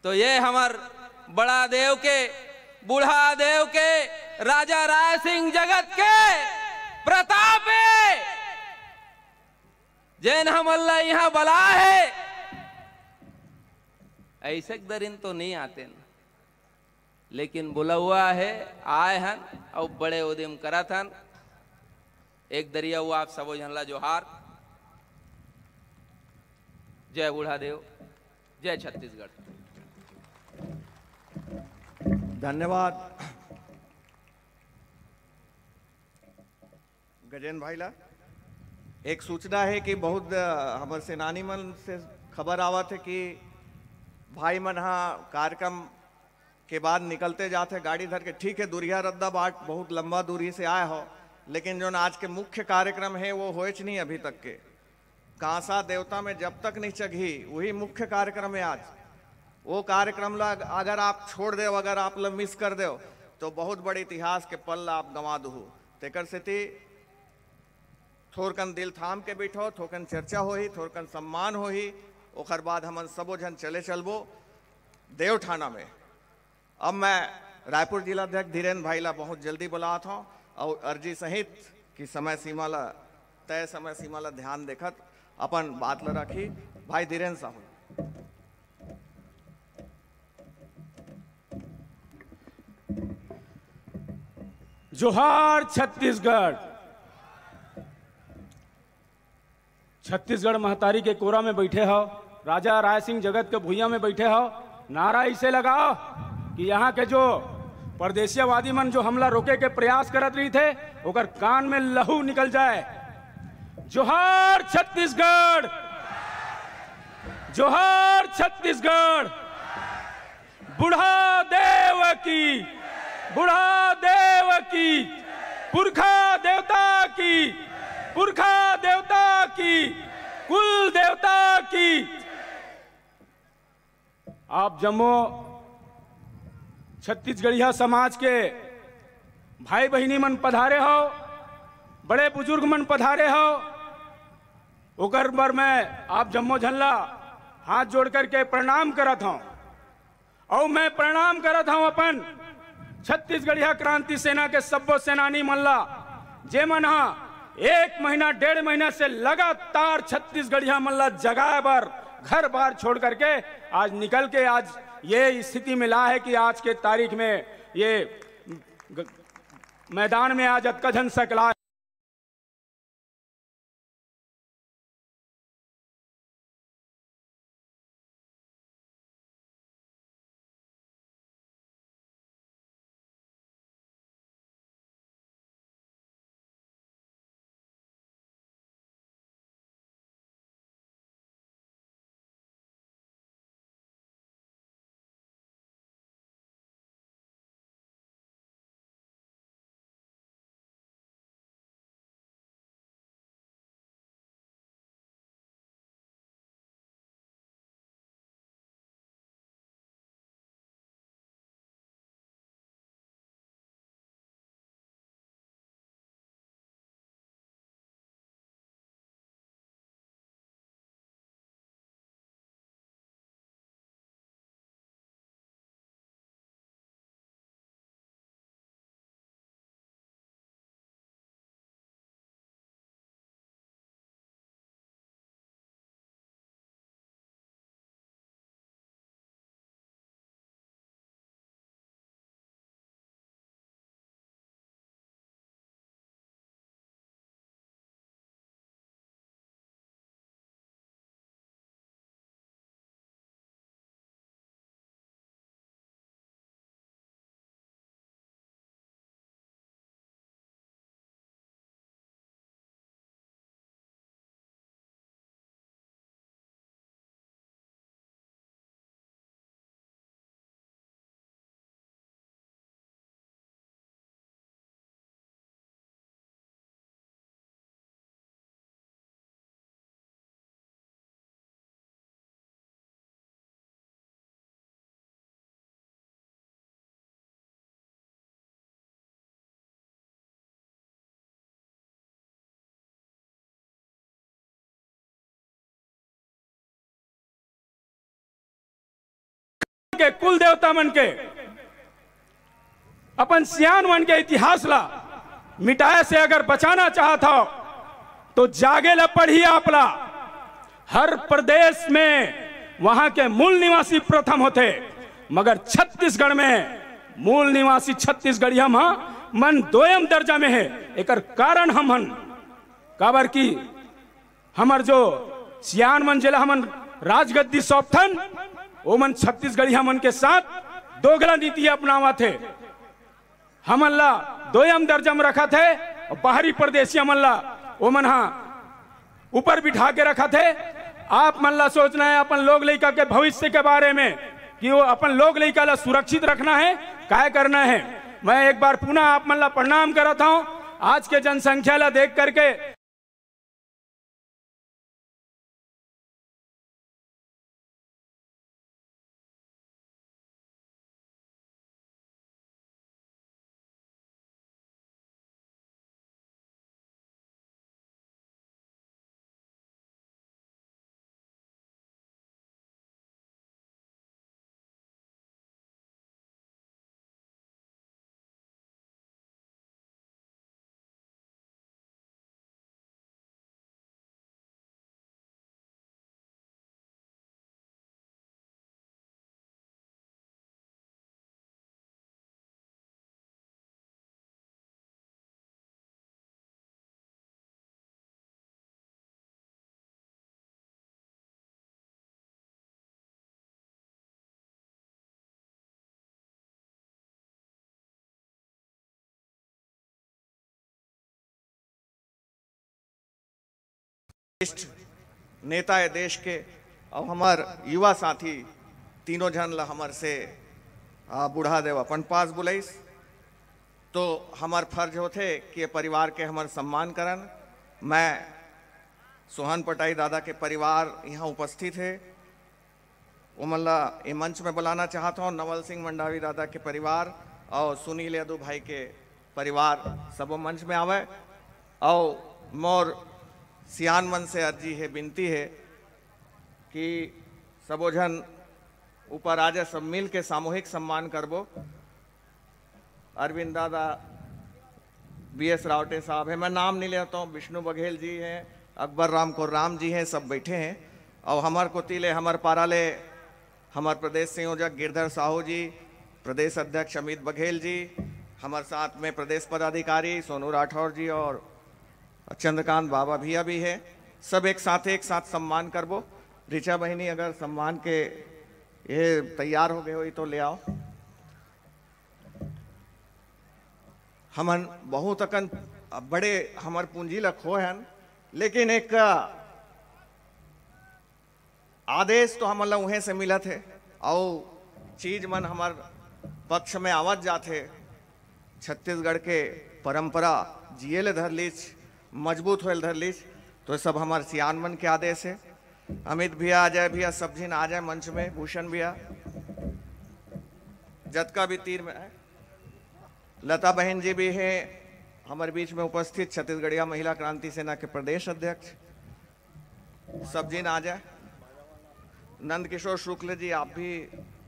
तो ये हमर बड़ा देव के, बूढ़ा देव के, राजा राय सिंह जगत के प्रताप जैन हम अल्लाह यहां बला है। ऐसे दरिन तो नहीं आते न, लेकिन बुला हुआ है, आए हन और बड़े उद्यम करा थन। एक दरिया हुआ आप सबो जनला जोहार। जय बूढ़ा देव, जय छत्तीसगढ़। धन्यवाद गजेंद्र भाई ला। एक सूचना है कि बहुत हमारे सेनानी मन से खबर आवत है कि भाई मन हाँ कार्यक्रम के बाद निकलते जाते गाड़ी धर के। ठीक है, दूरिया रद्दा बाट बहुत लंबा दूरी से आए हो, लेकिन जो आज के मुख्य कार्यक्रम है वो होच नहीं अभी तक के। कांसा देवता में जब तक नहीं चघी वही मुख्य कार्यक्रम है आज। वो कार्यक्रम ला अगर आप छोड़ दे, अगर आप ला मिस कर दो तो बहुत बड़े इतिहास के पल आप गंवा दो। तेकर सेती थोरकन दिल थाम के बैठो, थोरकन चर्चा होही, थोरकन सम्मान होही। ओकर बाद हमन सबो जन चले चलबो देवठाना में। अब मैं रायपुर जिलाध्यक्ष धीरेन्द्र भाई ला बहुत जल्दी बुलाता हूँ और अर्जी सहित कि समय सीमा ला, तय समय सीमा ला ध्यान देखत अपन बात ला रखी। भाई धीरेन्द्र साहब। जोहार छत्तीसगढ़, छत्तीसगढ़ महतारी के कोरा में बैठे हो, राजा राय सिंह जगत के भुइया में बैठे हो, नारा इसे लगाओ कि यहाँ के जो परदेशियावादी मन जो हमला रोके के प्रयास करत रही थे ओकर कान में लहू निकल जाए। जोहार छत्तीसगढ़, जोहार छत्तीसगढ़। बुढ़ा देव की, बुढ़ा देव की, पुरखा देवता की, पुरखा देवता की, कुल देवता की। आप जम्मू छत्तीसगढ़िया समाज के भाई बहिनी मन पधारे हो, बड़े बुजुर्ग मन पधारे हो, ओकर बर मैं आप जम्मो झल्ला हाथ जोड़ करके प्रणाम करत हूं। और मैं प्रणाम करत हूं अपन छत्तीसगढ़िया क्रांति सेना के सब्बो सेनानी मल्ला जे मन एक महीना 1.5 महीना से लगातार छत्तीसगढ़िया मल्ला जगाए बर घर बार छोड़ करके आज निकल के आज ये स्थिति में ला है कि आज के तारीख में ये मैदान में आज अतकजन सकला के कुल देवता मन के अपन सियान मन के इतिहास ला मिटाए से अगर बचाना चाहता हो तो जागे ला पढ़िए आपला। हर प्रदेश में वहां के मूल निवासी प्रथम होते, मगर छत्तीसगढ़ में मूल निवासी छत्तीसगढ़ी हम मन दोयम दर्जा में है। एकर कारण हमन काबर की हमर जो सियान मन जिला हमन राजगद्दी सौंपथन वो मन छत्तीसगढ़ी हमन के साथ दोगला नीति अपनावा थे। हमन ला दोयम दर्जा में रखा थे और बाहरी प्रदेशी हमन ला वो मन ऊपर बिठा के रखा थे। आप मन ला सोचना है अपन लोग लड़का के भविष्य के बारे में कि वो अपन लोग लड़का ला सुरक्षित रखना है, काय करना है। मैं एक बार पुनः आप मन ला प्रणाम करता हूं। आज के जनसंख्या ला देख करके वरिष्ठ नेता है देश के और हमार युवा साथी तीनों जन ला हमर से बुढ़ा देव अपन पास बुलाइस तो हमार फर्ज होते कि ये परिवार के हमार सम्मान करन। मैं सोहन पटाई दादा के परिवार यहाँ उपस्थित है उमल्ला ये मंच में बुलाना चाहता हूँ। नवल सिंह मंडावी दादा के परिवार और सुनील यादव भाई के परिवार सब मंच में आवे और मोर सियान मन से अर्जी है विनती है कि सबो जन ऊपर आ जाए, सब मिल के सामूहिक सम्मान करबो। अरविंद दादा, BS रावटे साहब है, मैं नाम नहीं लेता हूँ, विष्णु बघेल जी हैं, अकबर राम को राम जी हैं, सब बैठे हैं। और हमार कोतिले हमार पाराले हमार प्रदेश संयोजक गिरधर साहू जी, प्रदेश अध्यक्ष अमित बघेल जी, हमारे साथ में प्रदेश पदाधिकारी सोनू राठौर जी और चंद्रकांत बाबा भैया भी है। सब एक साथ सम्मान करबो। ऋचा बहनी अगर सम्मान के ये तैयार हो गए हो तो ले आओ। हमन बहुत अकन बड़े हमार पूंजी लखो हैं, लेकिन एक आदेश तो हमन ला उहे से मिला थे और चीज मन हमार पक्ष में आवत जाते। छत्तीसगढ़ के परंपरा जिये धर लीच, मजबूत होल धर लीच, तो सब हमारे सियान मन के आदेश है। अमित भैया आ जाए, भैया सब जिन आ जाए मंच में, भूषण भैया, जतका भी तीर में है, लता बहन जी भी हैं हमारे बीच में उपस्थित, छत्तीसगढ़िया महिला क्रांति सेना के प्रदेश अध्यक्ष, सब जिन आ जाए। नंद किशोर शुक्ल जी आप भी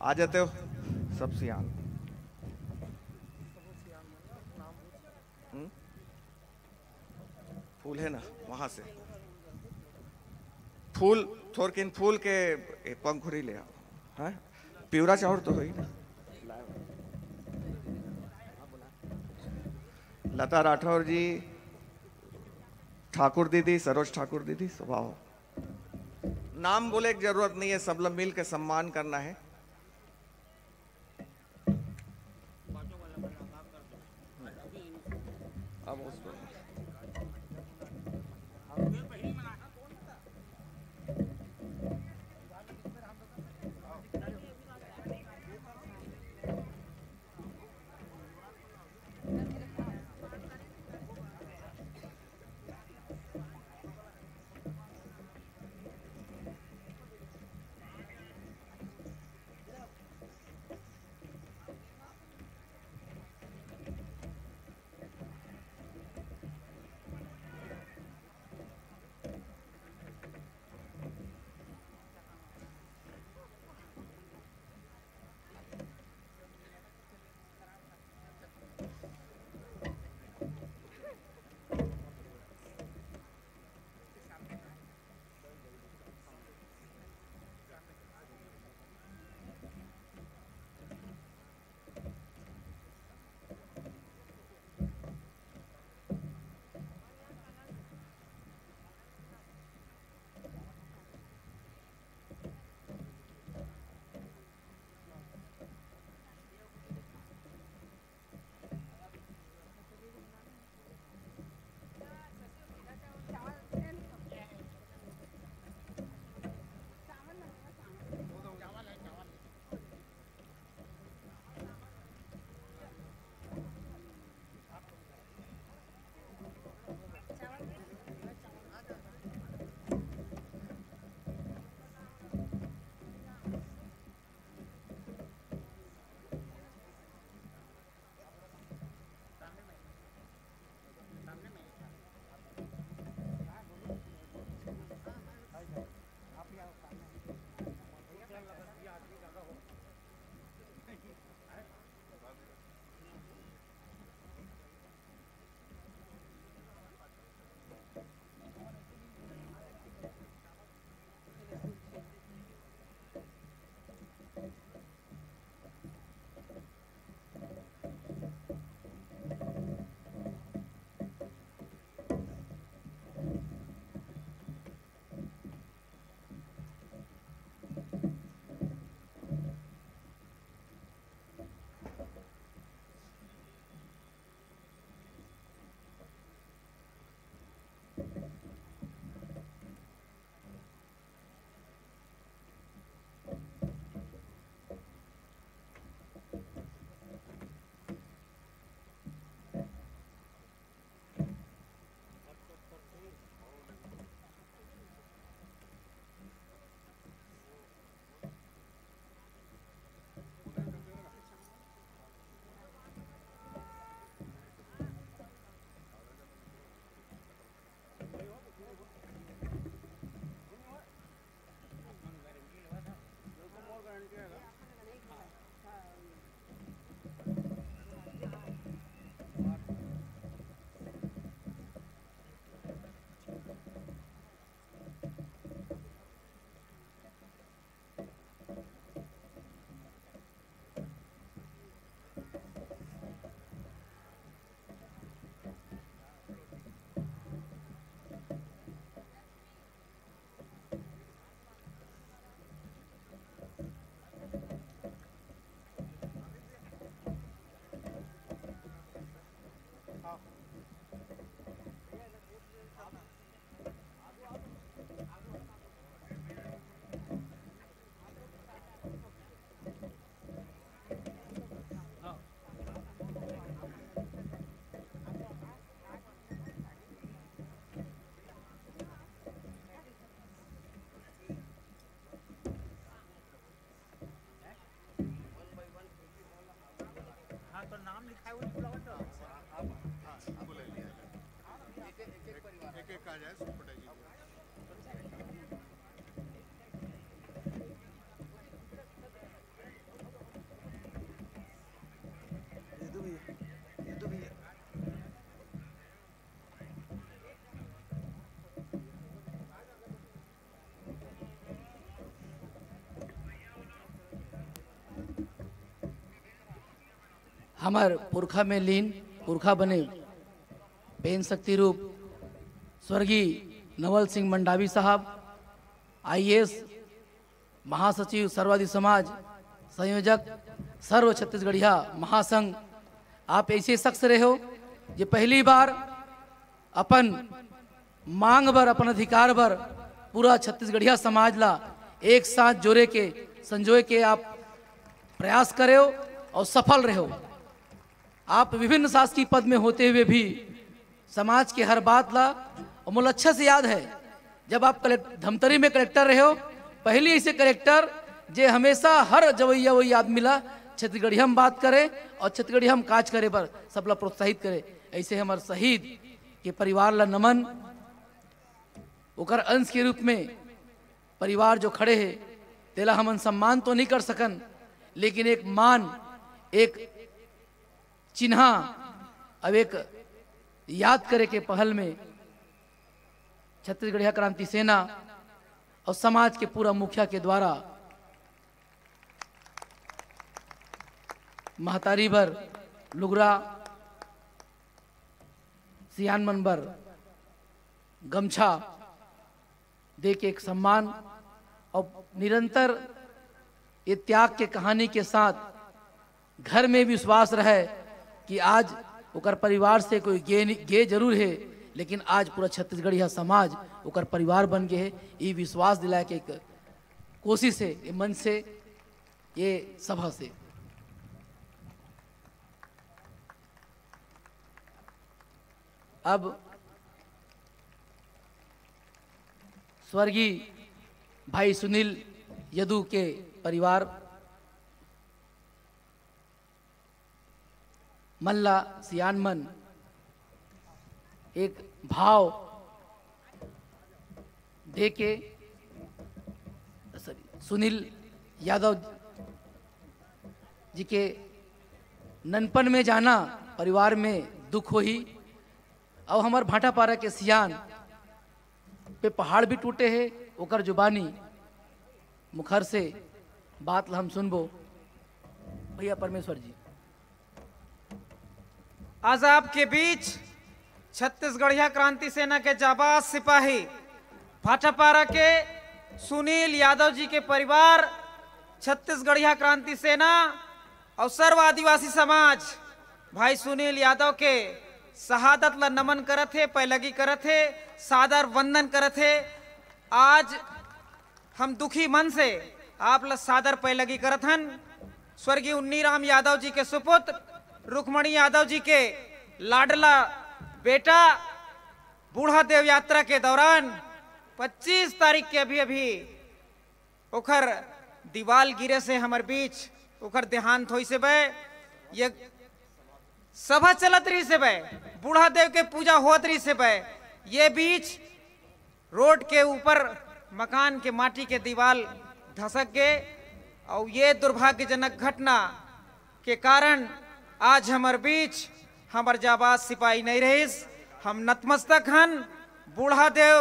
आ जाते हो, सब सियान। फूल है ना वहां से, फूल थोरकिन फूल के पंखुरी ले आओ। है पिवरा चाउर तो हुई ना। लता राठौर जी, ठाकुर दीदी, सरोज ठाकुर दीदी, स्वभाव नाम बोले की जरूरत नहीं है, सब लोग मिल के सम्मान करना है। अब उसको हमार पुरखा में लीन पुरखा बने पेन शक्ति रूप स्वर्गीय नवल सिंह मंडावी साहब, आईएएस, महासचिव सर्वाधिक समाज, संयोजक सर्व छत्तीसगढ़िया महासंघ। आप ऐसे शख्स रहे हो जो पहली बार अपन मांग बर, अपन अधिकार बर पूरा छत्तीसगढ़िया समाज ला एक साथ जोड़े के संजोए के आप प्रयास करे हो और सफल रहे हो। आप विभिन्न शासकीय पद में होते हुए भी समाज के हर बात ला, और मुझे अच्छा से याद है जब आप धमतरी में कलेक्टर रहे हो, पहली ऐसे कलेक्टर जे हमेशा हर जवैया वही आदमी ला छत्तीसगढ़ी हम बात करे और छत्तीसगढ़ी हम काज करे पर सबला प्रोत्साहित करे। ऐसे हमारे शहीद के परिवार ला नमन, ओकर अंश के रूप में परिवार जो खड़े है तेला हमन सम्मान तो नहीं कर सकन, लेकिन एक मान, एक चिन्हा, अब एक याद करे के पहल में छत्तीसगढ़िया क्रांति सेना और समाज के पूरा मुखिया के द्वारा महतारी बर लुगरा, सियान मन बर गमछा दे के एक सम्मान और निरंतर ये त्याग के कहानी के साथ घर में विश्वास रहे कि आज ओकर परिवार से कोई गे जरूर है, लेकिन आज पूरा छत्तीसगढ़िया समाज ओकर परिवार बन गए है। ये विश्वास दिलाए के एक कोशिश है, ये मन से, ये सभा से। अब स्वर्गीय भाई सुनील यदू के परिवार मल्ला सियानमन एक भाव दे के सुनील यादव जी के ननपन में जाना परिवार में दुख हो ही। और हमार भाटापारा के सियान पे पहाड़ भी टूटे हैं, ओकर जुबानी मुखर से बात हम सुनबो। भैया परमेश्वर जी, आज आपके बीच छत्तीसगढ़िया क्रांति सेना के जाबाज सिपाही भाटापारा के सुनील यादव जी के परिवार, छत्तीसगढ़िया क्रांति सेना और सर्व आदिवासी समाज भाई सुनील यादव के शहादत ला नमन करत है, पैलगी करत है, सादर वंदन करत है। आज हम दुखी मन से आप ला सादर पैलगी करत हन। स्वर्गीय उन्नीराम यादव जी के सुपुत्र रुक्मणी यादव जी के लाडला बेटा बूढ़ा देव यात्रा के दौरान 25 तारीख के अभी ओखर दीवाल गिरे से हमार बीच ओखर देहांत होई से बे, ये सभा चलत रही से बे, बूढ़ा देव के पूजा होत रही से बे, ये बीच रोड के ऊपर मकान के माटी के दीवाल धसक गए और ये दुर्भाग्यजनक घटना के कारण आज हमार बीच हमार जाबाज सिपाही नहीं रहीस। हम नतमस्तक हन बूढ़ा देव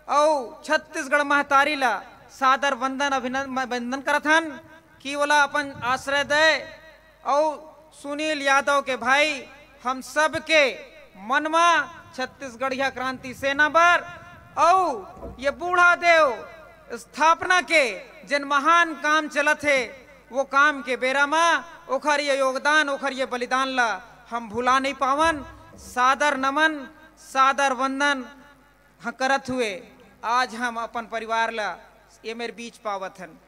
और छत्तीसगढ़ महतारी ला सादर वंदन अभिनंदन करत हन कि बोला अपन आश्रय दे। और सुनील यादव के भाई हम सब के मनमा छत्तीसगढ़िया क्रांति सेना पर और ये बूढ़ा देव स्थापना के जिन महान काम चलत है वो काम के बेरा में ओखर ये योगदान, ओखर ये बलिदान ला हम भुला नहीं पावन। सादर नमन, सादर वंदन करत हुए आज हम अपन परिवार ला ये मेरे बीच पावत हन।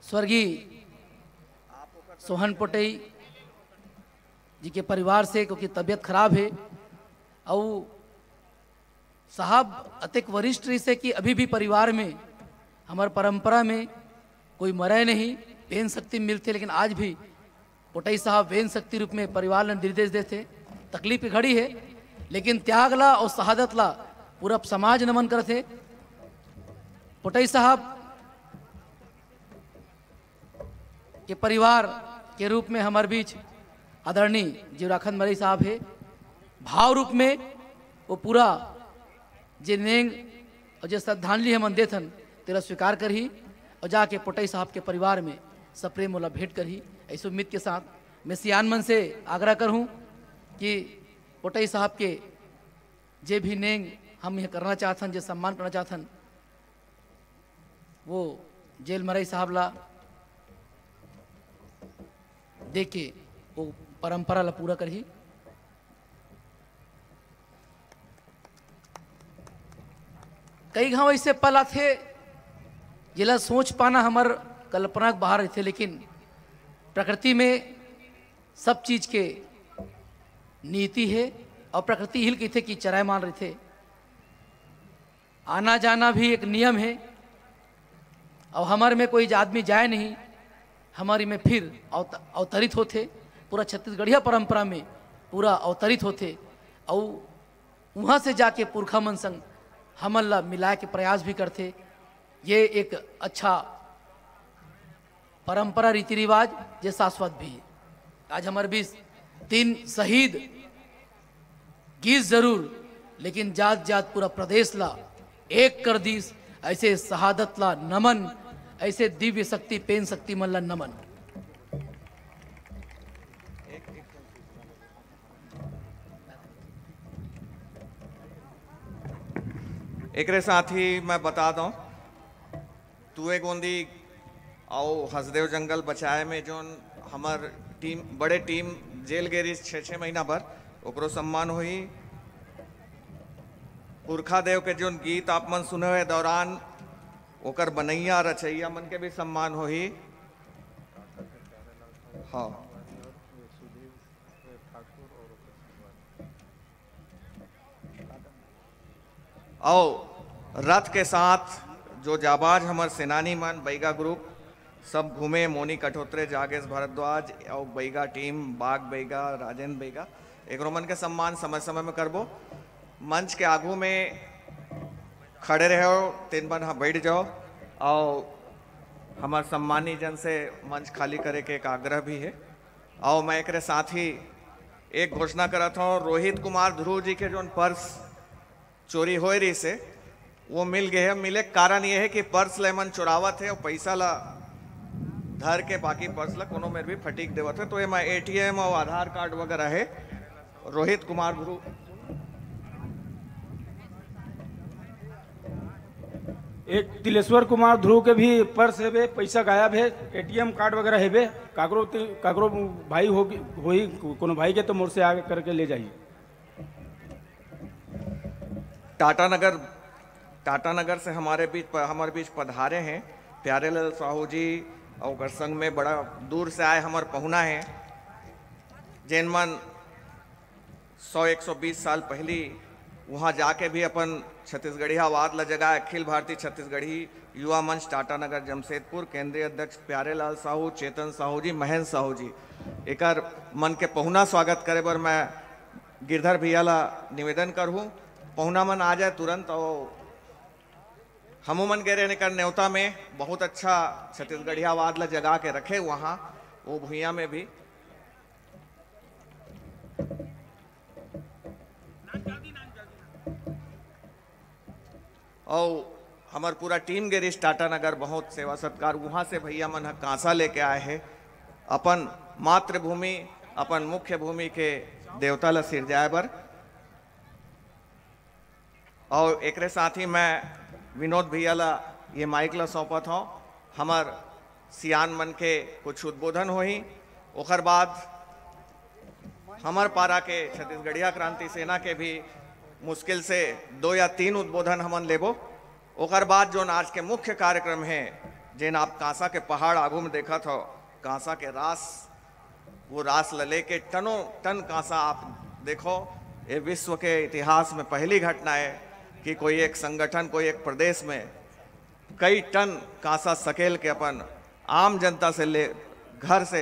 स्वर्गीय सोहन पोटई जी के परिवार से, क्योंकि तबीयत खराब है और साहब अतिक वरिष्ठ रही से कि अभी भी परिवार में हमार परंपरा में कोई मरे नहीं, वेन शक्ति मिलते, लेकिन आज भी पोटई साहब वेन शक्ति रूप में परिवार ने निर्देश देते। तकलीफ की घड़ी है, लेकिन त्यागला और शहादतला पूरा समाज नमन करते। पोटई साहब के परिवार के रूप में हमारे बीच आदरणीय जीवराखंड मरई साहब है। भाव रूप में वो पूरा जे नेंग और जे श्रद्धांजलि हम देथन तेरा स्वीकार कर ही और जाके पोटई साहब के परिवार में सप्रेम वाला भेंट कर ही। ऐसे उम्मीद के साथ मैं सियान मन से आग्रह करूं कि पोटई साहब के जे भी नेंग हम यह करना चाहतन, जे सम्मान करना चाहतन, वो जेल मरई साहब ला देख के वो परंपरा ला पूरा कर ही। कई घाव ऐसे पल आते जिला सोच पाना हमार कल्पना के बाहर थे, लेकिन प्रकृति में सब चीज के नीति है और प्रकृति हिल की थे कि चराय मान रहे थे। आना जाना भी एक नियम है और हमारे में कोई आदमी जाए नहीं, हमारी में फिर अवतरित होते। पूरा छत्तीसगढ़िया परंपरा में पूरा अवतरित होते और वहाँ से जाके पुरखा मन संग हमन ला मिलाए के प्रयास भी करते। ये एक अच्छा परंपरा रीति रिवाज जे शाश्वत भी है। आज हमारे बीच 3 शहीद गीत जरूर, लेकिन जात जात पूरा प्रदेश ला एक कर दीस। ऐसे शहादत ला नमन, ऐसे दिव्य शक्ति पेन शक्ति मन ला नमन। एक साथ ही मैं बता दूं, तुए गोंदी और हसदेव जंगल बचाए में जो हमार टीम बड़े टीम जेल गेरी 6 महीना भर ओकरो सम्मान हुई। पुरखा देव के जो गीत आप मन सुने हुए दौरान ओकर बनैया रचैया मन के भी सम्मान हुई। हाँ, और रथ के साथ जो जाबाज हमार सेनानी मन बैगा ग्रुप सब घूमे, मोनी कठोत्रे, जागेश भारद्वाज और बैगा टीम, बाग बैगा, राजेंद्र बैगा, एक मन के सम्मान समय समय में करबो। मंच के आगू में खड़े रहो, 3 बार हाँ बैठ जाओ और हमार सम्मानी जन से मंच खाली करे के एक आग्रह भी है। और मैं एक साथ ही एक घोषणा करा था, रोहित कुमार ध्रुव जी के जो पर्स चोरी हो रही से वो मिल गए है। मिले कारण ये है कि पर्स लेमन चुरावत है और पैसा ला धर के बाकी पर्स ला कोनो में भी फटीक देवत है। तो ये मैं ATM और आधार कार्ड वगैरह है। रोहित कुमार ध्रुव, एक तिलेश्वर कुमार ध्रुव के भी पर्स है, पैसा गायब है, ATM कार्ड वगैरह है। काकरो भाई होई कोनो भाई के तो मोर से आगे करके ले जाइए। टाटा नगर से हमारे बीच पधारे हैं प्यारेलाल साहू जी और संग में बड़ा दूर से आए हमारे पहुना हैं, जैन मन 100-120 साल पहली वहाँ जाके भी अपन छत्तीसगढ़ी आवाज ला जगह अखिल भारतीय छत्तीसगढ़ी युवा मंच टाटा नगर जमशेदपुर केंद्रीय अध्यक्ष प्यारेलाल साहू, चेतन साहू जी, महेंद्र साहू जी एकर मन के पहुना स्वागत करे बर मैं गिरधर भैया ला निवेदन करूँ। पहुना मन आ जाए तुरंत और हमू मन गए रहने कर न्योता में बहुत अच्छा छत्तीसगढ़ी आवाज ला जगा के रखे वहाँ वो भूया में भी। और हमार पूरा टीम गिरीश टाटा नगर बहुत सेवा सत्कार वहाँ से भैया मन कांसा लेके आए हैं अपन मातृभूमि अपन मुख्य भूमि के देवता ला सिरजाए बर। और एक साथ ही मैं विनोद भैया ला ये माइक ला सौंपत हूँ। हमार सियान मन के कुछ उद्बोधन होही, ओकर बाद हमार पारा के छत्तीसगढ़िया क्रांति सेना के भी मुश्किल से 2 या 3 उद्बोधन हमन लेबो। ओकर बाद जो आज के मुख्य कार्यक्रम है जिन आप कांसा के पहाड़ आगू में देखा था, कांसा के रास वो रास लले के टनों टन कांसा। आप देखो, ये विश्व के इतिहास में पहली घटना है कि कोई एक संगठन, कोई एक प्रदेश में कई टन कांसा सकेल के अपन आम जनता से ले, घर से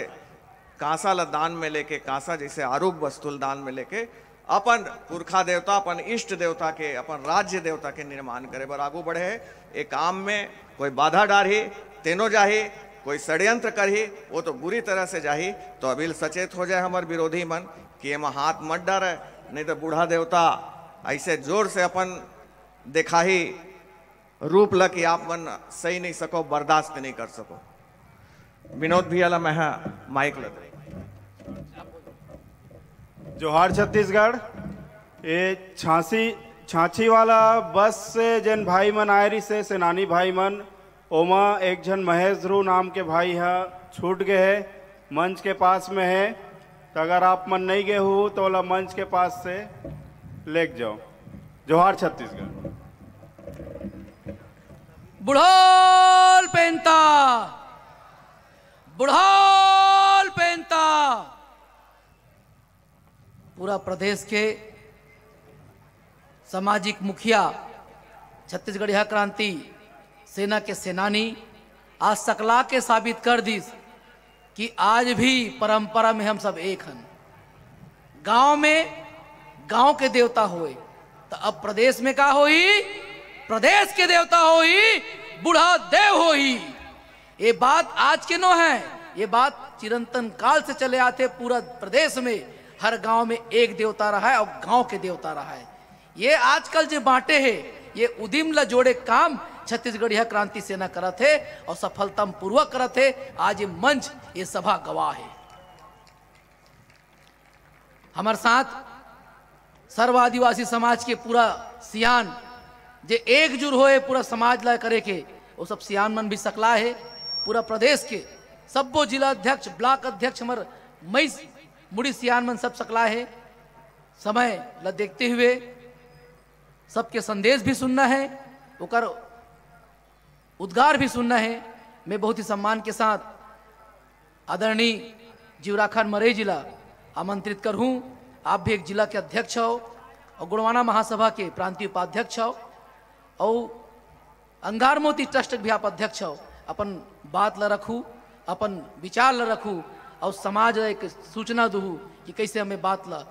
कांसा ला दान में लेके, कांसा जैसे आरूप वस्तु दान में लेके अपन पुरखा देवता, अपन इष्ट देवता के, अपन राज्य देवता के निर्माण करे बर आगू बढ़े है। एक काम में कोई बाधा डारही तेनो जाही, कोई षड्यंत्र करही वो तो बुरी तरह से जाही। तो अभी सचेत हो जाए हमारे विरोधी मन कि एमा हाथ मत डारे, नहीं तो बूढ़ा देवता ऐसे जोर से अपन देखा ही रूप ला कि आप मन सही नहीं सको, बर्दाश्त नहीं कर सको। विनोद भैया ला मैं माइक लग रही। जोहार छत्तीसगढ़। ये छाछी वाला बस से जन भाई मन आए रही से सेनानी भाई मन, ओमा एक जन महेश ध्रुव नाम के भाई है छूट गए है, मंच के पास में है। तो अगर आप मन नहीं गए हो तो वाला मंच के पास से लेके जाओ। जोहार छत्तीसगढ़। बुढ़ाल पेंता, बुढ़ाल पेंता। पूरा प्रदेश के सामाजिक मुखिया, छत्तीसगढ़ यह क्रांति सेना के सेनानी आज सकला के साबित कर दी कि आज भी परंपरा में हम सब एक हैं। गांव में गांव के देवता होए तो अब प्रदेश में का होई, प्रदेश के देवता होई, बूढ़ा देव होई। ये बात आज के नो है, ये बात चिरंतन काल से चले आते। पूरा प्रदेश में हर गांव में एक देवता रहा है और गांव के देवता रहा है। ये आजकल जो बांटे हैं, ये उदिम ला जोड़े काम छत्तीसगढ़ यह क्रांति सेना करत है और सफलता पूर्वक करत है। आज ये मंच, ये सभा गवाह है। हमारे साथ सर्व आदिवासी समाज के पूरा सियान जे एकजुट होए पूरा समाज ला करे के, वो सब सियान मन भी सकला है। पूरा प्रदेश के सबो जिला अध्यक्ष, ब्लॉक अध्यक्ष, हमारे मई मुड़ी सियान मन सब सकला है। समय ला देखते हुए सबके संदेश भी सुनना है, उकर उद्गार भी सुनना है। मैं बहुत ही सम्मान के साथ आदरणीय जीवराखान मरई जिला आमंत्रित कर हूँ। आप भी एक जिला के अध्यक्ष हो और गुणवाना महासभा के प्रांतीय उपाध्यक्ष हो और अंगार मोती ट्रस्ट भी आप अध्यक्ष हो। अपन बात ला रखू, अपन विचार ला रखू और समाज एक सूचना दू कि कैसे हमें बात ला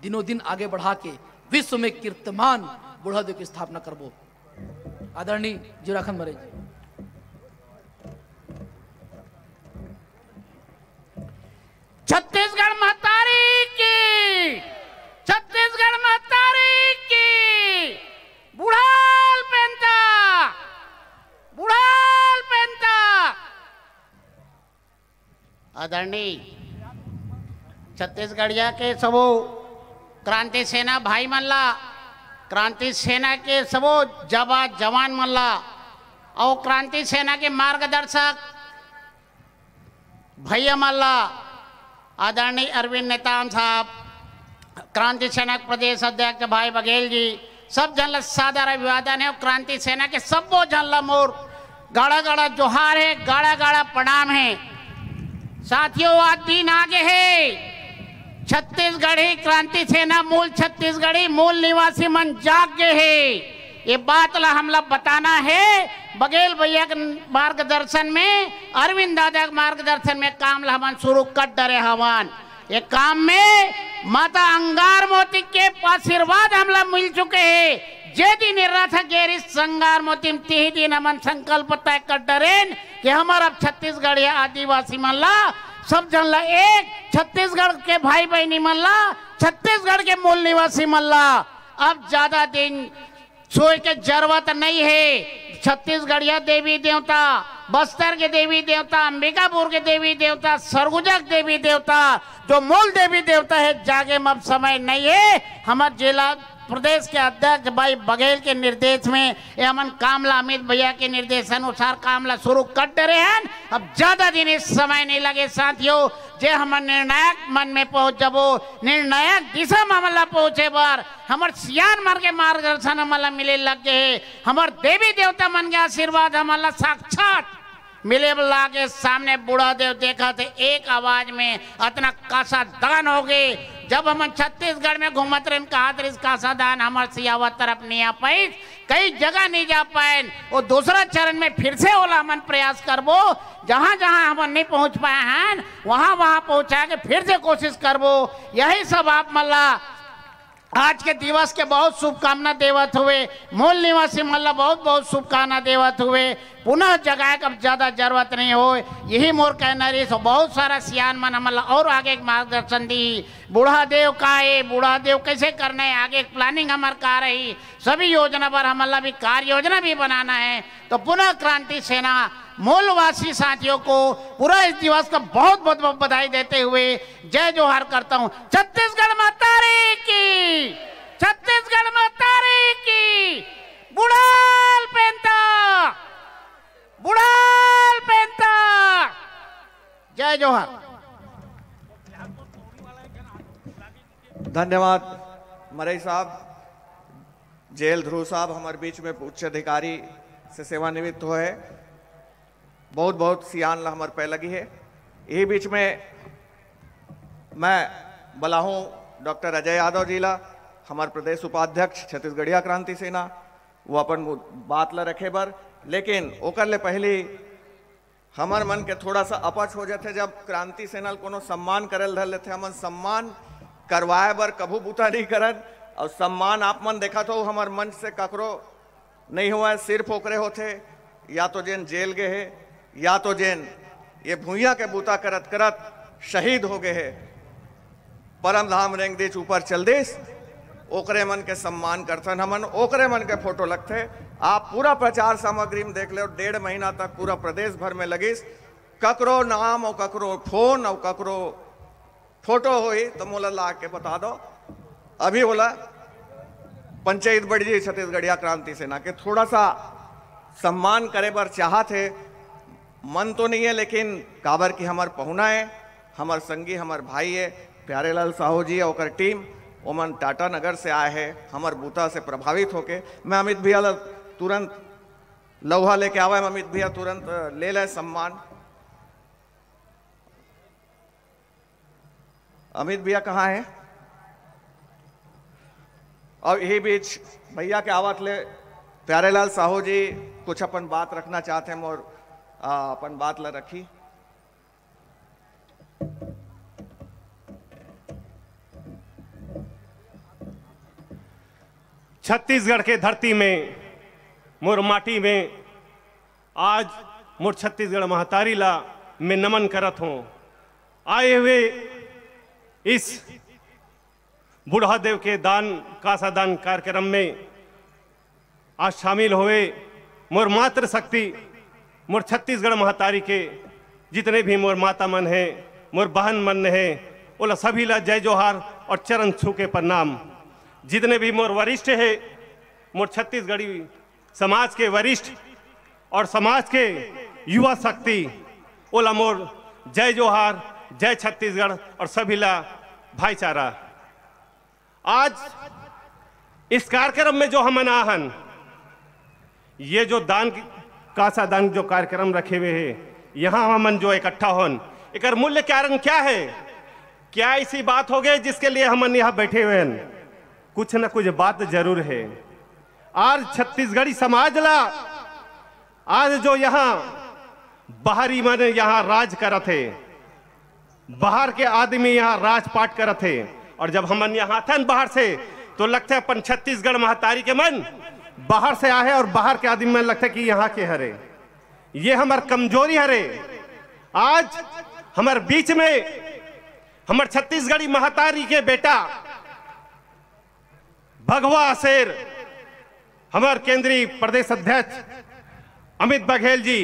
दिनों दिन आगे बढ़ा के विश्व में कीर्तिमान बूढ़ा देव की स्थापना करबो। आदरणीय जीवराखान मरई जी। छत्तीसगढ़ महतारी की, छत्तीसगढ़ महतारी की। बुढ़ाल पेंता, बुढ़ाल पेंता। आदरणीय छत्तीसगढ़िया के सबो क्रांति सेना भाई मल्ला, क्रांति सेना के सबो जवान मल्ला और क्रांति सेना के मार्गदर्शक भैया मल्ला, आदरणीय अरविंद नेताम साहब, क्रांति सेना प्रदेश अध्यक्ष भाई बघेल जी, सब जन सादर अभिवादन है। और क्रांति सेना के सबो जन मोर गाड़ा गाड़ा जोहार है, गाड़ा गाड़ा प्रणाम है। साथियों, आज दिन आगे है, छत्तीसगढ़ी क्रांति सेना मूल छत्तीसगढ़ी मूल निवासी मन जाग गए है। ये बात ला हमला बताना है। बघेल भैया के मार्गदर्शन में, अरविंद दादा के मार्गदर्शन में काम ला हमन शुरू कर डरे हवन। ये काम में माता अंगार मोती के आशीर्वाद हमला मिल चुके हैं। जे दिन रथ गेरी संगार मोती ते दिन हमन संकल्प तय कर डरेन कि हमारा छत्तीसगढ़ या आदिवासी मन ला सब जन ला एक, छत्तीसगढ़ के भाई बहनी मन ला, छत्तीसगढ़ के मूल निवासी मन ला अब ज्यादा दिन सोए के जरूरत नहीं है। छत्तीसगढ़िया देवी देवता, बस्तर के देवी देवता, अंबिकापुर के देवी देवता, सरगुजा के देवी देवता, जो मूल देवी देवता है, जागे में अब समय नहीं है। हमारे जिला प्रदेश के अध्यक्ष भाई बघेल के निर्देश में एमन कामला अमित भैया के निर्देशानुसार कामला शुरू कर रहे हैं। अब ज्यादा दिन इस समय नहीं लगे साथियों, जे हम निर्णायक मन में पहुंच जबो, निर्णायक दिशा में हमला पहुंचे बार हमार सियान मार के मार्गदर्शन हमला मिले लग गए। हमार देवी देवता मन के आशीर्वाद हमला साक्षात मिले बल्ला के सामने बूढ़ा देव देखा थे एक आवाज में अतना कासा दान हो गए। जब हम छत्तीसगढ़ में घूमत रहे कहा इस कासा दान हमारे सियावत तरफ नहीं आ पाई, कई जगह नहीं जा पाए। वो दूसरा चरण में फिर से ओला हमन प्रयास करबो, जहां जहां हम नहीं पहुंच पाए हैं वहां वहां पहुंचा के फिर से कोशिश करबो। यही सब आप मल्ला आज के दिवस के बहुत शुभकामना देवत हुए, मूल निवासी मल्ला बहुत बहुत शुभकामना देवत हुए। पुनः जगह का ज्यादा जरूरत नहीं हो, यही मोर कहना रही। सो बहुत सारा सियान मन मल्ला और आगे मार्गदर्शन दी। बूढ़ा देव का है, बूढ़ा देव कैसे करना है, आगे प्लानिंग हमार का रही, सभी योजना पर हमला भी कार्य योजना भी बनाना है। तो पुनः क्रांति सेना मूलवासी साथियों को पूरा इस दिवस का बहुत बहुत बधाई देते हुए जय जोहार करता हूं। छत्तीसगढ़ माता की, छत्तीसगढ़ माता की, बुढ़ाल पेंता, बुढ़ाल पेंता, जय जोहार। धन्यवाद मरई साहब। जेल ध्रुव साहब हमारे बीच में उच्च अधिकारी से सेवानिवृत्त हुए, बहुत बहुत सियान हमारे पे लगी है। यही बीच में मैं बोला हूँ डॉक्टर अजय यादव जी ला, हमारे प्रदेश उपाध्यक्ष छत्तीसगढ़िया क्रांति सेना, वो अपन बात ला रखे बर। लेकिन ओकर ले पहले हमार मन के थोड़ा सा अपच हो जाते जब क्रांति सेना कोनो सम्मान करल धर लेते। हमन सम्मान करवाए बर कभू बूता नहीं करन, और सम्मान आप मन देखा तो हमार मंच से ककरो नहीं हुआ, सिर्फ ओकरे होते या तो जेन जेल गए है या तो जेन ये भूया के बूता करत करत शहीद हो गए है, परम धाम रेंग देश ऊपर चल देश, ओकरे मन के सम्मान करथन हमन, ओकरे मन के फोटो लगते। आप पूरा प्रचार सामग्री में देख ले, 1.5 महीना तक पूरा प्रदेश भर में लगिस, ककरो नाम और ककरो फोन और ककरो फोटो होई तो मोला ला के बता दो। अभी बोला पंचायत बढ़ जी छत्तीसगढ़िया क्रांति सेना के थोड़ा सा सम्मान करे बर चाहत है, मन तो नहीं है लेकिन काबर की हमार पहुना है, हमार संगी हमार भाई है प्यारेलाल साहू जी और टीम, ओमन टाटा नगर से आए हैं हमार बूता से प्रभावित होके। मैं अमित भैया तुरंत लौहा लेके आवा है, अमित भैया तुरंत ले ले सम्मान। अमित भैया कहाँ है? और यही बीच भैया के आवत ले प्यारेलाल साहू जी कुछ अपन बात रखना चाहते हैं और अपन बात ला रखी। छत्तीसगढ़ के धरती में मोर माटी में आज मोर छत्तीसगढ़ महतारी ला मैं नमन करत हूं। आए हुए इस बूढ़ा देव के दान कासा दान कार्यक्रम में आज शामिल हुए मोर मातृ शक्ति मोर छत्तीसगढ़ महतारी के जितने भी मोर माता मन है, मोर बहन मन है, ओला सभी ला जय जोहार और चरण छू के प्रणाम। जितने भी मोर वरिष्ठ है, मोर छत्तीसगढ़ी समाज के वरिष्ठ और समाज के युवा शक्ति, ओला मोर जय जोहार, जय छत्तीसगढ़ और सभी ला भाईचारा। आज इस कार्यक्रम में जो हम आहन, ये जो दान कासा दान जो कार्यक्रम रखे हुए हैं, यहाँ हमन जो इकट्ठा होन, एक मूल्य कारण क्या है? क्या ऐसी बात हो गई जिसके लिए हमन यहाँ बैठे हुए हैं? कुछ न कुछ बात जरूर है। आज छत्तीसगढ़ी समाज ला आज जो यहाँ बाहरी मन यहाँ राज करत है, बाहर के आदमी यहाँ राजपाट करत है, और जब हमन यहाँ थन बाहर से तो लगता है अपन छत्तीसगढ़ महतारी के मन बाहर से आए और बाहर के आदमी मन लगता है कि यहाँ के हरे, ये हमार कमजोरी हरे। आज हमार बीच में हमार छत्तीसगढ़ी महतारी के बेटा भगवा शेर हमार केंद्रीय प्रदेश अध्यक्ष अमित बघेल जी,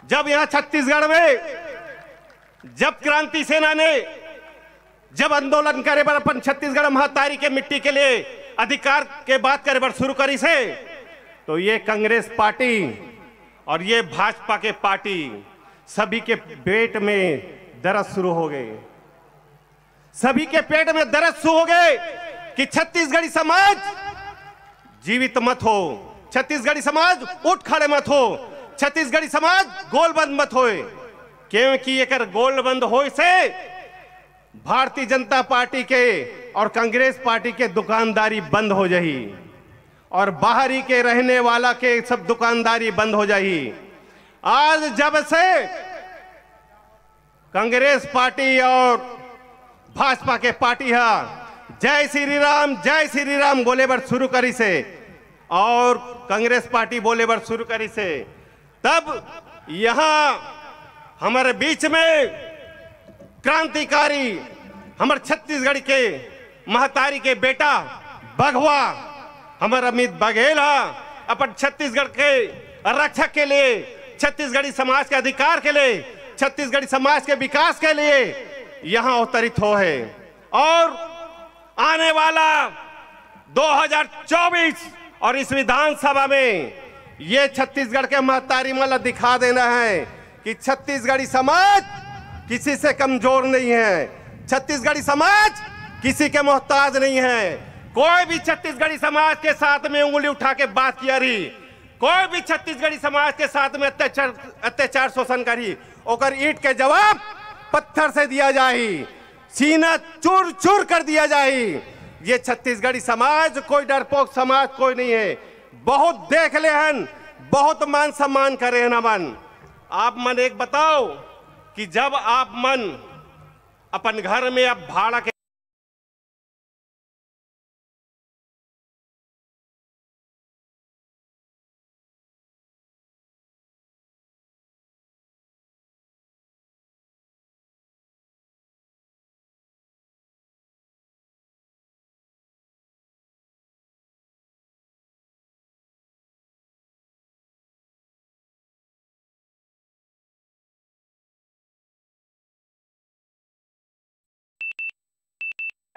जब यहाँ छत्तीसगढ़ में जब क्रांति सेना ने जब आंदोलन करे बर अपन छत्तीसगढ़ महतारी के मिट्टी के लिए अधिकार के बात करे बर शुरू करी से, तो ये कांग्रेस पार्टी और ये भाजपा के पार्टी सभी के पेट में दर्द शुरू हो गए, सभी के पेट में दर्द शुरू हो गए कि छत्तीसगढ़ी समाज जीवित मत हो, छत्तीसगढ़ी समाज उठ खड़े मत हो। छत्तीसगढ़ी समाज गोलबंद मत होए, क्योंकि एकर गोलबंद होए से भारतीय जनता पार्टी के और कांग्रेस पार्टी के दुकानदारी बंद हो जाही और बाहरी के रहने वाला के सब दुकानदारी बंद हो जाही। आज जब से कांग्रेस पार्टी और भाजपा के पार्टी है जय श्री राम बोले बर शुरू करी से और कांग्रेस पार्टी बोले बर शुरू करी से, तब यहां हमारे बीच में क्रांतिकारी हमारे छत्तीसगढ़ के महतारी के बेटा बघवा हमारा अमित बघेल अपन छत्तीसगढ़ के रक्षक के लिए, छत्तीसगढ़ी समाज के अधिकार के लिए, छत्तीसगढ़ी समाज के विकास के लिए यहां अवतरित हो है। और आने वाला 2024 और इस विधानसभा में ये छत्तीसगढ़ के महतारी मला दिखा देना है कि छत्तीसगढ़ी समाज किसी से कमजोर नहीं है, छत्तीसगढ़ी समाज किसी के मोहताज नहीं है। कोई भी छत्तीसगढ़ी समाज के साथ में उंगली उठा के बात किया रही, कोई भी छत्तीसगढ़ी समाज के साथ में अत्याचार शोषण करी, ओकर ईंट के जवाब पत्थर से दिया जाए, सीना चूर चूर कर दिया जाए। ये छत्तीसगढ़ी समाज कोई डरपोक समाज कोई नहीं है। बहुत देख ले हन, बहुत मान सम्मान करे हैं मन। आप मन एक बताओ कि जब आप मन अपन घर में अब भाड़ा के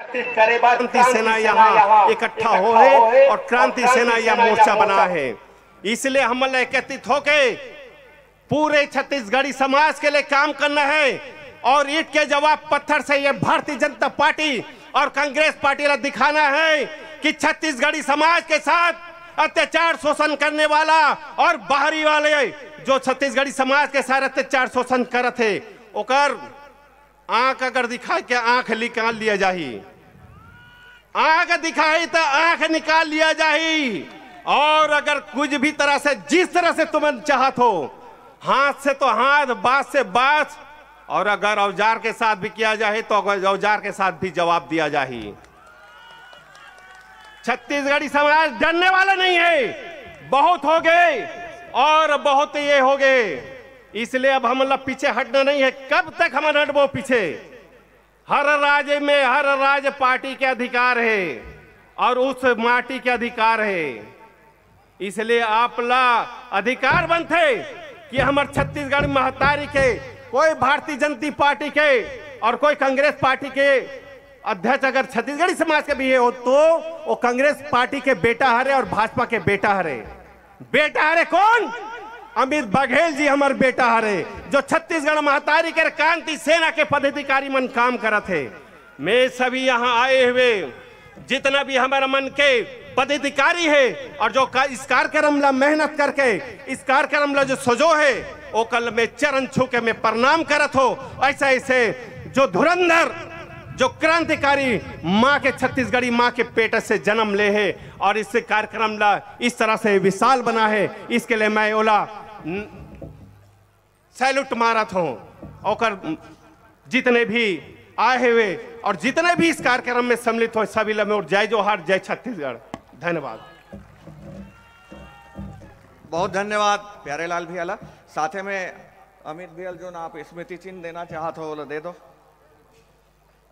क्रांति सेना यहाँ इकट्ठा हो है और क्रांति सेना यह मोर्चा बना है। इसलिए हम एकत्रित होके पूरे छत्तीसगढ़ी समाज के लिए काम करना है और ईंट के जवाब पत्थर से ये भारतीय जनता पार्टी और कांग्रेस पार्टी ने दिखाना है कि छत्तीसगढ़ी समाज के साथ अत्याचार शोषण करने वाला और बाहरी वाले जो छत्तीसगढ़ी समाज के साथ अत्याचार शोषण करत है ओकर आंख अगर दिखाई के आंख निकाल लिया जाही, आंख दिखाई तो आंख निकाल लिया जाही। और अगर कुछ भी तरह से जिस तरह से तुम चाहत हो, हाथ से तो हाथ, बात से बात, और अगर औजार के साथ भी किया जाए तो औजार के साथ भी जवाब दिया जाए। छत्तीसगढ़ी समाज डरने वाला नहीं है, बहुत हो गए और बहुत ये हो गए। इसलिए अब हम लोग पीछे हटना नहीं है। कब तक हम हटबो पीछे? हर राज्य में हर राज्य पार्टी के अधिकार है और उस माटी के अधिकार है। इसलिए आप ला अधिकार बनते कि हमारे छत्तीसगढ़ महतारी के कोई भारतीय जनता पार्टी के और कोई कांग्रेस पार्टी के अध्यक्ष अगर छत्तीसगढ़ी समाज के भी हो तो वो कांग्रेस पार्टी के बेटा हरे और भाजपा के बेटा हरे। बेटा हरे कौन? अमित बघेल जी हमारे बेटा हरे, जो छत्तीसगढ़ महतारी के क्रांति सेना के पदाधिकारी मन काम करत है। मैं सभी यहाँ आए हुए जितना भी हमारा मन के पदाधिकारी है और जो इस कार्यक्रम ला मेहनत करके इस कार्यक्रम ला जो सजो है वो कल में चरण छू के मैं प्रणाम करत हो। ऐसा ऐसे जो धुरंधर जो क्रांतिकारी माँ के छत्तीसगढ़ी माँ के पेट से जन्म ले है और इस कार्यक्रम ला इस तरह से विशाल बना है, इसके लिए मैं ओला सैल्यूट मारत हूँ। और जितने भी आए हुए और जितने भी इस कार्यक्रम में सम्मिलित हो सभी लमे और जय जोहार, जय छत्तीसगढ़। धन्यवाद। बहुत धन्यवाद प्यारे लाल भैया। साथ में अमित भैया जो ना आप स्मृति चिन्ह देना चाहते हो वो दे दो।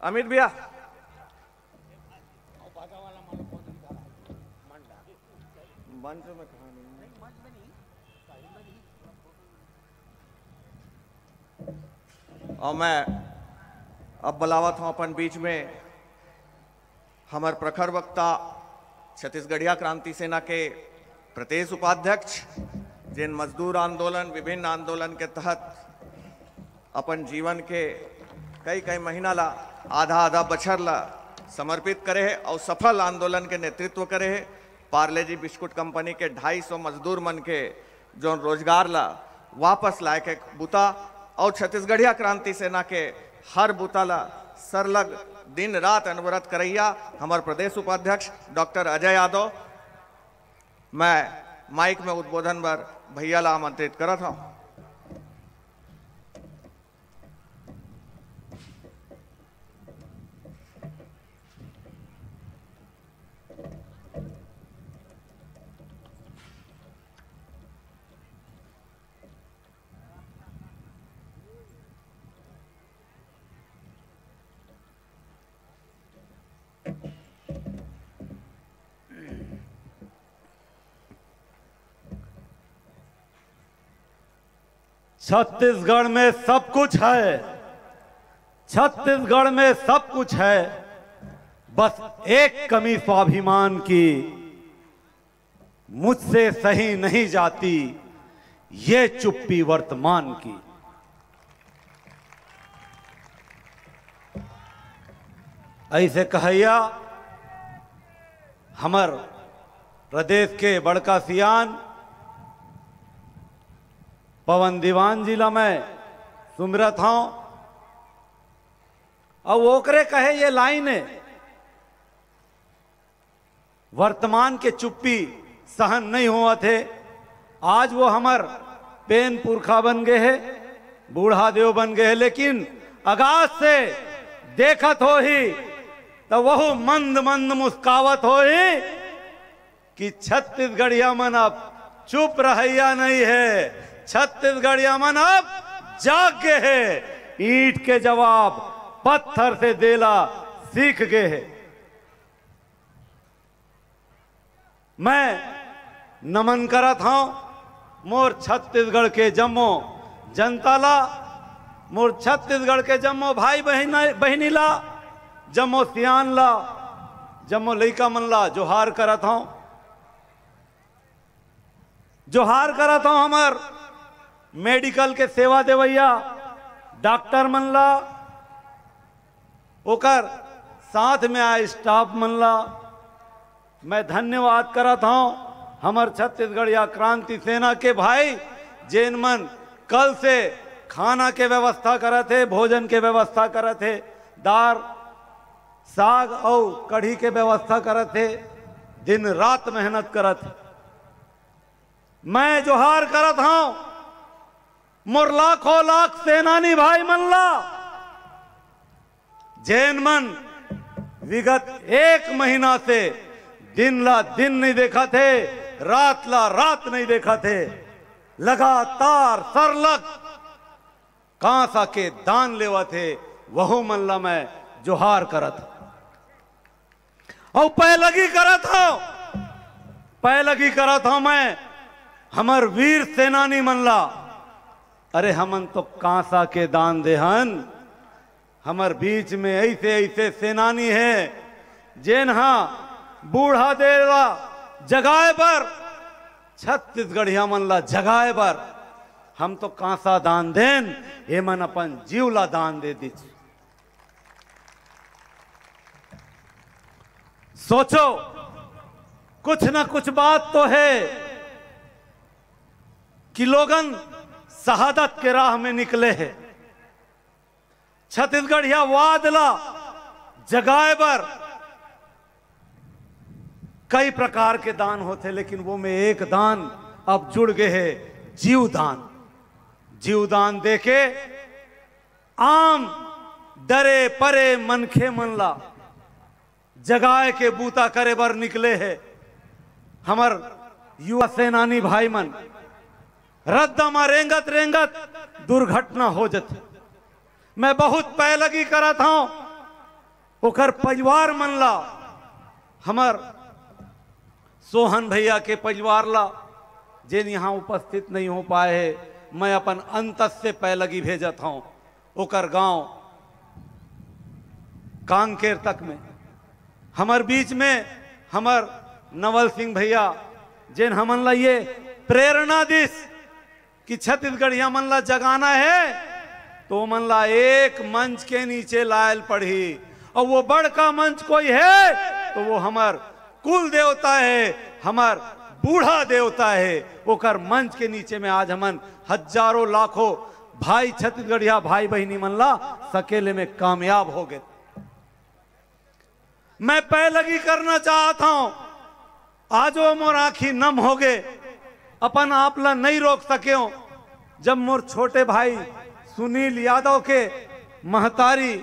अमित भैया मंच में और मैं अब बुलावत हूं अपन बीच में हमार प्रखर वक्ता छत्तीसगढ़िया क्रांति सेना के प्रदेश उपाध्यक्ष जिन मजदूर आंदोलन विभिन्न आंदोलन के तहत अपन जीवन के कई महीना ला आधा बछर ला समर्पित करे है और सफल आंदोलन के नेतृत्व करे है। पार्ले जी बिस्कुट कंपनी के 250 मजदूर मन के जो रोजगार ला वापस लाए के बुता और छत्तीसगढ़िया क्रांति सेना के हर बुता ला सरलग दिन रात अनवरत करैया हमार प्रदेश उपाध्यक्ष डॉक्टर अजय यादव। मैं माइक में उद्बोधन पर भैया ला आमंत्रित करत हूँ। छत्तीसगढ़ में सब कुछ है, छत्तीसगढ़ में सब कुछ है, बस एक कमी स्वाभिमान की मुझसे सही नहीं जाती, ये चुप्पी वर्तमान की। ऐसे कहैया हमर प्रदेश के बड़का सियान पवन दीवान जिला में सुमिरत हूं और ओकरे कहे ये लाइन है, वर्तमान के चुप्पी सहन नहीं हुआ थे। आज वो हमर पेन पुरखा बन गए है, बूढ़ा देव बन गए है, लेकिन आगाज से देखत हो ही तो वह मंद मंद मुस्कावत हो ही कि छत्तीसगढ़िया मन अब चुप रहैया नहीं है, छत्तीसगढ़िया मन अब जाग गए है, ईंट के जवाब पत्थर से देला सीख गए है। मैं नमन करत हूं मोर छत्तीसगढ़ के जम्मो जनता ला, मोर छत्तीसगढ़ के जम्मो भाई बहनी ला, जम्मो सियान ला, जम्मो लइका मन ला जोहार करत हूं, जोहार करत हूं हमर मेडिकल के सेवा देवैया डॉक्टर मन ला, ओकर साथ में आए स्टाफ मन ला मैं धन्यवाद करत हूं। हमर छत्तीसगढ़िया क्रांति सेना के भाई जेन मन कल से खाना के व्यवस्था करत है, भोजन के व्यवस्था करत है, दाल साग और कढ़ी के व्यवस्था करत है, दिन रात मेहनत करत है। मैं जोहार करत हूं मोर लाखों लाख सेनानी भाई मन ला, जैन मन विगत एक महीना से दिन ला दिन नहीं देखा थे, रात ला रात नहीं देखा थे, लगातार सरलग कांसा के दान लेवा थे, वहु मन ला मैं जोहार करत और पैलगी करत हूं, पैलगी करत हूं मैं हमर वीर सेनानी मन ला। अरे हमन तो कांसा के दान देहन, हमर बीच में ऐसे ऐसे सेनानी है जेन बूढ़ा देला जगाए पर, छत्तीसगढ़िया मन ला जगाए पर हम तो कांसा दान देन, ये मन अपन जीवला दान दे दी। सोचो कुछ ना कुछ बात तो है कि लोगन शहादत के राह में निकले हैं। छत्तीसगढ़िया वादला जगाए पर कई प्रकार के दान होते, लेकिन वो में एक दान अब जुड़ गए है, जीवदान। जीवदान देके आम डरे परे मनखे मनला जगाए के बूता करे बर निकले है। हमर युवा सेनानी भाई मन रद्दमा रेंगत रेंगत दुर्घटना हो जाती। मैं बहुत पैलगी करत हूं ओकर परिवार मन ला, हमर सोहन भैया के परिवार ला जिन यहाँ उपस्थित नहीं हो पाए है, मैं अपन अंतस से पैलगी भेजत हूं ओकर गांव कांकेर तक में। हमर बीच में हमर नवल सिंह भैया जिन हमन ला ये प्रेरणा दिस कि छत्तीसगढ़िया मन ला जगाना है, तो मन ला एक मंच के नीचे लायल पड़ी, और वो बड़का मंच कोई है तो वो हमार कुल देवता है, हमार बूढ़ा देवता है, ओकर मंच के नीचे में आज हमन हजारों लाखों भाई छत्तीसगढ़िया भाई बहनी मनला सकेले में कामयाब हो गए। मैं पैलगी करना चाहता हूं, आज वो मोर आंखी नम हो गए, अपन आप ला नहीं रोक सके हो। जब मोर छोटे भाई सुनील यादव के महतारी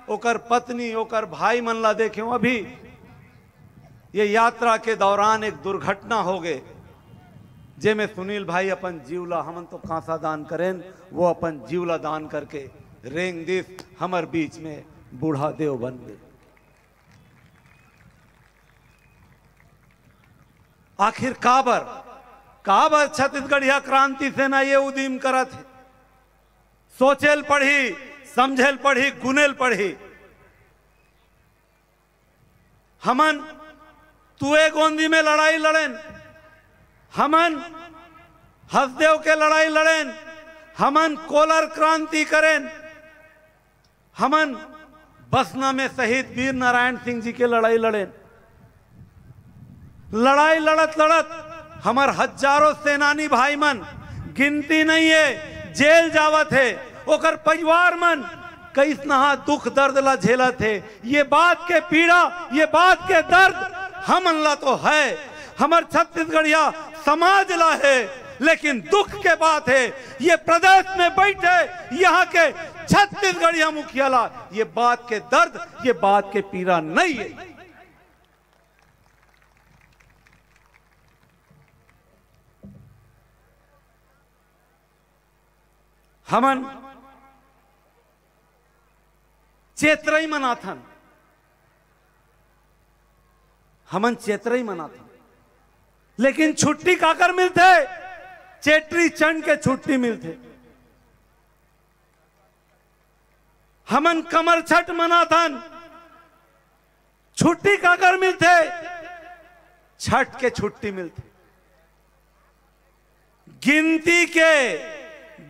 ओकर पत्नी ओकर भाई मन ला देखे हो, अभी ये यात्रा के दौरान एक दुर्घटना हो गए, जे में सुनील भाई अपन जीवला, हमन तो कांसा दान करें, वो अपन जीवला दान करके रेंग दिस हमर बीच में बूढ़ा देव बन गए। आखिर काबर छत्तीसगढ़िया क्रांति सेना ये उदीम करत है। सोचेल पढ़ी, समझेल पढ़ी, गुनेल पढ़ी। हमन तुए गोंदी में लड़ाई लड़ेन, हमन हसदेव के लड़ाई लड़ेन, हमन कोलर क्रांति करें, हमन बसना में शहीद वीर नारायण सिंह जी के लड़ाई लड़ेन। लड़ाई लड़त लड़त हमार हजारों सेनानी भाई मन गिनती नहीं है जेल जावत है, ओकर परिवार मन कई नहा दुख दर्द ला झेलत है। ये बात के पीड़ा, ये बात के दर्द हमन ला तो है, हमार छत्तीसगढ़िया समाज ला है, लेकिन दुख के बात है ये प्रदेश में बैठे यहाँ के छत्तीसगढ़िया मुखिया ला ये बात के दर्द, ये बात के पीड़ा नहीं है। हमन चेत्रई मनाथन, हमन चेत्रई मनाथन, लेकिन छुट्टी काकर मिलते? चेट्री चंड के छुट्टी मिलते। हमन कमर छठ मनाथन, छुट्टी काकर मिलते? छठ के छुट्टी मिलते।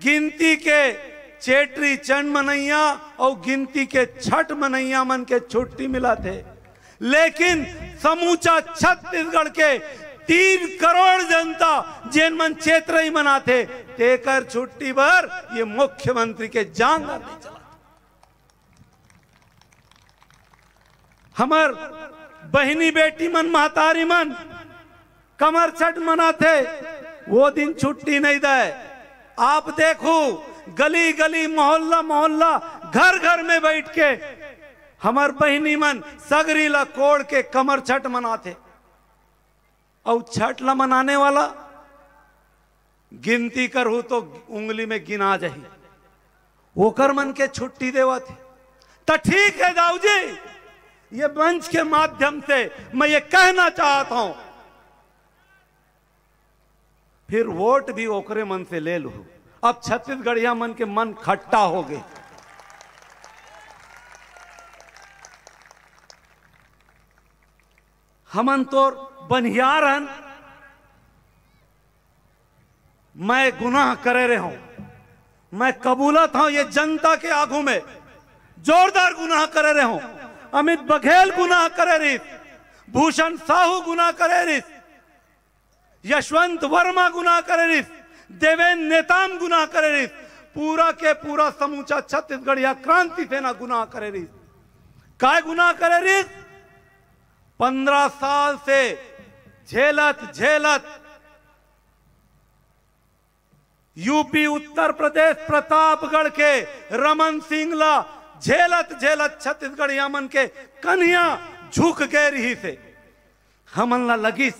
गिनती के चेट्री चंड मनैया और गिनती के छठ मनैया मन के छुट्टी मिला थे, लेकिन समूचा छत्तीसगढ़ के 3 करोड़ जनता जिन मन चेत्रई मनाते तेकर छुट्टी भर ये मुख्यमंत्री के जांग नहीं चला। हमार बहनी बेटी मन महतारी मन कमर छठ मनाते, वो दिन छुट्टी नहीं दे। आप देखो गली गली मोहल्ला मोहल्ला घर घर में बैठ के हमार बहनी मन सगरी ला कोड़ के कमर छठ मनाते, और छठ ला मनाने वाला गिनती करहू तो उंगली में गिना जाही, ओकर मन के छुट्टी देवा थे। तो ठीक है दाऊ जी, ये मंच के माध्यम से मैं ये कहना चाहता हूं, फिर वोट भी ओकरे मन से ले लू। अब छत्तीसगढ़िया मन के मन खट्टा हो गए। हमन तो बनियार हन, मैं गुनाह करे रहे हूं, मैं कबूलत हूं ये जनता के आगू में जोरदार गुनाह करे रहे हूं। अमित बघेल गुनाह करे रही, भूषण साहू गुनाह करे रही, यशवंत वर्मा गुनाह करे रही, देवेंद्र नेताम गुनाह करे रही, पूरा के पूरा समूचा छत्तीसगढ़िया क्रांति सेना गुनाह करे रही। काय गुनाह करे रही? 15 साल से झेलत यूपी उत्तर प्रदेश प्रतापगढ़ के रमन सिंह ला झेलत छत्तीसगढ़िया मन के कन्हिया झुक गए रही से। हमन ला लगिस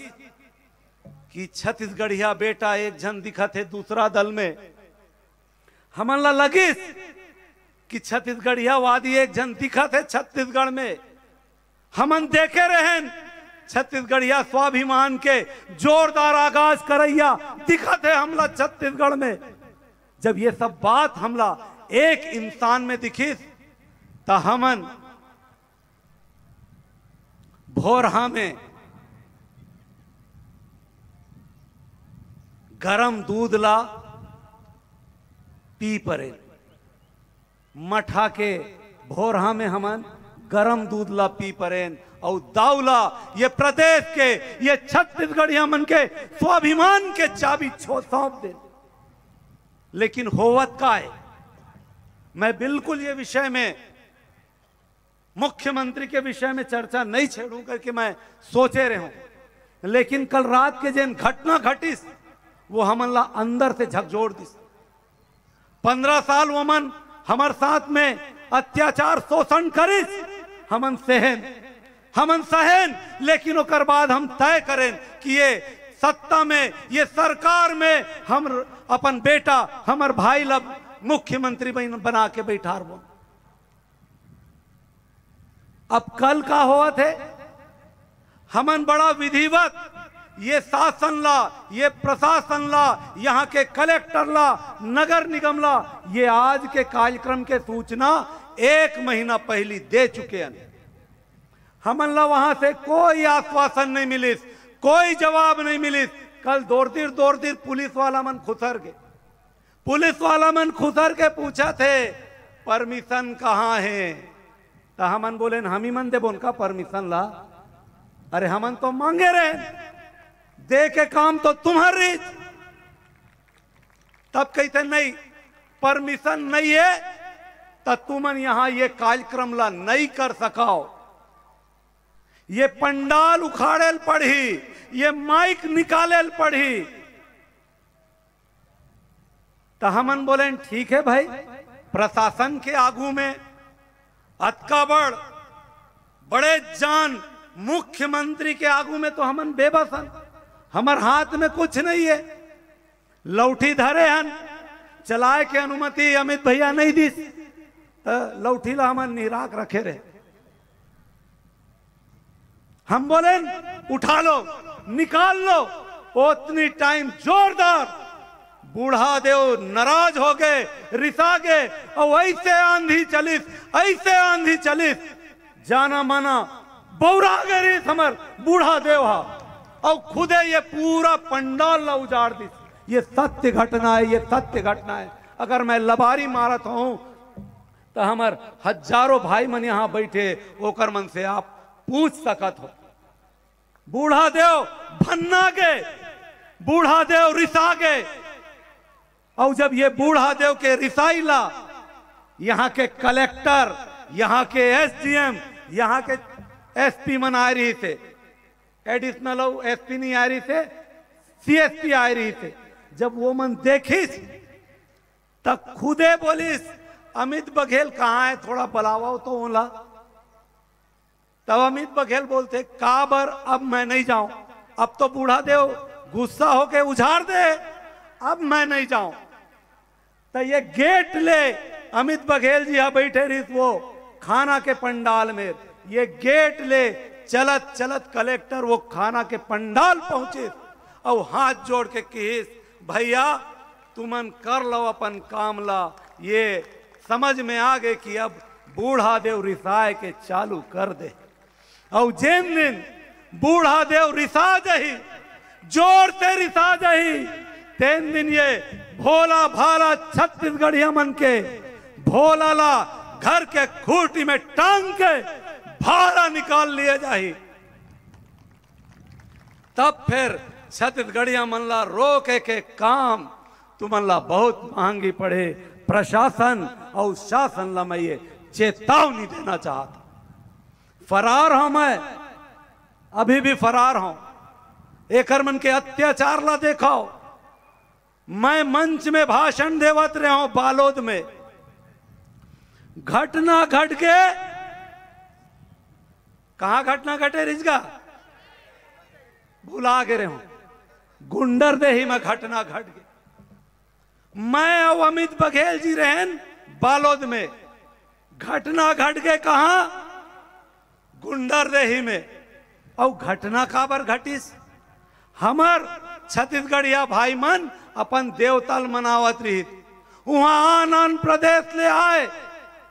कि छत्तीसगढ़िया बेटा एक जन दिखा थे दूसरा दल में, हमन ला लगिस कि छत्तीसगढ़िया वादी एक जन दिखा थे छत्तीसगढ़ में। हमन देखे रहें छत्तीसगढ़िया स्वाभिमान के जोरदार आगाज करैया दिखा थे हमला छत्तीसगढ़ में। जब ये सब बात हमला एक इंसान में दिखी तो हमन भोरहा में गरम दूध ला पी परे, मठा के भोरहा में हमन गरम दूध ला पी परेन और दाउला ये प्रदेश के, ये छत्तीसगढ़िया मन के स्वाभिमान के चाबी सौंप दे। लेकिन होवत का है, मैं बिल्कुल ये विषय में मुख्यमंत्री के विषय में चर्चा नहीं छेड़ू करके मैं सोचे रहे हूं, लेकिन कल रात के जिन घटना घटिस वो हमन ला अंदर से झकझोर दिस। 15 साल वमन हमार साथ में अत्याचार शोषण करिस, हमन सहन, लेकिन ओकर बाद हम तय करें कि ये सत्ता में, ये सरकार में हम अपन बेटा, हमार भाई लब मुख्यमंत्री बना के बैठार वो। अब कल का हुआ थे, हमन बड़ा विधिवत ये शासन ला, ये प्रशासन ला, यहाँ के कलेक्टर ला, नगर निगम ला, ये आज के कार्यक्रम के सूचना 1 महीना पहले दे चुके हैं। हमन ला वहां से कोई आश्वासन नहीं मिलिस, कोई जवाब नहीं मिलिस। कल दौड़ दिर पुलिस वाला मन खुसर गए, पुलिस वाला मन खुसर के पूछा थे परमिशन कहाँ है, तो हमन बोले हम ही मन दे उनका परमिशन ला। अरे हमन तो मांगे रहे, दे के काम तो तुम्हारी। तब कहते नहीं परमिशन नहीं है तो तुमन यहां ये कार्यक्रम ला नहीं कर सकाओ, ये पंडाल उखाड़ेल पड़ी, ये माइक निकालेल पड़ी। तो हमन बोले ठीक है भाई, प्रशासन के आगू में अतका बड़े जान मुख्यमंत्री के आगू में तो हमन बेबसन, हमार हाथ में कुछ नहीं है। लौठी धरे हन, चलाए के अनुमति अमित भैया नहीं दी, लौठी ला हमन निराक रखे रहे। हम बोले उठा लो, निकाल लो। उतनी टाइम जोरदार बूढ़ा देव नाराज हो गए, रिसा गए, और ऐसे आंधी चलिस जाना माना बौरा गए समर बूढ़ा देव हा, और खुदे ये पूरा पंडाल ला उजाड़ दी। ये सत्य घटना है, ये सत्य घटना है। अगर मैं लबारी मारत हूं तो हमार हजारों भाई मन यहां बैठे, ओकर मन से आप पूछ सकत हो। बूढ़ा देव भन्ना गए, बूढ़ा देव रिसा गए, और जब ये बूढ़ा देव के रिसाइला यहाँ के कलेक्टर, यहाँ के एसडीएम, यहाँ के एसपी मन आ रही थे, एडिशनल एसपी नहीं आ रही थे, सीएसपी आ रही थे। जब वो मन देखिस तब खुदे बोलिस अमित बघेल कहाँ है, थोड़ा बुलाओ तो ओला। तब अमित बघेल बोलते काबर अब मैं नहीं जाऊं, अब तो बूढ़ा देव गुस्सा होके उछाड़ दे, अब मैं नहीं जाऊं। तो ये गेट ले अमित बघेल जी यहां बैठे रही वो खाना के पंडाल में, ये गेट ले चलत चलत कलेक्टर वो खाना के पंडाल पहुंचे और हाथ जोड़ के कहिस भैया तुमन कर लो अपन काम ला। ये समझ में आ गए कि अब बूढ़ा देव रिसाए के चालू कर दे। और जिन दिन बूढ़ा देव रिसा जही, जोर से रिसा जही, तीन दिन ये भोला भाला छत्तीसगढ़िया मन के भोला ला घर के खूंटी में टांग के भाला निकाल लिए जाही। तब फिर छत्तीसगढ़िया मन ला रोके के काम तुमन ला बहुत महंगी पड़े। प्रशासन और शासन ला मैं ये चेतावनी देना चाहता। फरार हूं मैं, अभी भी फरार हूं। एकर मन के अत्याचार ला देखो। मैं मंच में भाषण देवत रहे हूं बालोद में, घटना घट के कहा घटना घटे रिजगा भुला के रहे हूं, गुंडर देही में घटना घट गई। मैं और अमित बघेल जी रहन बालोद में, घटना घट गए कहा गुंडर देही में। और घटना काबर घटिस, हमर छत्तीसगढ़िया भाई मन अपन देवतल मनावत रही। वहां आन प्रदेश ले आए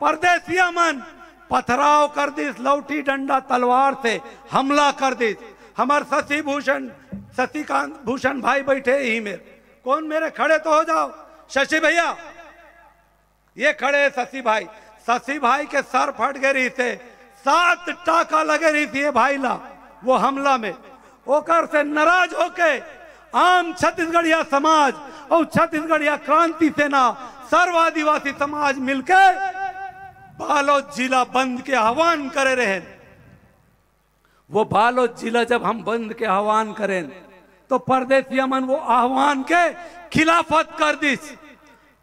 परदेसिया मन, पथराव कर दिस, लौटी डंडा तलवार से हमला कर दिस। हमार शशिकांत भूषण भाई बैठे ही में, कौन मेरे खड़े तो हो जाओ, शशि भैया ये खड़े शशि भाई। शशि भाई के सर फट गए रही थे, 7 टाका लगे रही थी भाई ला वो हमला में। ओकर से नाराज होके आम छत्तीसगढ़िया समाज और छत्तीसगढ़िया क्रांति सेना सर्व आदिवासी समाज मिलके बालोद जिला बंद के आह्वान करे रहे। वो बालोद जिला जब हम बंद के आह्वान करें तो परदेसिया मन वो आह्वान के खिलाफत कर दिस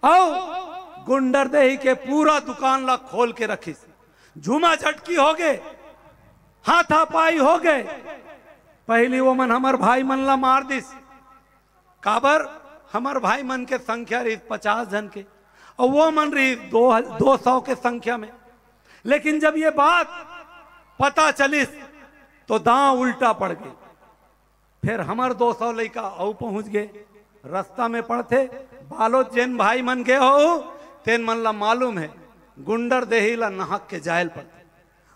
और गुंडरदेही के पूरा दुकान ला खोल के रखिस। झूमा झटकी हो गए, हाथापाई हो गए। पहली वो मन हमार भाई मन ला मार दिस। काबर हमार भाई मन के संख्या रही 50 जन के और वो मन रही 200 के संख्या में। लेकिन जब ये बात पता चलिस तो दांव उल्टा पड़ गई। फिर हमार 200 लड़का औ पहुंच गए। रास्ता में पड़ते बालोद जैन भाई मन के हो तेन मन ला मालूम है गुंडर देही ला नहक के जायल पड़ते।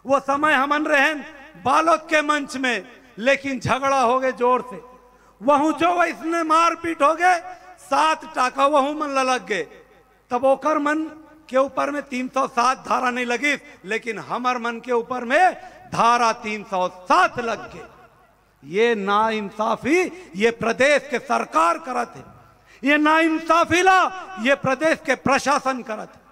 वो समय हमन रहन बालोद के मंच में, लेकिन झगड़ा हो गए जोर से। वहू जो इसने मारपीट हो गए, 7 टाका वहू मन ला लग गए। तब ओकर मन के ऊपर में 307 धारा नहीं लगी, लेकिन हमार मन के ऊपर में धारा 307 लग गए। ये नाइंसाफी ये प्रदेश के सरकार करत है, ये नाइंसाफी ला ये प्रदेश के प्रशासन करत है।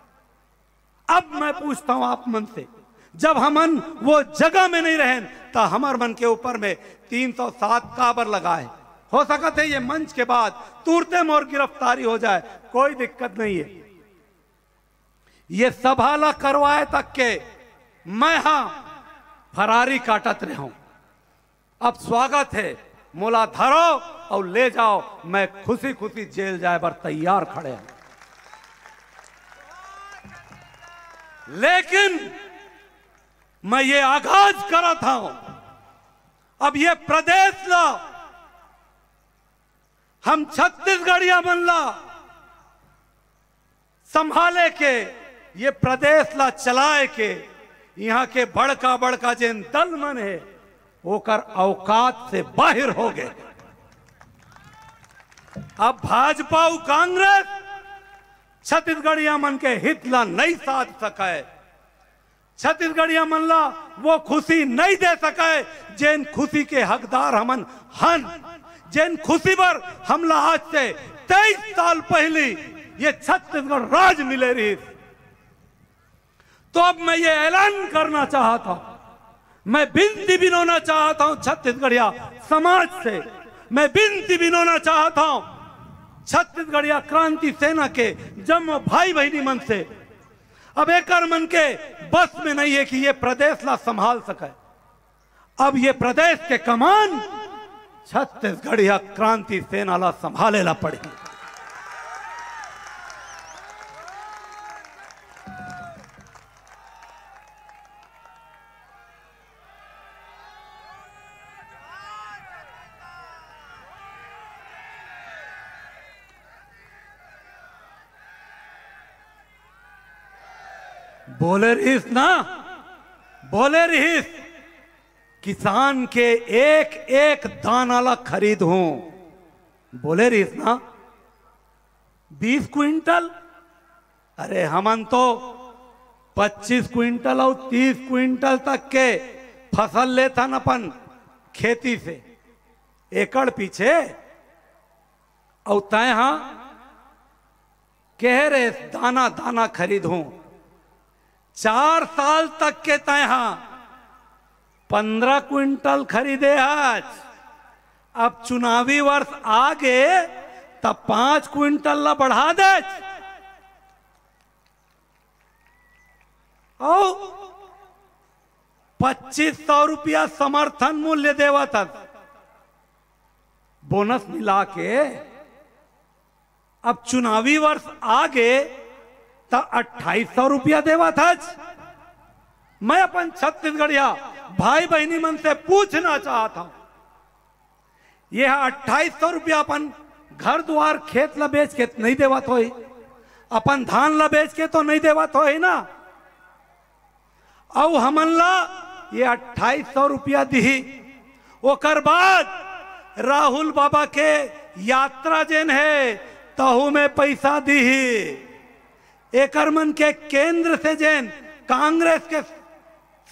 अब मैं पूछता हूं आप मन से, जब हमन वो जगह में नहीं रहें तो हमार मन के ऊपर में 307 काबर लगाए। हो सकता है ये मंच के बाद तुरते मोर गिरफ्तारी हो जाए, कोई दिक्कत नहीं है। ये सभा ला करवाए तक के मैं हाँ फरारी काटत रहा हूं। अब स्वागत है, मोला धरो और ले जाओ। मैं खुशी खुशी जेल जाए पर तैयार खड़े हैं। लेकिन मैं ये आगाज करा था, अब ये प्रदेश ला हम छत्तीसगढ़िया मन ला संभाले के, ये प्रदेश ला चलाए के, यहाँ के बड़का बड़का जिन दल मन है ओकर औकात से बाहर हो गए। अब भाजपा और कांग्रेस छत्तीसगढ़िया मन के हित ला नहीं साध सके, छत्तीसगढ़िया मन ला वो खुशी नहीं दे सके जिन खुशी के हकदार हमन हन, जिन खुशी पर हमला आज से 23 साल पहले ये छत्तीसगढ़ राज मिले रही। तो अब मैं ये ऐलान करना चाहता हूं, मैं विनती बिनोना चाहता हूं छत्तीसगढ़िया समाज से, मैं विनती बिनोना चाहता हूं छत्तीसगढ़िया क्रांति सेना के जम्मो भाई बहनी मन से। अब एक मन के बस में नहीं है कि ये प्रदेश ला संभाल सके। अब ये प्रदेश के कमान छत्तीसगढ़िया क्रांति सेना ला संभाले ला पड़ेगी। बोले रहीस ना, बोले रहीस किसान के एक एक दाना ला खरीद हूं। बोले रहीस ना 20 क्विंटल, अरे हमन तो 25 क्विंटल और 30 क्विंटल तक के फसल लेता न अपन खेती से एकड़ पीछे। और तय हाँ कह रहे दाना दाना खरीद हूं। 4 साल तक के तय हाँ 15 क्विंटल खरीदे आज। अब चुनावी वर्ष आगे तब 5 क्विंटल ला बढ़ा दे। और 2500 रुपया समर्थन मूल्य देवा था, बोनस मिला के। अब चुनावी वर्ष आगे तो 2800 रुपया देवा था। मैं अपन छत्तीसगढ़िया भाई बहनी मन से पूछना चाहता हूं, यह 2800 रुपया अपन घर द्वार खेत ला बेच के नहीं देवत हो, अपन धान ला बेच के तो नहीं देवत हो ना। और हमन ला ये 2800 रुपया दी। ओकर बाद राहुल बाबा के यात्रा जेन है तहु में पैसा दी। एकर मन के केंद्र से जेन कांग्रेस के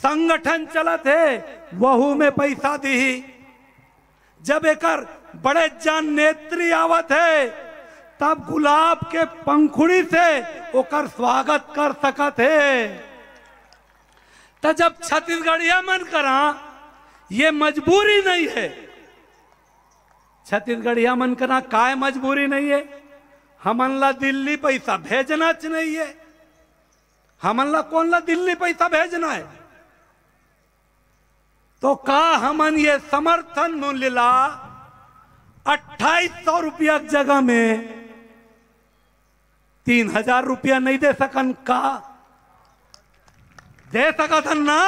संगठन चलत है वहू में पैसा दी। जब एकर बड़े जान नेत्री आवत है तब गुलाब के पंखुड़ी से ओकर स्वागत कर सकत है। तो जब छत्तीसगढ़िया मन करा ये मजबूरी नहीं है, छत्तीसगढ़िया मन करा काय मजबूरी नहीं है, हमन ला दिल्ली पैसा भेजना नहीं है, हमन ला कौन ला दिल्ली पैसा भेजना है, तो का हमन ये समर्थन मूल्य ला 2800 रुपया की जगह में 3000 रुपया नहीं दे सकन का? दे सकत ना?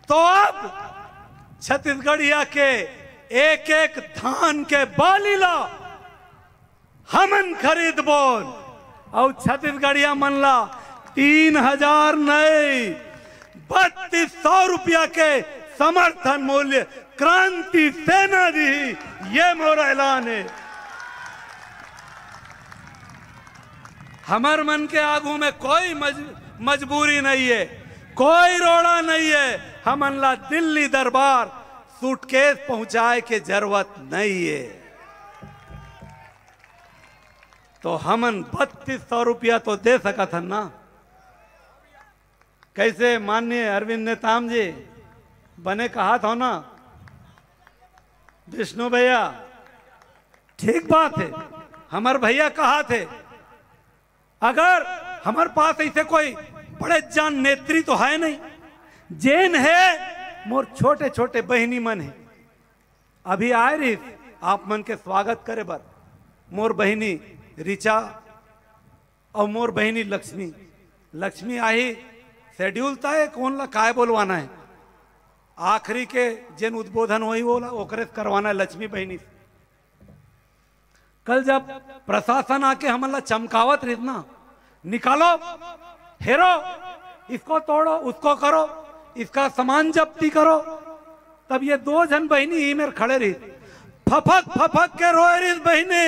तो अब छत्तीसगढ़िया के एक एक धान के बाली ला हमन खरीद बोल और छत्तीसगढ़िया मन ला 3000 नहीं 3200 रुपया के समर्थन मूल्य क्रांति सेना दी। ये मोरा ऐलान है। हमार मन के आगू में कोई मजबूरी नहीं है, कोई रोड़ा नहीं है। हमन ला दिल्ली दरबार सूटकेस पहुंचाए के जरूरत नहीं है। तो हमन 3200 रुपया तो दे सकत हन ना? कैसे माननीय अरविंद नेताम जी बने कहा था ना विष्णु भैया, ठीक बात है, हमार भैया कहा थे अगर हमारे पास ऐसे कोई बड़े जान नेत्री तो है नहीं, जैन है मोर छोटे छोटे बहनी मन है। अभी आए रही आप मन के स्वागत करे बर मोर बहनी रिचा और मोर बहनी लक्ष्मी। लक्ष्मी आई शेड्यूल तय कौन ला काय बोलवाना है, आखिरी के जिन उद्बोधन हुई वो ओकरे करवाना है लक्ष्मी बहनी। कल जब प्रशासन आके हमला चमकावत रही ना, निकालो हेरो, इसको तोड़ो, उसको करो, इसका सामान जब्ती करो, तब ये 2 जन बहनी ही मेरे खड़े रही, फफक फफक के रोए रही बहनी।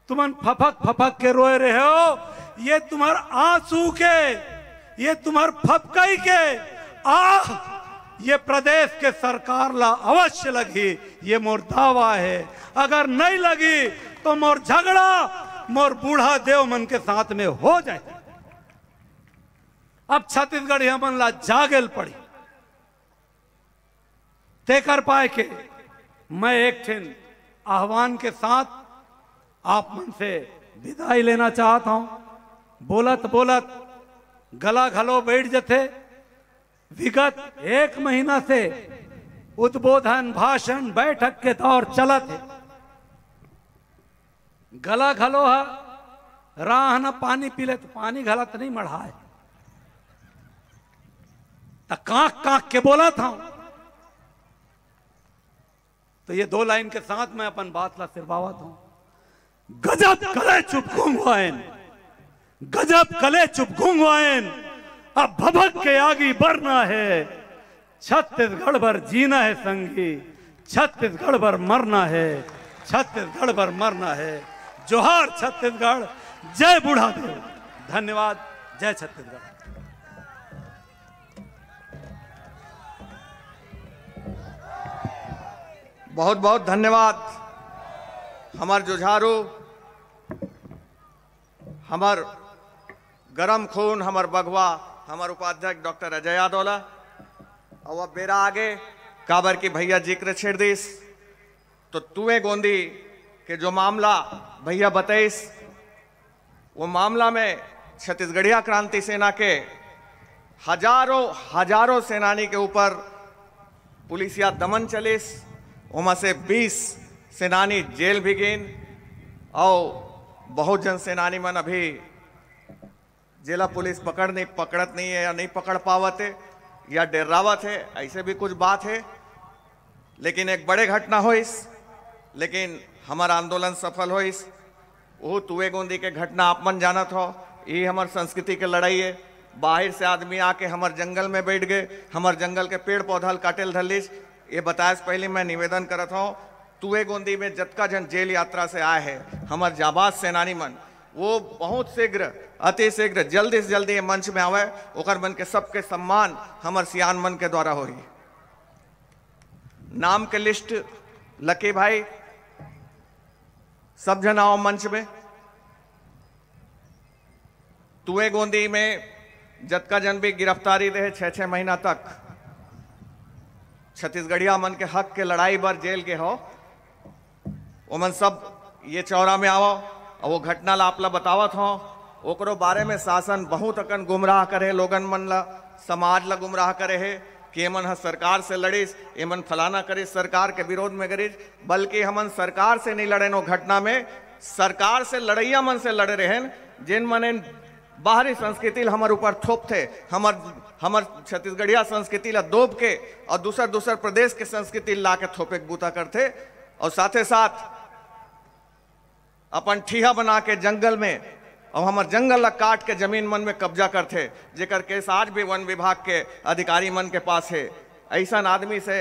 तुम फफक फफक के रोए रहे हो, ये तुम्हार आंसू के, ये तुम्हार फपकई के आह ये प्रदेश के सरकार ला अवश्य लगी। ये मोर दावा है, अगर नहीं लगी तो मोर झगड़ा मोर बूढ़ा देव मन के साथ में हो जाए। अब छत्तीसगढ़ मन ला जागल पड़ी ते कर पाए के मैं एक ठिन आह्वान के साथ आप मन से विदाई लेना चाहता हूं। बोलत बोलत गला घलो बैठ जथे। विगत 1 महीना से उद्बोधन भाषण बैठक के दौर चलत है। गला घलो है, राह न पानी पीले तो पानी घलत नहीं मढ़ा है, तो कांक कांक के बोला था। तो ये 2 लाइन के साथ मैं अपन बात ला सिरबावत हूं। गजब कले चुप घूंगवाएन, गजब कले चुप घूंगवाएन, अब भभक के आगे बढ़ना है। छत्तीसगढ़ भर जीना है संगी, छत्तीसगढ़ भर मरना है, छत्तीसगढ़ भर मरना है। जोहार छत्तीसगढ़, जय बूढ़ा देव। धन्यवाद, जय छत्तीसगढ़। बहुत बहुत धन्यवाद। हमार जुझारू, हमार गरम खून, हमार बगवा, हमार उपाध्यक्ष डॉक्टर अजय यादव। और अब बेरा आगे काबर की भैया जिक्र छेड़ दीस, तो तुए गोंदी के जो मामला भैया बताइस, वो मामला में छत्तीसगढ़िया क्रांति सेना के हजारों सेनानी के ऊपर पुलिसिया दमन चलिस। उमा से 20 सेनानी जेल भी गिन और बहुत जन सेनानी मन अभी जिला पुलिस पकड़त नहीं है, या नहीं पकड़ पावत है, या डरावत है, ऐसे भी कुछ बात है। लेकिन एक बड़े घटना होइस, लेकिन हमारा आंदोलन सफल होइस। वो तुए गोंदी के घटना आप मन जानत हो, ये हमार संस्कृति के लड़ाई है। बाहर से आदमी आके हमार जंगल में बैठ गए, हमार जंगल के पेड़ पौधा काटेल धलिस। ये बताए से पहले मैं निवेदन करत हूँ, तुए गोंदी में जतका जन जेल यात्रा से आए हैं हमार जाबाज सेनानी मन, वो बहुत शीघ्र अति शीघ्र जल्दी से जल्दी ये मंच में आवे, ओकर मन के सबके सम्मान हमर सियान मन के द्वारा होई। नाम के लिस्ट लकी भाई सब जन आओ मंच में। तुए गोंदी में जतका जन भी गिरफ्तारी रहे 6-6 महीना तक छत्तीसगढ़िया मन के हक के लड़ाई बर जेल के हो, ओमन सब ये चौरा में आओ और वो घटना ला आप ला बतावत हो। ओकरो बारे में शासन बहुत अकन गुमराह करे, लोगन मन ला समाज ला गुमराह करे है कि एमन ह सरकार से लड़िस, एमन फलाना करिस, सरकार के विरोध में करिस, बल्कि हमन सरकार से नहीं लड़े। नो घटना में सरकार से लड़ैया मन से लड़े रहे, जिन मने बाहरी संस्कृति हमर ऊपर थोप थे, हमर छत्तीसगढ़िया संस्कृति ला दोब के और दूसर प्रदेश के संस्कृति ला के थोपे बूता करते, और साथे साथ अपन ठीहा बना के जंगल में और हमर जंगल ला काट के जमीन मन में कब्जा करते, जेकर केस आज भी वन विभाग के अधिकारी मन के पास है। ऐसा आदमी से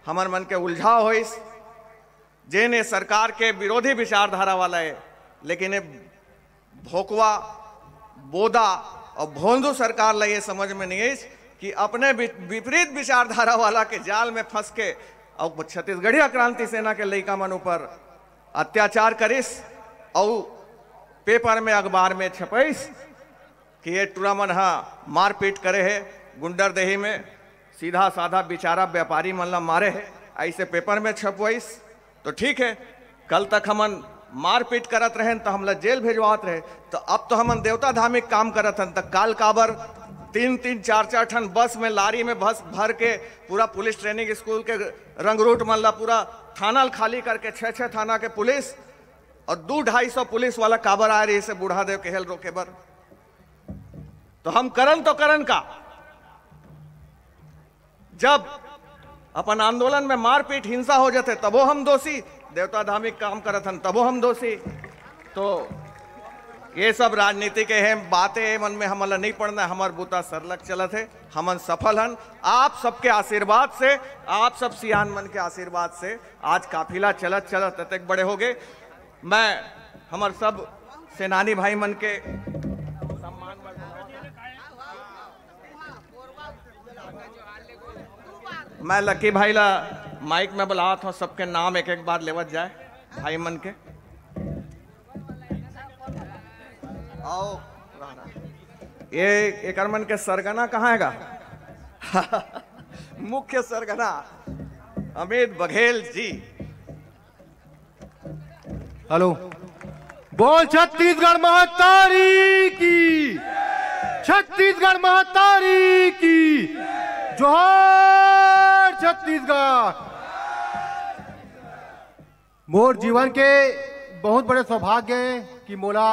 हमर मन के उलझाव होइस, जेने सरकार के विरोधी विचारधारा वाला है, लेकिन ये भोकवा बोदा और भोंदू सरकार ला ये समझ में नहीं है कि अपने विपरीत विचारधारा वाला के जाल में फंस के और छत्तीसगढ़िया क्रांति सेना के लड़का मन ऊपर अत्याचार करिस और पेपर में अखबार में छपैस कि ये टूरा मन हा मारपीट करे है, गुंडरदेही में सीधा साधा बेचारा व्यापारी मन ला मारे है, ऐसे पेपर में छपवाइस। तो ठीक है, कल तक हमन मारपीट करत रहे तो हमला जेल भेजवात रहे, तो अब तो हमन देवता धार्मिक काम करत हन, तो काल काबर 3-3, 4-4 ठन बस में लारी में बस भर के पूरा पुलिस ट्रेनिंग स्कूल के रंग रूट मन ला पूरा थाना खाली करके 6-6 थाना के पुलिस और 200-250 पुलिस वाला काबर आ रही से बूढ़ा देव के हेल रोके बर। तो हम करन तो करन का, जब अपन आंदोलन में मारपीट हिंसा हो जाते तबो हम दोषी, देवता धार्मिक काम करत हन तबो हम दोषी। तो ये सब राजनीति के हैं बातें मन में हमला नहीं पड़ना, हमार बूता सरलग चलत है, हमन सफल हन आप सबके आशीर्वाद से, आप सब सियान मन के आशीर्वाद से आज काफिला चलत चलत तक बड़े हो गए। मैं हमार सब सेनानी भाई मन के मैं लकी भाई ला माइक में बुलावत हूँ, सबके नाम एक एक बार लेवत जाए भाई मन के। आओ ये एक मन के सरगना कहाँ हैगा? मुख्य सरगना अमित बघेल जी। हेलो, बोल छत्तीसगढ़ महतारी की, छत्तीसगढ़ महतारी की, जोहार छत्तीसगढ़। मोर जीवन के बहुत बड़े सौभाग्य है कि मोला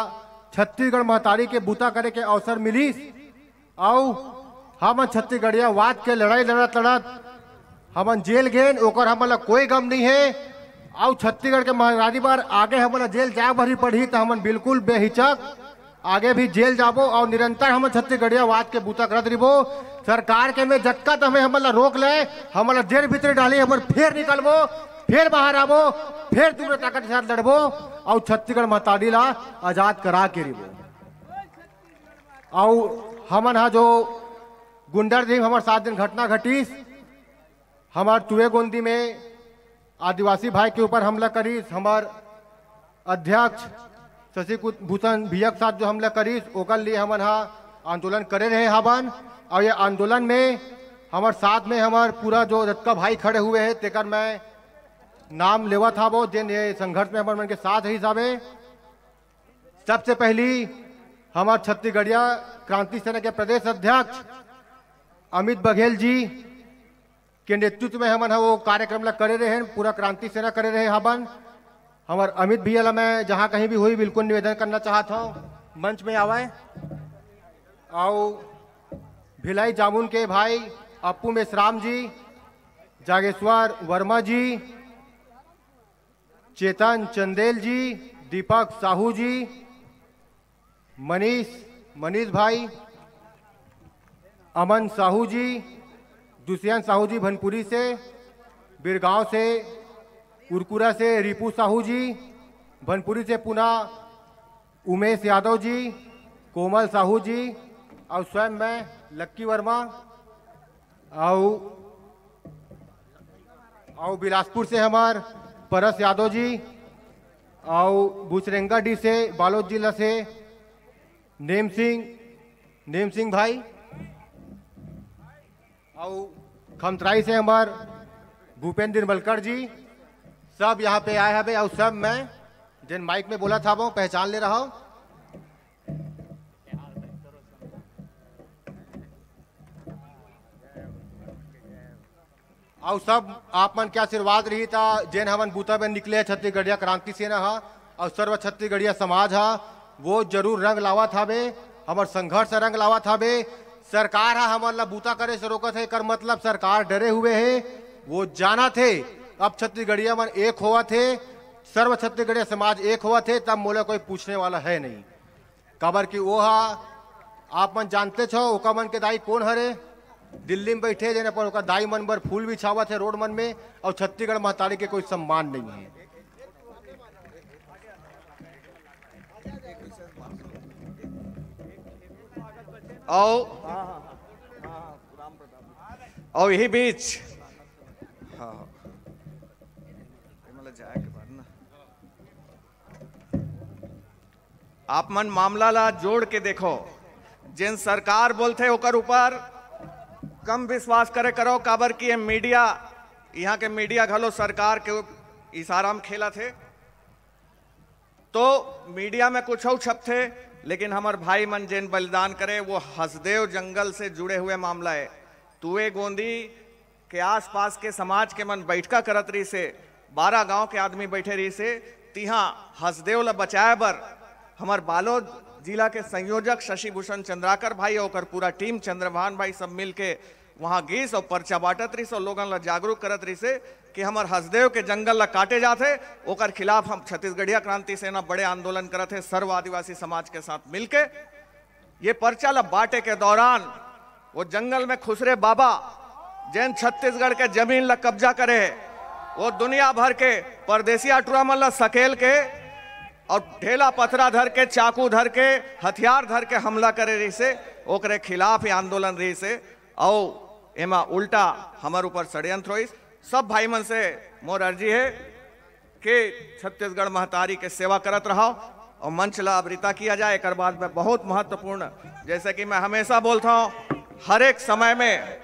छत्तीसगढ़ महतारी के बूता करे के अवसर मिलीस, और हम छत्तीसगढ़िया वाद के लड़ाई लड़त हमन जेल गए, ओकर हमला कोई गम नहीं है। और छत्तीसगढ़ के महाराजी बार आगे हमला जेल जाए भरी पड़ी तो हमन बिल्कुल बेहिचक आगे भी जेल जाबो और निरंतर हम छत्तीसगढ़िया वाद के बूता करत रहिबो। सरकार के में जतका तो हमें हमला रोक ले, हमला जेल भीतर डाली, हमन फिर निकलबो, फिर बाहर आबो, फिर दूसरे ताकत के साथ लड़बो और छत्तीसगढ़ महतारी ला आजाद करा के रिबो। और हमन हा जो गुंडर जी हमारे 7 दिन घटना घटीस, हमार तुए गोंदी में आदिवासी भाई के ऊपर हमला करीस, हमार अध्यक्ष शशि भूषण भैया के साथ जो हमला करीस, ओकर लिए हमन हा आंदोलन करे रहे हवन। और ये आंदोलन में हमार साथ में हमार पूरा जो जतका भाई खड़े हुए हैं तेकर मैं नाम लेवा था वो जिन ये संघर्ष में हमारे मन के साथ ही साहबे। सबसे पहली हमार छत्तीसगढ़िया क्रांति सेना के प्रदेश अध्यक्ष अमित बघेल जी के नेतृत्व में हमन वो कार्यक्रम ला करे रहे हैं, पूरा क्रांति सेना करे रहे हवन। हमार अमित भैया ला मैं जहाँ कहीं भी हुई बिल्कुल निवेदन करना चाहता हूँ मंच में आवाए। और भिलाई जामुन के भाई अप्पू मेश्राम जी, जागेश्वर वर्मा जी, चेतन चंदेल जी, दीपक साहू जी, मनीष भाई, अमन साहू जी, दुष्यंत साहू जी भनपुरी से, बिरगांव से, उरकुरा से रिपू साहू जी, भनपुरी से पुनः उमेश यादव जी, कोमल साहू जी और स्वयं मैं लक्की वर्मा और बिलासपुर से हमार परस यादव जी और बुचरेंगा डी से बालोद जिला से नेम सिंह भाई और खमतराई से हमार भूपेंद्र मलकर जी सब यहाँ पे आए हैं और सब मैं जिन माइक में बोला था वो पहचान ले रहा हूँ। और सब आप मन के आशीर्वाद रही था जैन हमन बूता में निकले छत्तीसगढ़िया क्रांति सेना हा और सर्व छत्तीसगढ़िया समाज हा वो जरूर रंग लावा था बे, हमार संघर्ष रंग लावा था बे। सरकार हा हमन ला बूता करे से रोकत है कर मतलब सरकार डरे हुए है, वो जाना थे अब छत्तीसगढ़िया मन एक हुआ थे, सर्व छत्तीसगढ़िया समाज एक हुआ थे, तब मोला कोई पूछने वाला है नहीं। कबर की वो हा आप मन जानते छो ओका मन के दाई कौन हरे, दिल्ली में बैठे जेने पर दाई मन पर फूल भी छावा थे रोड मन में और छत्तीसगढ़ महतारी के कोई सम्मान नहीं है। और यही बीच आप मन मामला ला जोड़ के देखो, जिन सरकार बोलते ओकर ऊपर कम विश्वास करे करो, काबर की मीडिया यहाँ के मीडिया घलो सरकार के इशारा में खेला थे, तो मीडिया में कुछ और छप थे, लेकिन हमार भाई मन जिन बलिदान करे वो हसदेव जंगल से जुड़े हुए मामला है। तुए गोंदी के आसपास के समाज के मन बैठका करत रही से, 12 गांव के आदमी बैठे रही से, तिहा हसदेव ला बचाए बर हमार बालोद जिला के संयोजक शशि भूषण चंद्राकर भाई और पूरा टीम चंद्रभान भाई सब मिल के वहां गीस और पर्चा बांटत रही से और लोगन ला जागरूक करत रही से कि हमार हसदेव के जंगल ला काटे जाते, ओकर खिलाफ हम छत्तीसगढ़िया क्रांति सेना बड़े आंदोलन करत है सर्व आदिवासी समाज के साथ मिलके। ये पर्चा ला बांटे के दौरान वो जंगल में खुसरे बाबा जैन छत्तीसगढ़ के जमीन ला कब्जा करे, वो दुनिया भर के परदेसी अटूरा मन ला सकेल के और ढेला पथरा धर के, चाकू धर के, हथियार धर के हमला करे रही से, ओकरे खिलाफ ही आंदोलन रही से। और एमा उल्टा हमार ऊपर षड्यंत्र हुई। सब भाई मन से मोर अर्जी है कि छत्तीसगढ़ महतारी के सेवा करत रहो और मंच ला अवृता किया जाए। एक बाद में बहुत महत्वपूर्ण, जैसे कि मैं हमेशा बोलता हूं, हर एक समय में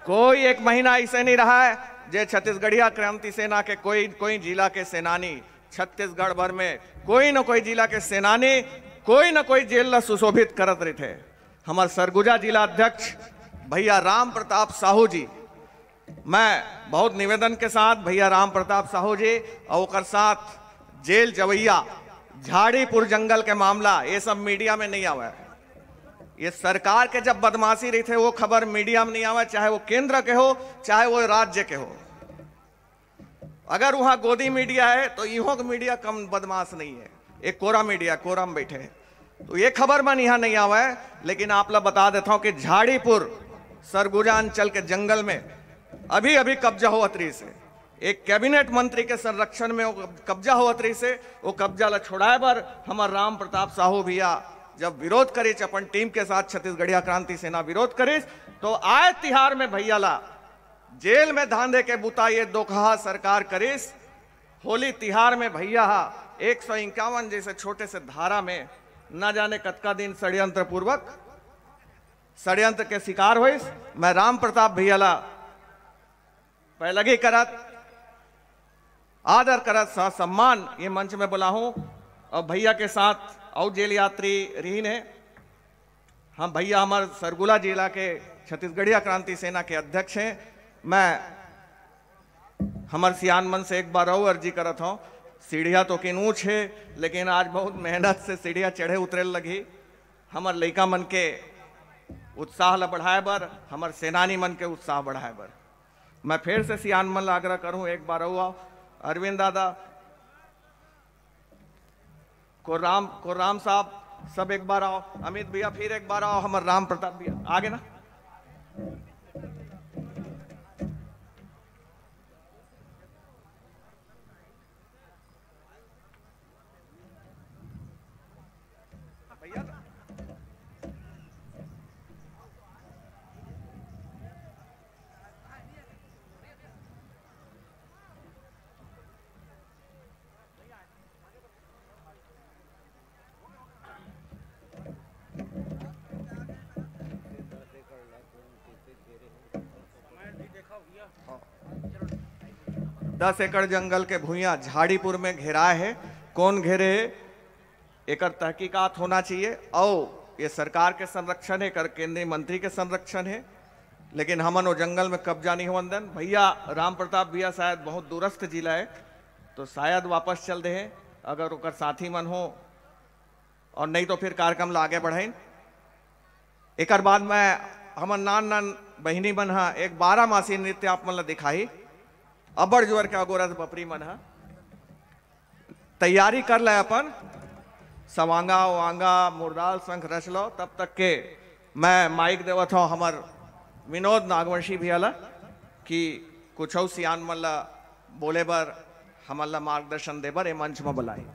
कोई एक महीना ऐसे नहीं रहा है जे छत्तीसगढ़िया क्रांति सेना के कोई जिला के सेनानी, छत्तीसगढ़ भर में कोई न कोई जिला के सेनानी कोई न कोई जेल ला सुशोभित करत रहे थे। हमार सरगुजा जिला अध्यक्ष भैया राम प्रताप साहू जी, मैं बहुत निवेदन के साथ भैया राम प्रताप साहू जी और साथ जेल जवैया झाड़ीपुर जंगल के मामला ये सब मीडिया में नहीं आवा है। ये सरकार के जब बदमाशी रही थे वो खबर मीडिया में नहीं आवा, चाहे वो केंद्र के हो चाहे वो राज्य के हो। अगर वहां गोदी मीडिया है तो इहो का मीडिया कम बदमाश नहीं है, एक कोरा मीडिया कोरा में बैठे हैं, तो ये खबर मन यहाँ नहीं आवा है। लेकिन आप लोग बता देता हूं कि झाड़ीपुर सरगुजा अंचल के जंगल में अभी अभी कब्जा हुआ तरी से, एक कैबिनेट मंत्री के संरक्षण में वो कब्जा हुआ तरी से, वो कब्जा ला छोड़ाए बर हमार राम प्रताप साहू भैया जब विरोध करीच अपन टीम के साथ छत्तीसगढ़िया क्रांति सेना विरोध करीच, तो आए तिहार में भैया ला जेल में धांधे के बुता ये दोखा सरकार करीस। होली तिहार में भैया 151 जैसे छोटे से धारा में न जाने कतका दिन षड्यंत्र पूर्वक षड्यंत्र के शिकार हुई। मैं राम प्रताप भैया ला पहलगी करत आदर करत सम्मान ये मंच में बोला हूं। और भैया के साथ और जेल यात्री रहीन है, हम भैया हमारे सरगुजा जिला के छत्तीसगढ़िया क्रांति सेना के अध्यक्ष हैं। मैं हमारे सियान मन से एक बार और अर्जी करत हूँ, सीढ़िया तो किन ऊंच है लेकिन आज बहुत मेहनत से सीढ़िया चढ़े उतरे लगी। हमार लड़का मन के उत्साह ला बढ़ाए बर, हमार सेनानी मन के उत्साह बढ़ाए बर मैं फिर से सियान मन ला आग्रह करूँ, एक बार आओ अरविंद दादा, कोराम साहब सब एक बार आओ, अमित भैया फिर एक बार आओ, हमारे राम प्रताप भैया आगे ना। 10 एकड़ जंगल के भूइयां झाड़ीपुर में घेराए है। कौन घेरे, एकर तहकीकात होना चाहिए। और ये सरकार के संरक्षण है, कर केंद्रीय मंत्री के संरक्षण है, लेकिन हमन वो जंगल में कब्जा नहीं होने देन। भैया राम प्रताप भैया शायद बहुत दूरस्थ जिला है, तो शायद वापस चल दे अगर ओकर साथी मन हो, और नहीं तो फिर कार्यक्रम ला आगे बढ़ाइन। एक बाद मैं हमन नान नान बहिनी मन हा एक 12 मासी नृत्य आप मन ला दिखाई। अबड़ जोर के अगोरस बपरी मन हा तैयारी कर ले अपन, सवांगा वांगा मुरदाल शंख रच लो। तब तक के मैं माइक देवत हूँ हमर विनोद नागवंशी भैया ला कि कुछ सियान मन ला बोले बर हमन ला मार्गदर्शन दे बर ए मंच में बुलाई।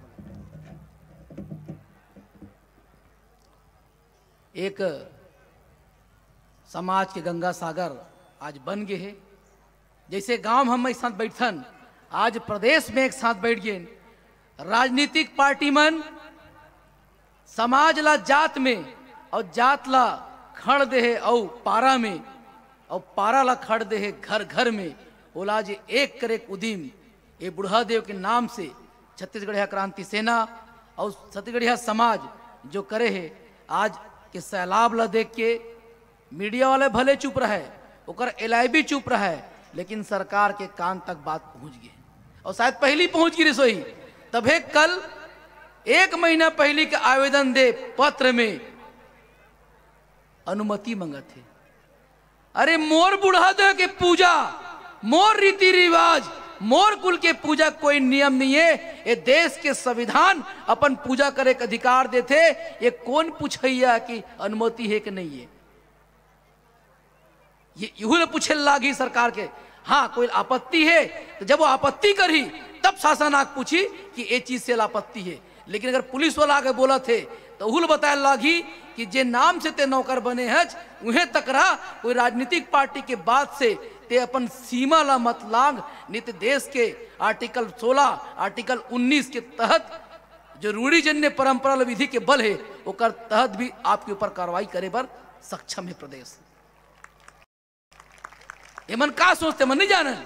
एक समाज के गंगा सागर आज बन गए है। जैसे गांव हम एक साथ बैठन, आज प्रदेश में एक साथ बैठ गए। राजनीतिक पार्टी मन समाज ला जात में और जात ला खड़ दे है, और पारा में और पारा ला खड़ दे है घर घर में। बोला जे एक करे उदीम ये बुढ़ा देव के नाम से छत्तीसगढ़िया क्रांति सेना और छत्तीसगढ़िया समाज जो करे है। आज के सैलाब ला देख के मीडिया वाले भले चुप रहे, ओकर LIB चुप रहे, लेकिन सरकार के कान तक बात पहुंच गई, और शायद पहली पहुंच गई रसोई। तबे कल 1 महीना पहले के आवेदन दे पत्र में अनुमति मंगत थे। अरे मोर बुढ़ा देव के पूजा, मोर रीति रिवाज, मोर कुल के पूजा कोई नियम नहीं है। ये देश के संविधान अपन पूजा करे के अधिकार देते। ये कौन पूछैया कि अनुमति है कि नहीं है? ये यूं पूछे लागी सरकार के। हाँ कोई आपत्ति है तो जब वो आपत्ति करी तब शासन आग पूछी कि ये चीज से आपत्ति है। लेकिन अगर पुलिस वाला आगे बोला थे तो उहुल बताए लागी कि जे नाम से ते नौकर बने हज उन्हें तकरा। कोई राजनीतिक पार्टी के बाद से ते अपन सीमा ला मत लांग। नित्य देश के आर्टिकल 16 आर्टिकल 19 के तहत जो रूढ़िजन्य परंपरा विधि के बल है ओकर तहत भी आपके ऊपर कार्रवाई करे पर सक्षम है प्रदेश। ये मन का सोचते मन नहीं जानन।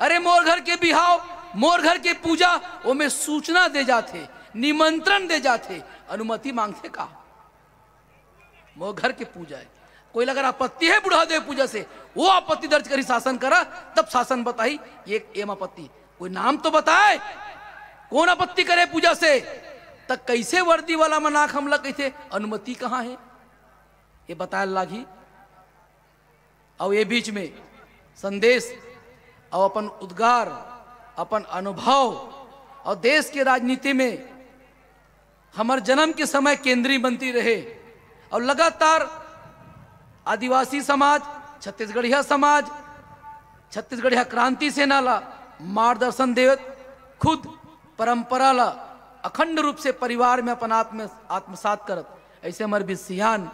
अरे मोर घर के बिहाव, मोर घर के पूजा वो में सूचना दे जाते, निमंत्रण दे जाते, अनुमति मांगते का? मोर घर के पूजा है, कोई अगर आपत्ति है बुढ़ा देव पूजा से, वो आपत्ति दर्ज करी शासन करा, तब शासन बताई ये एम आपत्ति। कोई नाम तो बताए कौन आपत्ति करे पूजा से, तक कैसे वर्दी वाला मनाक हमला कैसे अनुमति कहाँ है ये बताए लागी। और ये बीच में संदेश और अपन उद्गार, अपन अनुभव और देश के राजनीति में हमारे जन्म के समय केंद्रीय मंत्री रहे और लगातार आदिवासी समाज, छत्तीसगढ़िया समाज, छत्तीसगढ़िया क्रांति सेना ला मार्गदर्शन देवत, खुद परंपरा ला अखंड रूप से परिवार में अपन आत्मसात करत। ऐसे हमारे भी सियान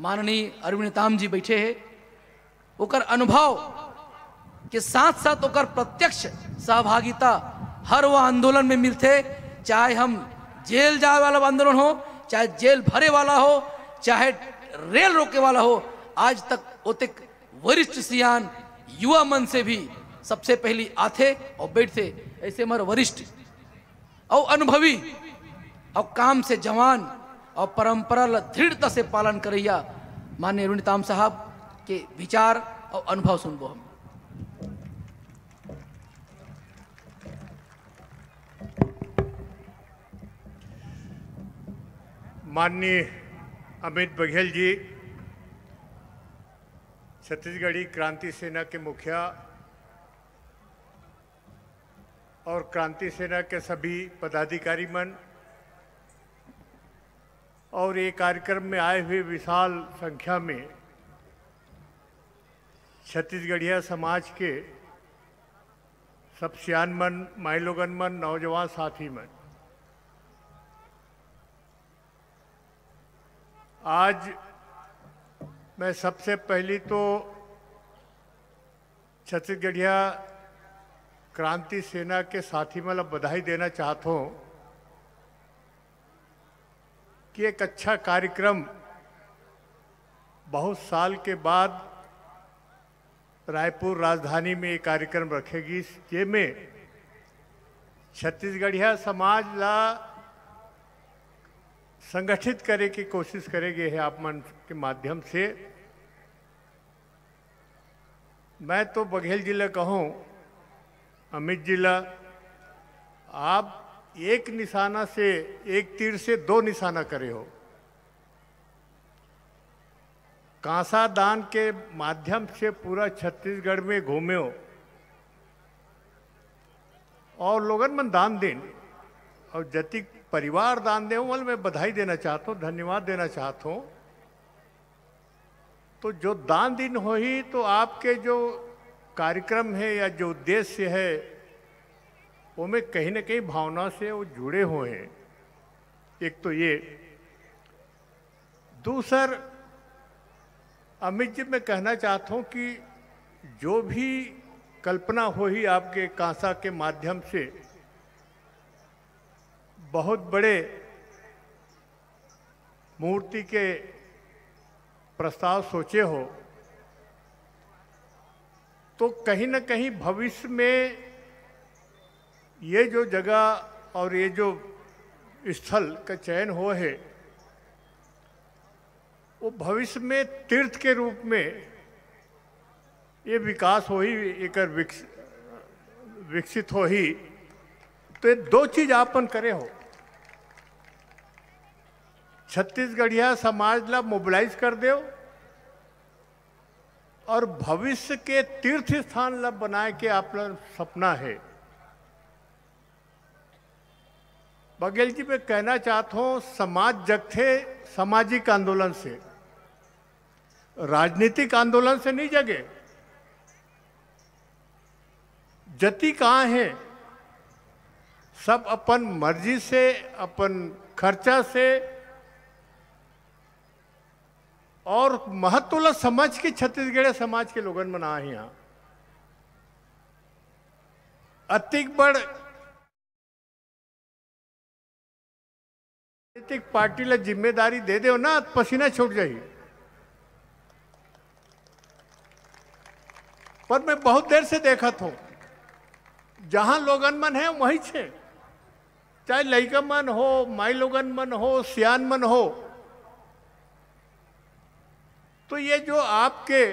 माननीय अरविंद नेताम जी बैठे हैं। ओकर अनुभव के साथ साथ ओकर प्रत्यक्ष सहभागिता हर वो आंदोलन में मिलते, चाहे हम जेल जाए वाला आंदोलन हो, चाहे जेल भरे वाला हो, चाहे रेल रोके वाला हो। आज तक ओतिक वरिष्ठ सियान युवा मन से भी सबसे पहली आते और बैठते। ऐसे हमारे वरिष्ठ और अनुभवी और काम से जवान और परंपरा दृढ़ता से पालन करैया माननीय अरविंद नेताम साहब के विचार और अनुभव सुनबो हम। माननीय अमित बघेल जी, छत्तीसगढ़ी क्रांति सेना के मुखिया और क्रांति सेना के सभी पदाधिकारी मन और ये कार्यक्रम में आए हुए विशाल संख्या में छत्तीसगढ़िया समाज के सब सियान मन, माई लोगन मन, नौजवान साथी मन, आज मैं सबसे पहली तो छत्तीसगढ़िया क्रांति सेना के साथी मतलब बधाई देना चाहता हूँ कि एक अच्छा कार्यक्रम बहुत साल के बाद रायपुर राजधानी में ये कार्यक्रम रखेगी, जे में छत्तीसगढ़िया समाज ला संगठित करे की कोशिश करेंगे है आप मन के माध्यम से। मैं तो बघेल जिला कहूँ, अमित जिला, आप एक निशाना से, एक तीर से दो निशाना करे हो। कांसा दान के माध्यम से पूरा छत्तीसगढ़ में घूमे हो और लोगन मन दान दें, और जति परिवार दान दे वाल मैं बधाई देना चाहता हूँ, धन्यवाद देना चाहता हूँ। तो जो दान दिन हो ही तो आपके जो कार्यक्रम है या जो उद्देश्य है वो में कहीं ना कहीं भावना से वो जुड़े हुए हैं। एक तो ये, दूसर अमित जी मैं कहना चाहता हूँ कि जो भी कल्पना हो ही आपके कांसा के माध्यम से बहुत बड़े मूर्ति के प्रस्ताव सोचे हो, तो कहीं ना कहीं भविष्य में ये जो जगह और ये जो स्थल का चयन हो है वो भविष्य में तीर्थ के रूप में ये विकास हो ही, एक विकसित हो ही। तो ये दो चीज आपन करे हो, छत्तीसगढ़िया समाज ला मोबिलाइज कर दो और भविष्य के तीर्थ स्थान ला बनाए के आप सपना है। बघेल जी मैं कहना चाहता हूं, समाज जगते सामाजिक आंदोलन से, राजनीतिक आंदोलन से नहीं जगे। जति कहाँ है, सब अपन मर्जी से, अपन खर्चा से और महत्व समझ के छत्तीसगढ़ समाज के लोगन मना यहाँ अतिक बड़ राजनीतिक पार्टी ला जिम्मेदारी दे दो ना, पसीना छूट जाही। पर मैं बहुत देर से देखा था, जहां लोगन मन है वहीं छे, चाहे लड़का मन हो, माई लोगन मन हो, सियान मन हो। तो ये जो आपके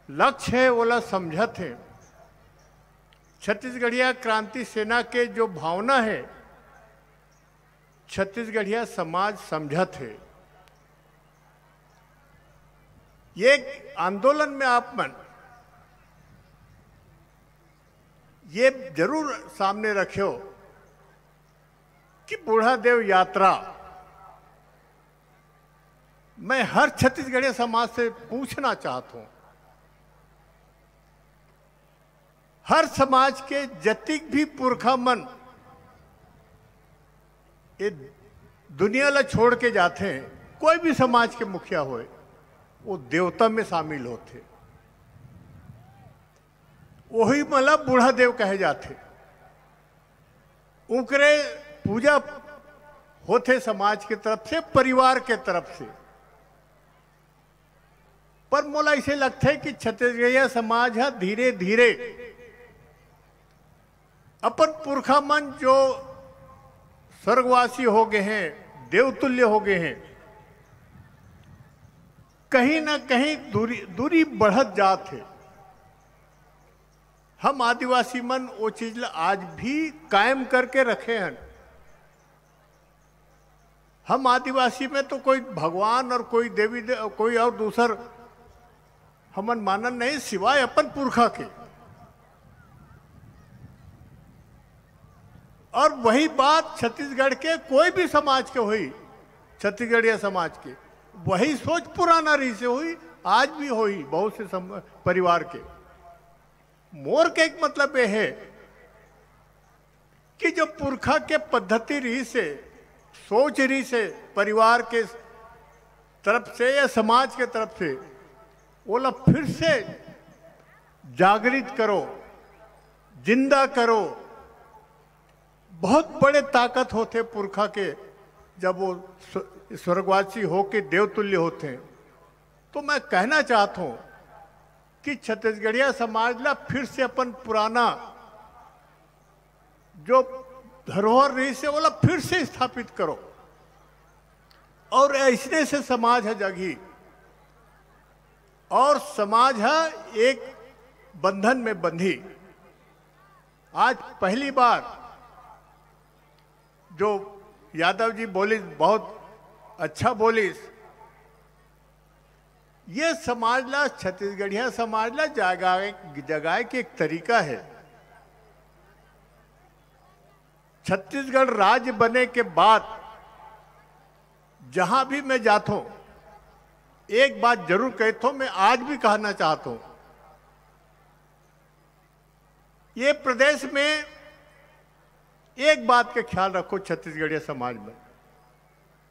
लक्ष्य है वो ला समझत है। छत्तीसगढ़िया क्रांति सेना के जो भावना है छत्तीसगढ़िया समाज समझत है। ये आंदोलन में आप मन ये जरूर सामने रखो कि बूढ़ा देव यात्रा, मैं हर छत्तीसगढ़िया समाज से पूछना चाहता हूं, हर समाज के जतिक भी पुरखा मन ये दुनिया ला छोड़ के जाते हैं, कोई भी समाज के मुखिया होए वो देवता में शामिल होते, वही मतलब बूढ़ा देव कहे जाते। उनके पूजा होते समाज के तरफ से, परिवार के तरफ से। पर मोला इसे लगता है कि छत्तीसगढ़िया समाज है धीरे धीरे अपन पुरखा मन जो स्वर्गवासी हो गए हैं, देवतुल्य हो गए हैं, कहीं ना कहीं दूरी बढ़त जात है। हम आदिवासी मन वो चीज आज भी कायम करके रखे हैं। हम आदिवासी में तो कोई भगवान और कोई देवी कोई और दूसर हमन मानन नहीं, सिवाय अपन पुरखा के। और वही बात छत्तीसगढ़ के कोई भी समाज के हुई, छत्तीसगढ़िया समाज के वही सोच पुराना रही से हुई, आज भी हुई बहुत से परिवार के। मोर के एक मतलब यह है कि जो पुरखा के पद्धति रही से, सोच रही से, परिवार के तरफ से या समाज के तरफ से, वो लोग फिर से जागृत करो, जिंदा करो। बहुत बड़े ताकत होते पुरखा के, जब वो स्वर्गवासी होके देवतुल्य होते हैं। तो मैं कहना चाहता हूं कि छत्तीसगढ़िया समाज ला फिर से अपन पुराना जो धरोहर रही से बोला फिर से स्थापित करो, और ऐसने से समाज है जगी, और समाज है एक बंधन में बंधी। आज पहली बार जो यादव जी बोली, बहुत अच्छा बोली, ये समाज ला, छत्तीसगढ़िया समाज ला जगाए के एक तरीका है। छत्तीसगढ़ राज्य बने के बाद जहां भी मैं जाता हूं, एक बात जरूर कहता हूं, मैं आज भी कहना चाहता हूं, ये प्रदेश में एक बात का ख्याल रखो, छत्तीसगढ़िया समाज में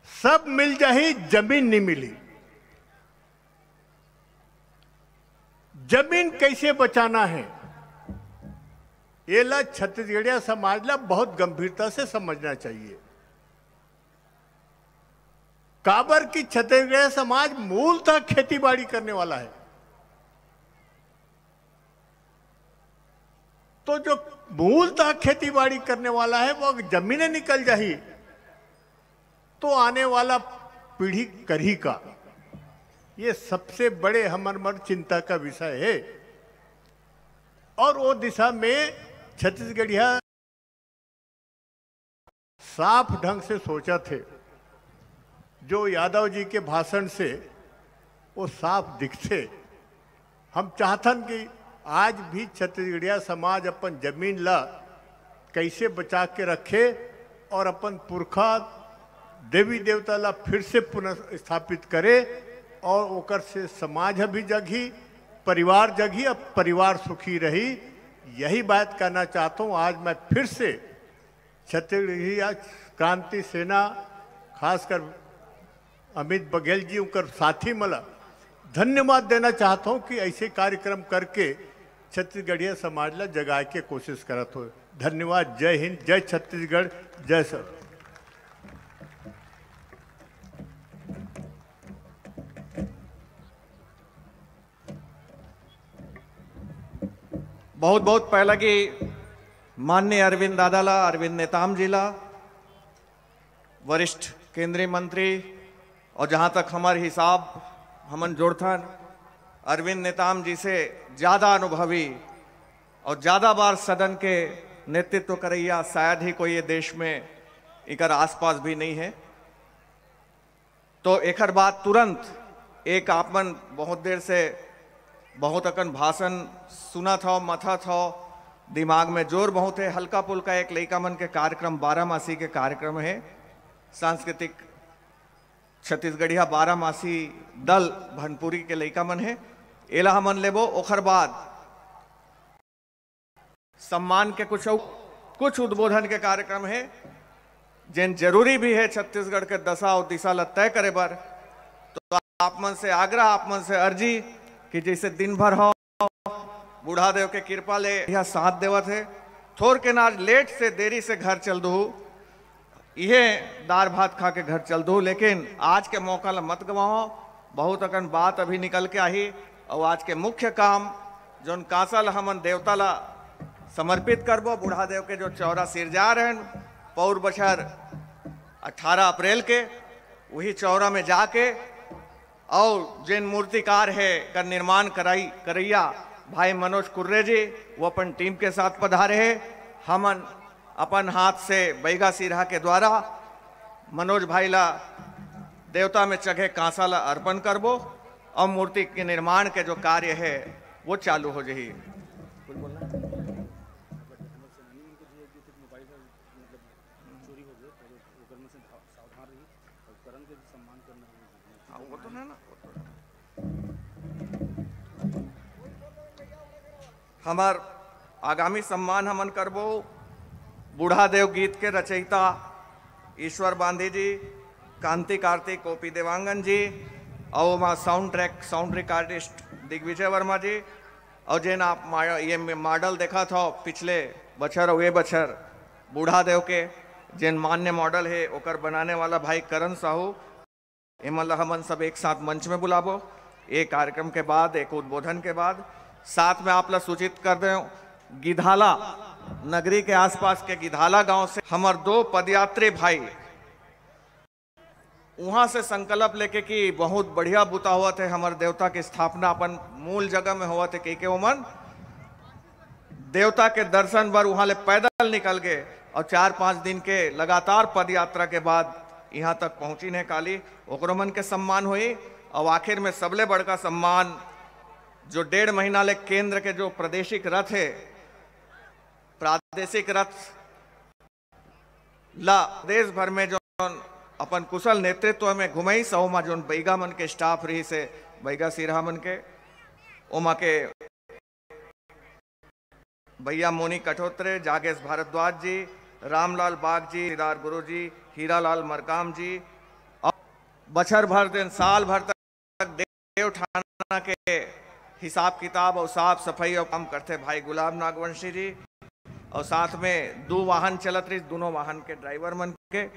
सब मिल जाही, जमीन नहीं मिली। जमीन कैसे बचाना है, ये ला छत्तीसगढ़िया समाज ला बहुत गंभीरता से समझना चाहिए। काबर की छत्तीसगढ़ समाज मूलतः खेती बाड़ी करने वाला है, तो जो मूलतः खेती बाड़ी करने वाला है वो जमीनें निकल जाही तो आने वाला पीढ़ी करही का, ये सबसे बड़े हमर चिंता का विषय है। और वो दिशा में छत्तीसगढ़िया साफ ढंग से सोचा थे, जो यादव जी के भाषण से वो साफ दिखते। हम चाहतन कि आज भी छत्तीसगढ़िया समाज अपन जमीन ला कैसे बचा के रखे और अपन पुरखा देवी देवता ला फिर से पुनः स्थापित करे, और ओकर से समाज भी जगी, परिवार जगी, अब परिवार सुखी रही। यही बात कहना चाहता हूँ। आज मैं फिर से छत्तीसगढ़िया क्रांति सेना, खासकर अमित बघेल जी उनकर साथी मला धन्यवाद देना चाहता हूं कि ऐसे कार्यक्रम करके छत्तीसगढ़िया समाज ला जगाए के कोशिश करत हो। धन्यवाद। जय हिंद, जय छत्तीसगढ़, जय सर। बहुत बहुत पहला की माननीय अरविंद दादाला, अरविंद नेताम जी ला, वरिष्ठ केंद्रीय मंत्री, और जहाँ तक हमारे हिसाब हमन जोड़थन अरविंद नेताम जी से ज़्यादा अनुभवी और ज़्यादा बार सदन के नेतृत्व करैया शायद ही कोई ये देश में इकर आसपास भी नहीं है। तो एकर बात तुरंत एक आपमन बहुत देर से बहुत अकन भाषण सुना था, मथा था, दिमाग में जोर बहुत है। हल्का पुल्का एक लइका मन के कार्यक्रम 12 मासी के कार्यक्रम है, सांस्कृतिक छत्तीसगढ़िया 12 मासी दल भनपुरी के लइका मन है, एला हमन लेबो। ओखर बाद सम्मान के कुछ उद्बोधन के कार्यक्रम है, जिन जरूरी भी है छत्तीसगढ़ के दशा और दिशा ला तय करे बर। तो आप मन से आग्रह, आप मन से अर्जी कि जैसे दिन भर हो बूढ़ा देव के कृपा ले यह साथ देवत है, थोर के नाज लेट से देरी से घर चल दू, यह दार भात खा के घर चल दू, लेकिन आज के मौका ला मत गवाओ। बहुत अकन बात अभी निकल के आई, और आज के मुख्य काम जोन कांसा ला हमन देवता ला समर्पित करबो, बूढ़ा देव के जो चौरा सिरजा रहन पौर बछर 18 अप्रैल के, वही चौरा में जाके और जिन मूर्तिकार है का निर्माण करैया भाई मनोज कुर्रे जी, वो अपन टीम के साथ पधारे हैं। हमन अपन हाथ से बैगा सिरहा के द्वारा मनोज भाई ला देवता में चढ़े कांसा ला अर्पण करबो, और मूर्ति के निर्माण के जो कार्य है वो चालू हो जाही। हमार आगामी सम्मान हमन करबो बूढ़ा देव गीत के रचयिता ईश्वर बांधी जी, कांति कार्तिक, ओपी देवांगन जी, और वहाँ साउंड रिकॉर्डिस्ट दिग्विजय वर्मा जी, और जिन आप ये मॉडल देखा था पिछले बछर और ये बछर बूढ़ा देव के जिन मान्य मॉडल है ओकर बनाने वाला भाई करण साहू, इमल हमन सब एक साथ मंच में बुलाबो। एक कार्यक्रम के बाद, एक उद्बोधन के बाद। साथ में आप लोग सूचित कर दें, गिधाला नगरी के आसपास के गिधाला गांव से हमार 2 पदयात्री भाई वहां से संकल्प लेके कि बहुत बढ़िया बुता हुआ थे, हमारे देवता की स्थापना अपन मूल जगह में हुआ थे के ओमन देवता के दर्शन बर वहां ले पैदल निकल गए और 4-5 दिन के लगातार पद यात्रा के बाद यहाँ तक पहुंची ने काली ओकरो मन के सम्मान हुई। और आखिर में सबले बड़का सम्मान जो 1.5 महीना ले केंद्र के जो प्रादेशिक रथ है, प्रादेशिक रथ ला देश भर में जो अपन कुशल नेतृत्व में घुमई सौमा जो बैगा मन के स्टाफ रही से बैगा सिरहा मन के ओमा के भैया मोनी कठोत्रे, जागेश भारद्वाज जी, रामलाल बाग जी, दीदार गुरु जी, हीरालाल मरकाम जी और बछर भर दिन साल भर तक देव ठाना के हिसाब किताब और साफ सफाई और काम करते भाई गुलाब नागवंशी जी। और साथ में 2 वाहन चलत रही, दोनों वाहन के ड्राइवर मन के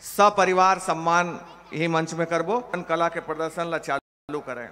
सपरिवार सम्मान यही मंच में करबो। कला के प्रदर्शन ला चालू करें।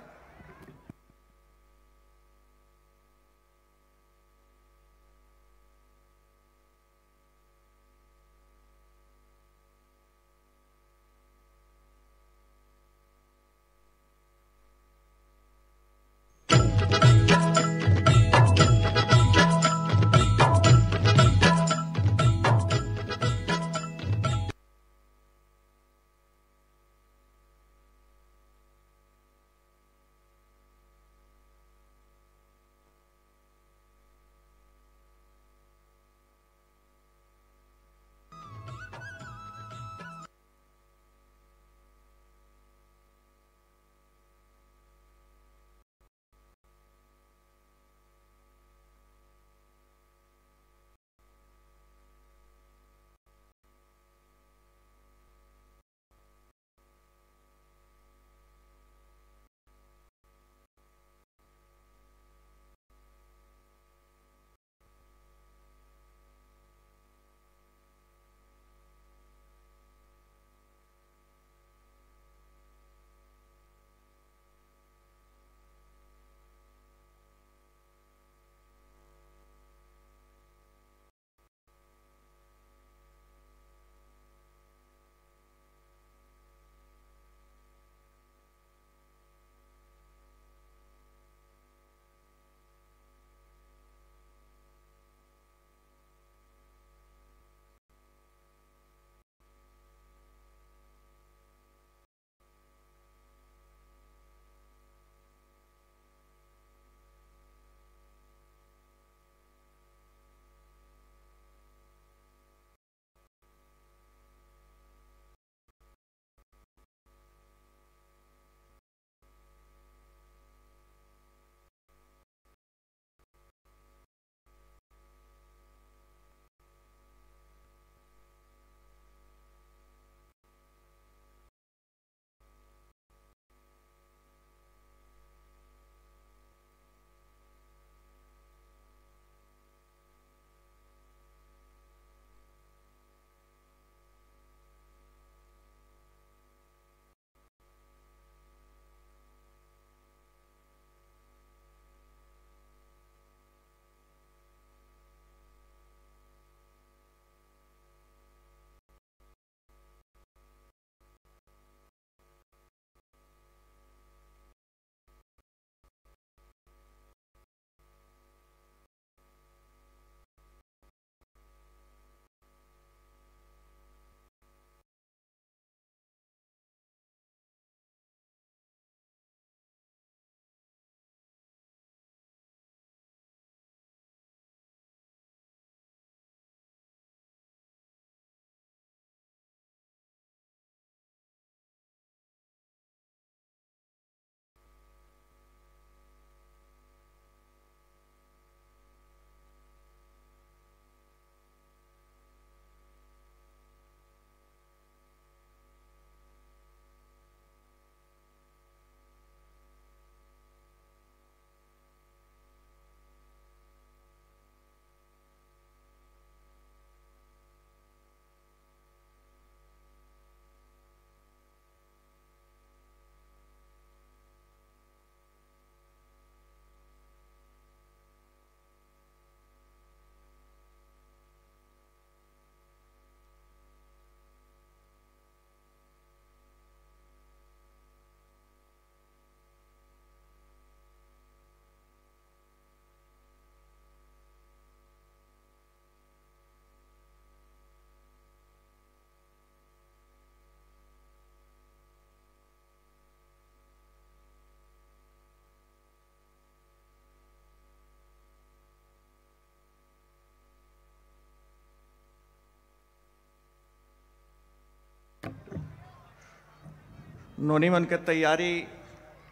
नोनी मन के तैयारी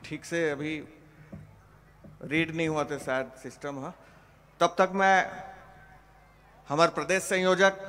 ठीक से अभी रीड नहीं हुआ था शायद सिस्टम। हाँ, तब तक मैं हमारे प्रदेश संयोजक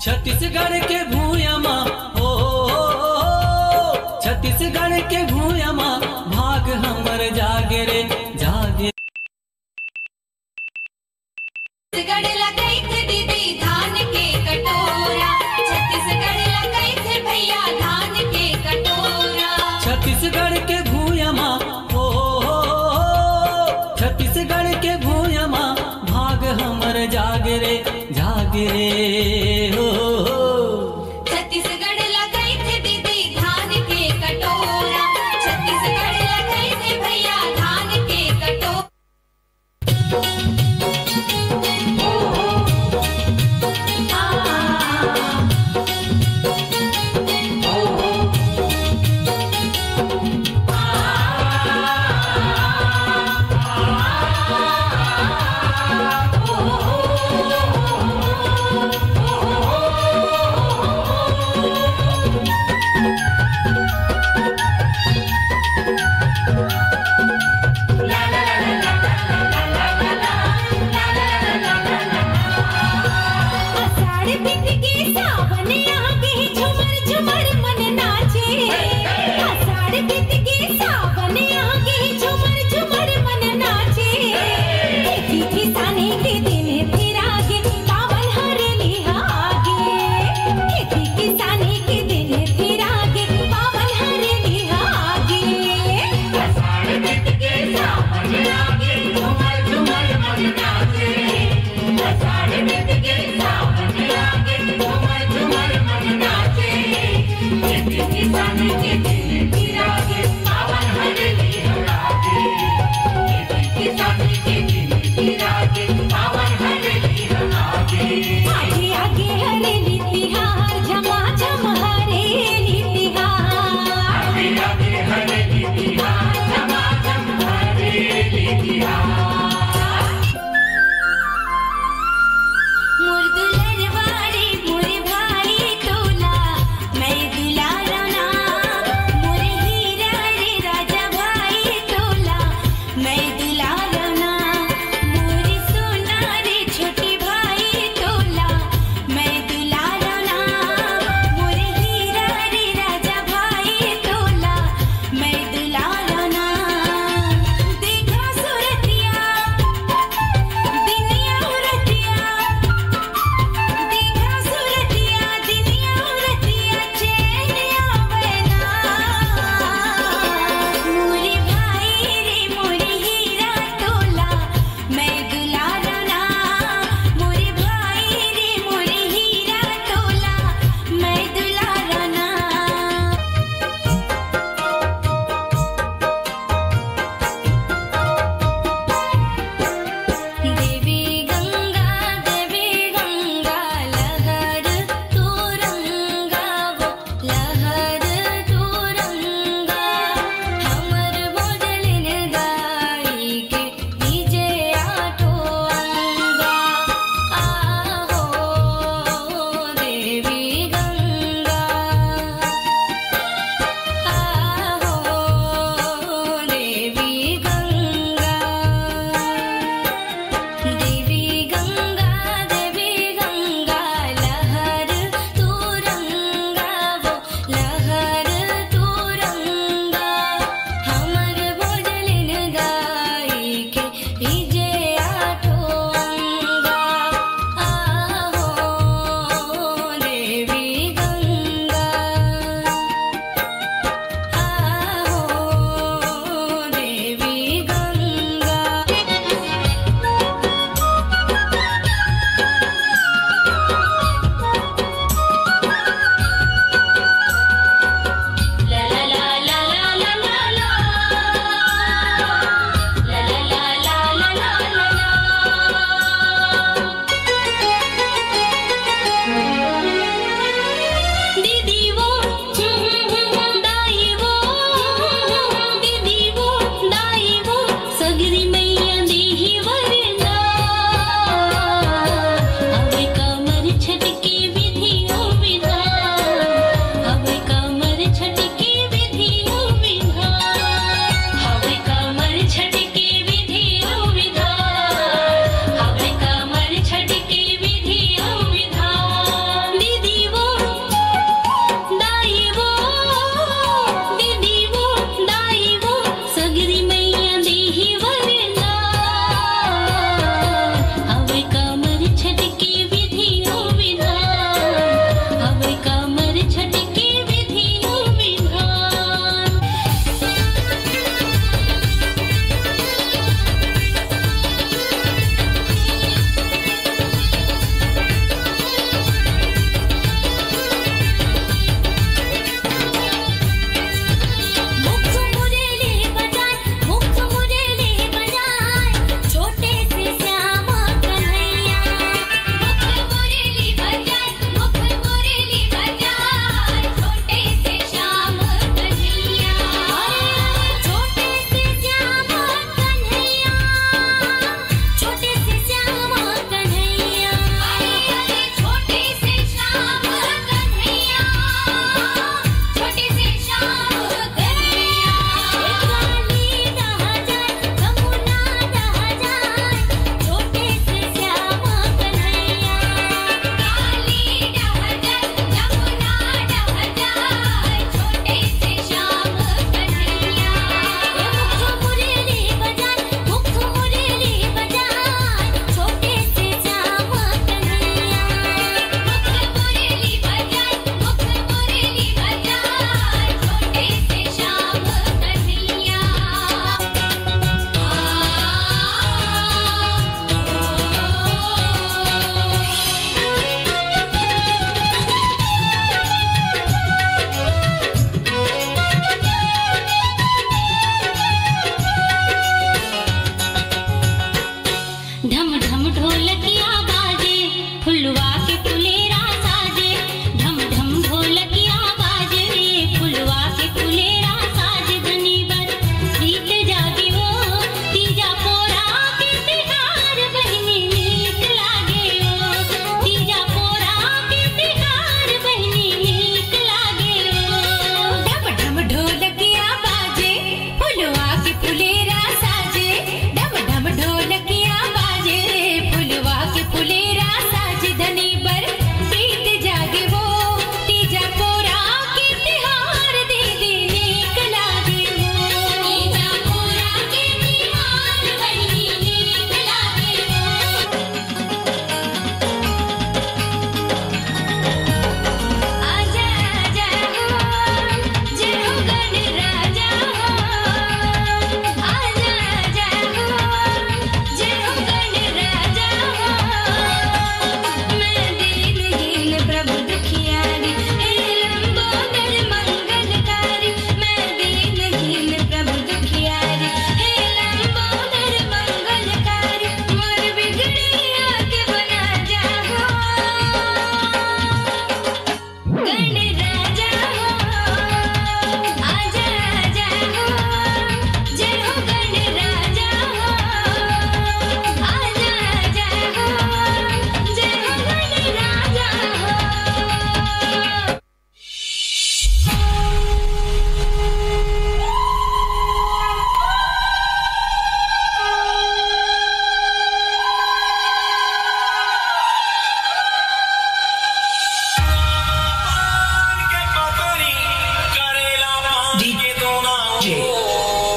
छत्तीसगढ़ के भूयमा हो, छत्तीसगढ़ के भूयमा भाग हमर जागे रे जागे। छत्तीसगढ़ लगाई थे दीदी धान के कटोरा, छत्तीसगढ़ लगाई थे भैया धान के कटोरा। छत्तीसगढ़ के भूयमा हो, छत्तीसगढ़ के भूयमा भाग हमर जागे रे जागे रे। साढ़े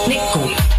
Nico.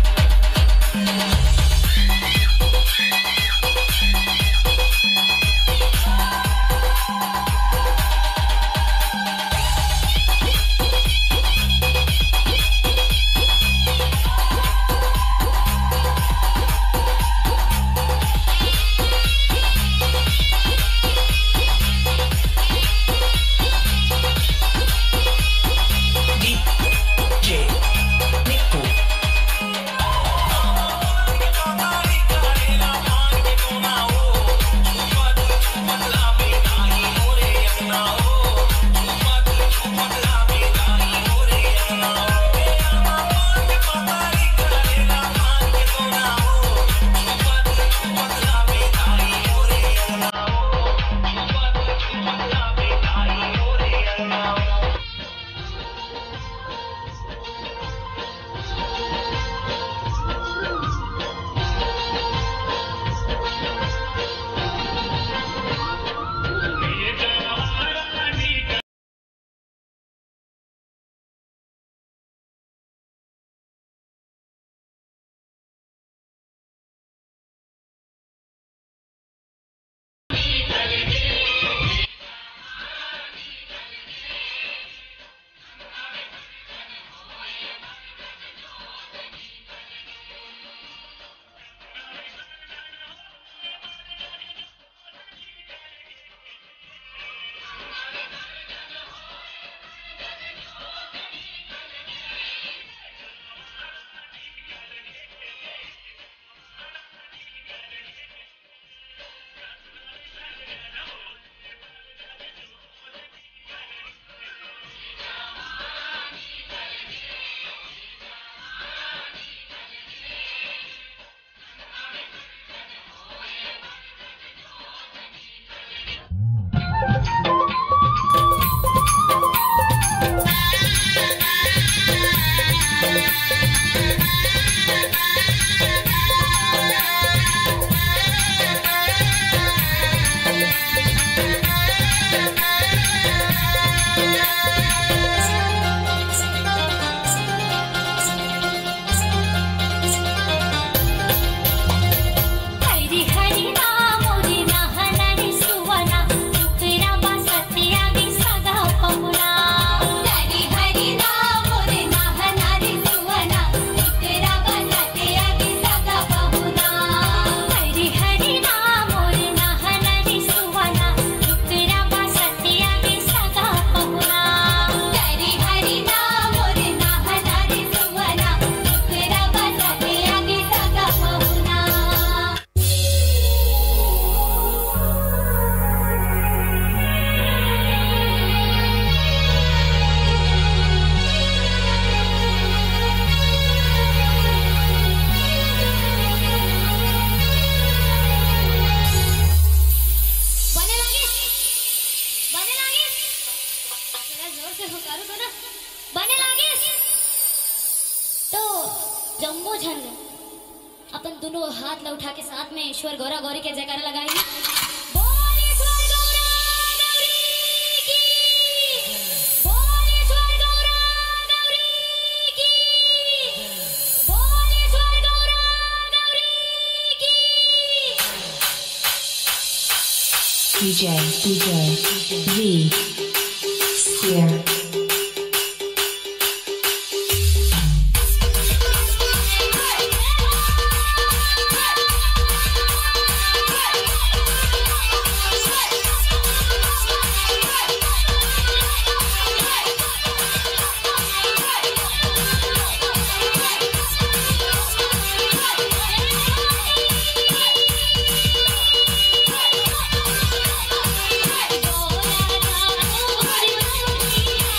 जम्बो झंड अपन दोनों हाथ ला उठा के साथ में ईश्वर गौरा गौरी के जयकारा लगाई। DJ V Sphere. Thank you.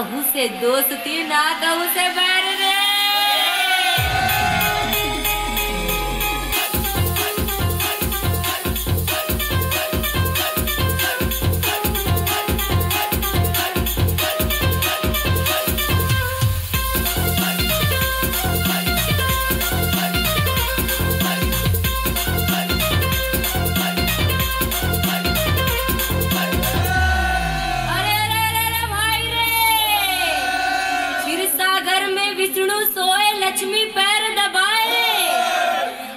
कहू से दोस्ती ना कहू से बैर रे। लक्ष्मी पैर दबाए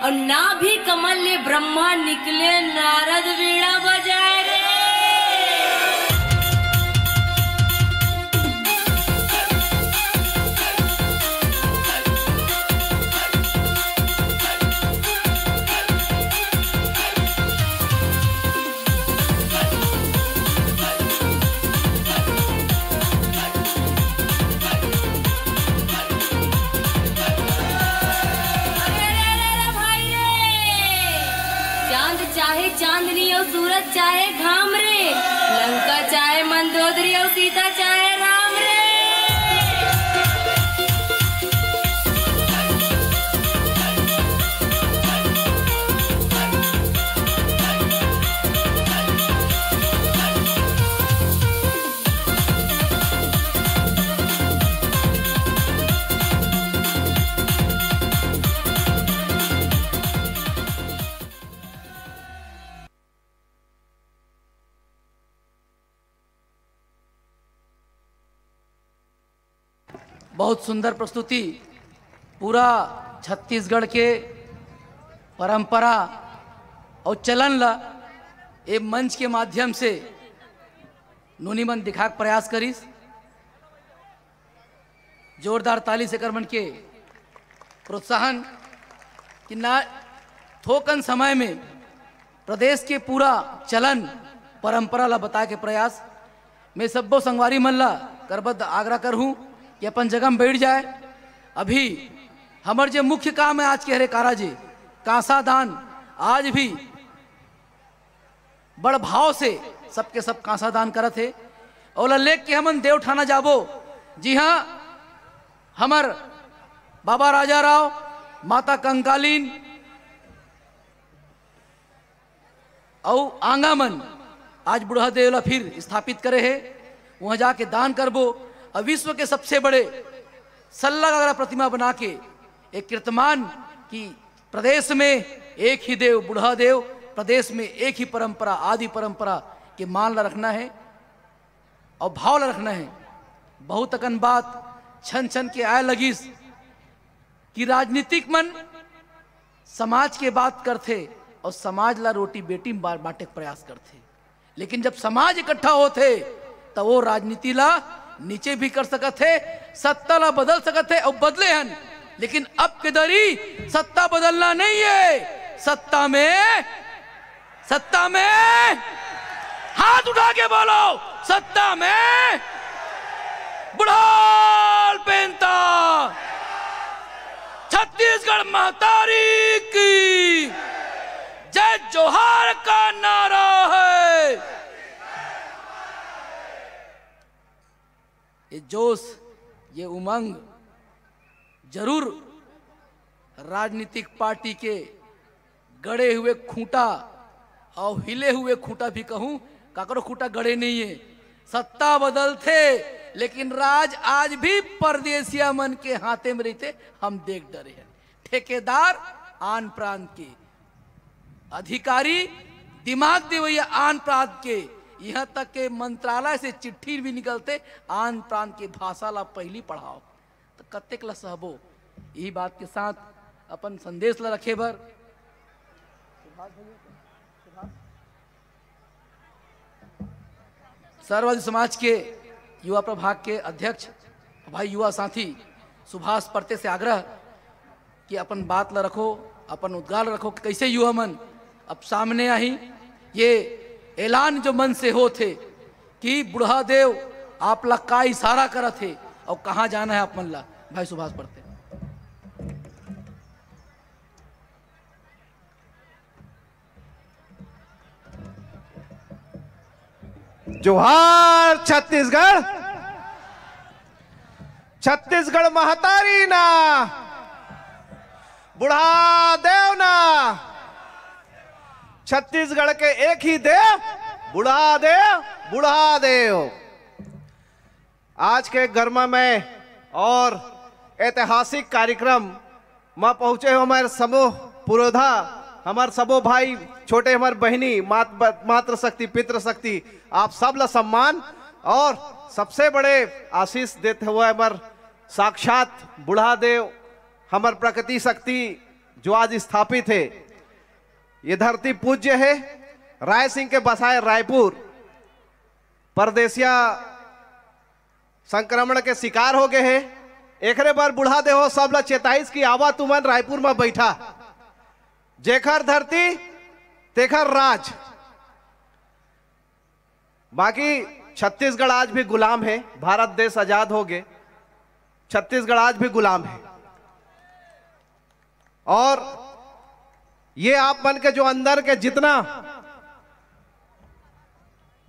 और ना भी कमल ले ब्रह्मा निकले नारद वीणा बजाए रे। चाहे चांदनी और सूरज चाहे घाम रे, लंका चाहे मंदोदरी और सीता चाहे राम रे। बहुत सुंदर प्रस्तुति, पूरा छत्तीसगढ़ के परंपरा और चलन ला ए मंच के माध्यम से नूनीमन दिखा के प्रयास करीस। जोरदार ताली से करमन के प्रोत्साहन कि ना थोकन समय में प्रदेश के पूरा चलन परंपरा ला बता के प्रयास मैं सब्बो संगवारी मन ला करबद्ध आग्रह कर हूँ कि अपन जगह में बैठ जाए। अभी हमार जो मुख्य काम है आज के हरे कारा जी कांसा दान, आज भी बड़ भाव से सबके सब कांसा दान करत है और लेख के हमन देवठाना जाबो। जी हाँ, हमार बाबा राजा राव, माता कंकालीन और आंगामन आज बुढ़ा देवला फिर स्थापित करे है, वहां जाके दान करबो। और विश्व के सबसे बड़े सल्लागारा प्रतिमा बना के एक कीर्तमान की प्रदेश में एक ही देव बुढ़ा देव, प्रदेश में एक ही परंपरा आदि परंपरा के मान ला रखना है और भाव ला रखना है। बहुत अकन बात छन छन के आए लगिस कि राजनीतिक मन समाज के बात करते और समाज ला रोटी बेटी बांटे प्रयास करते, लेकिन जब समाज इकट्ठा होते तो वो राजनीति ला नीचे भी कर सकत है, सत्ता ला बदल सकत है और बदले हन। लेकिन अब के दरी सत्ता बदलना नहीं है, सत्ता में हाथ उठा के बोलो, सत्ता में बुढ़ाल पेंता छत्तीसगढ़ महतारी की जय जोहार का नारा है। ये जोश, ये उमंग जरूर राजनीतिक पार्टी के गड़े हुए खूंटा और हिले हुए खूंटा भी कहूं, काकरो खूंटा गड़े नहीं है। सत्ता बदलते लेकिन राज आज भी परदेसिया मन के हाथे में रहते, हम देख डरे हैं। ठेकेदार आन प्रांत के, अधिकारी दिमाग देवैया आन प्रांत के, यहाँ तक के मंत्रालय से चिट्ठी भी निकलते आन प्रांत के भाषा ला पहली पढ़ाओ तो कत्तेक ला सहबो। यही बात के साथ अपन संदेश ला रखे भर सर्ववादी समाज के युवा प्रभाग के अध्यक्ष भाई युवा साथी सुभाष परते से आग्रह कि अपन बात ला रखो, अपन उद्गार रखो कि कैसे युवा मन अब सामने आई। ये ऐलान जो मन से हो थे कि बुढ़ा देव आप ला का इशारा करा थे और कहाँ जाना है आप मन ला, भाई सुभाष पढ़ते। जोहार छत्तीसगढ़, छत्तीसगढ़ महतारी ना, बुढ़ा देव ना, छत्तीसगढ़ के एक ही देव, बुढ़ा देव, बुढ़ा देव। आज के गर्मा में और ऐतिहासिक कार्यक्रम में पहुंचे हो हमारे समूह पुरोधा, हमारे सबो भाई, छोटे हमारे बहनी, मातृ शक्ति, पितृ शक्ति, आप सब ला सम्मान और सबसे बड़े आशीष देते हुए हमारे साक्षात बुढ़ा देव, हमारे प्रकृति शक्ति जो आज स्थापित है। ये धरती पूज्य है, राय सिंह के बसाए रायपुर परदेसिया संक्रमण के शिकार हो गए हैं। एकरे बार बुढ़ा देव सब ला चेताइश की आवा तुमन रायपुर में बैठा, जेखर धरती तेखर राज। बाकी छत्तीसगढ़ आज भी गुलाम है, भारत देश आजाद हो गए, छत्तीसगढ़ आज भी गुलाम है। और ये आप मन के जो अंदर के जितना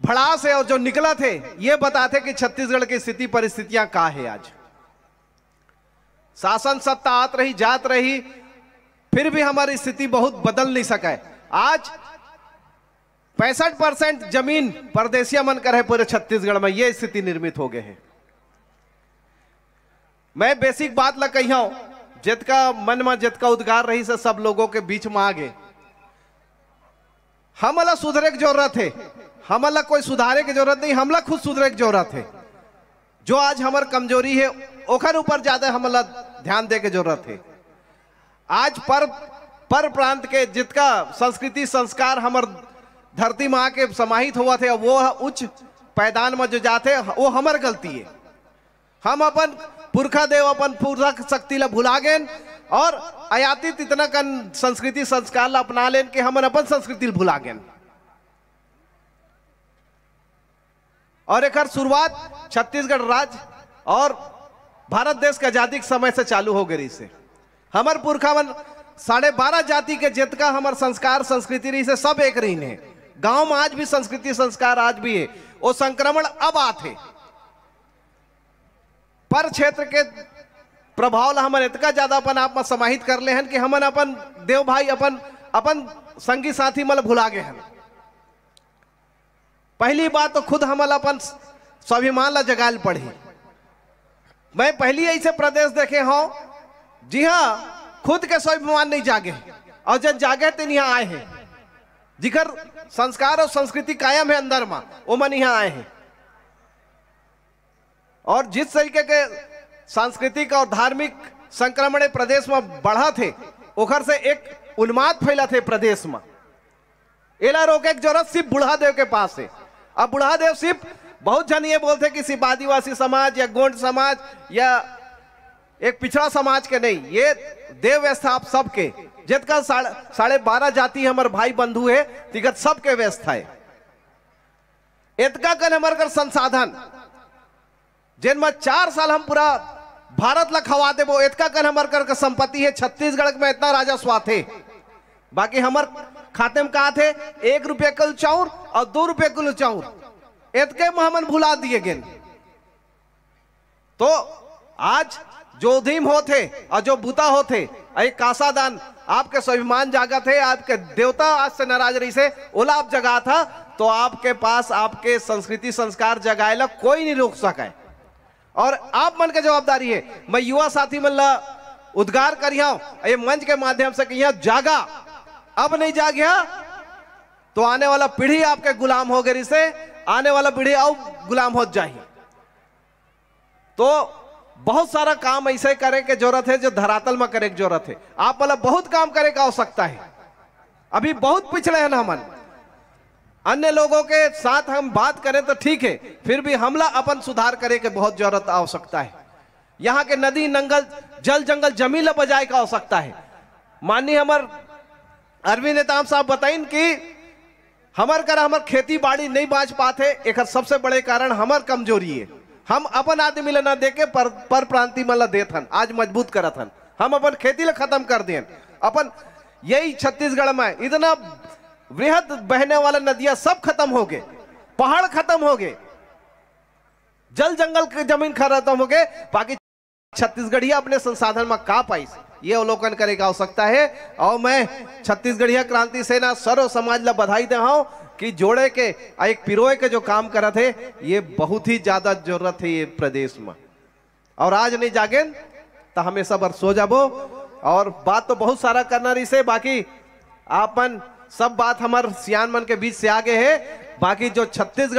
भड़ास है और जो निकला थे, ये बताते कि छत्तीसगढ़ की स्थिति परिस्थितियां क्या है। आज शासन सत्ता आत रही जात रही, फिर भी हमारी स्थिति बहुत बदल नहीं सका है। आज 65% जमीन परदेसिया मन कर है पूरे छत्तीसगढ़ में, ये स्थिति निर्मित हो गए है। मैं बेसिक बात ला कही हूं, जितका मन में जितका उद्गार रही से सब लोगों के बीच में आ गए। हमला सुधरे की जरूरत है, हमला कोई सुधारे की जरूरत नहीं, हमला खुद सुधरे की जरूरत है। जो आज हमार कमजोरी है ओखर ऊपर ज्यादा हमला ध्यान दे के जरूरत है। आज पर प्रांत के जितका संस्कृति संस्कार हमार धरती में आके समाहित हुआ थे, वो उच्च पैदान में जो जाते वो हमार गलती है। हम अपन पुरखा देव, अपन पुरखा शक्ति ला भुला गए और आयातित इतना कन संस्कृति संस्कार ला अपना लेन कि हम अपन संस्कृति भुला गए। और एक शुरुआत छत्तीसगढ़ राज्य और भारत देश के आजादी के समय से चालू हो गई से। हमार पुरखा मन 12.5 जाति के जितका हमार संस्कार संस्कृति रही से सब एक रही है। गांव में आज भी संस्कृति संस्कार आज भी है, वो संक्रमण अब आते पर क्षेत्र के प्रभाव हम इतना ज्यादा अपन आप में समाहित कर ले हैं कि हमन अपन देव भाई अपन संगी साथी मल भुला गए हैं। पहली बात तो खुद हमल अपन स्वाभिमान ला जगाल पड़े। मैं पहली ऐसे प्रदेश देखे हूं, जी हाँ, खुद के स्वाभिमान नहीं जागे और जब जागे तो यहाँ आए हैं, जिकर संस्कार और संस्कृति कायम है अंदर में, वो मन यहाँ आए हैं। और जिस तरीके के सांस्कृतिक और धार्मिक संक्रमण प्रदेश में बढ़ा थे, ओखर से एक उन्माद फैला थे प्रदेश में। एला रोके की जरूरत सिर्फ बुढ़ा देव के पास है। अब बुढ़ा देव सिर्फ बहुत जन ये बोलते कि सिर्फ आदिवासी समाज या गोंड समाज या एक पिछड़ा समाज के नहीं, ये देव व्यवस्था आप सबके जितका 12.5 जाति हमारे भाई बंधु है, तिगत सबके व्यवस्था है। इतका कन हमारे कर संसाधन जिनमें 4 साल हम पूरा भारत ला खवा दे, वो इतका कन हमारे कर संपत्ति है। छत्तीसगढ़ में इतना राजस्व थे, बाकी हमारे खाते में कहा थे 1 रुपये किलो चाउर और 2 रुपये किलो चाउर, इतके में हमन भुला दिए गए। तो आज जो धीम होते और जो बुता होते, एक कासादान आपके स्वाभिमान जागा थे, आपके देवता आज से नाराज रही से ओला आप जगा था, तो आपके पास आपके संस्कृति संस्कार जगाए ला कोई नहीं रोक सका। और आप मन के जवाबदारी है। मैं युवा साथी मन ला उद्गार करिया ये मंच के माध्यम से कि यहाँ जागा, अब नहीं जागिया तो आने वाला पीढ़ी आपके गुलाम हो गई से, आने वाला पीढ़ी और गुलाम हो जाए। तो बहुत सारा काम ऐसे करे की जरूरत है जो धरातल में करे की जरूरत है। आप मतलब बहुत काम करे का आवश्यकता है। अभी बहुत पिछड़े हैं हमन, अन्य लोगों के साथ हम बात करें तो ठीक है, फिर भी हमला अपन सुधार करे के बहुत जरूरत आवश्यकता है। यहाँ के नदी नंगल जल जंगल जमीन बजाए का आवश्यकता है। माननीय हमार अरविंद नेताम साहब बताइन कि हमार खेती बाड़ी नहीं बाँच पाते, एक सबसे बड़े कारण हमार कमजोरी है। हम अपन आदमी ला ना देके पर प्रांति मन देत हन, आज मजबूत करत हन। हम अपन खेती ला खत्म कर दियन। अपन यही छत्तीसगढ़ में इतना वृहद बहने वाला नदियां सब खत्म हो गए, पहाड़ खत्म हो गए, जल जंगल की जमीन खत्म हो गए, बाकी छत्तीसगढ़िया अपने संसाधन में का पाई ये अवलोकन करे का आवश्यकता है। और मैं छत्तीसगढ़िया क्रांति सेना सर्व समाज ला बधाई दे हूं कि जोड़े के एक पिरोए के जो काम करा थे ये बहुत ही ज्यादा जरूरत है ये प्रदेश में। और आज नहीं जागे तो हमेशा बर सो जाबो। और बात तो बहुत सारा करना रही से, बाकी आपन सब बात हमार सियान मन के बीच से आगे है। बाकी जो छत्तीसगढ़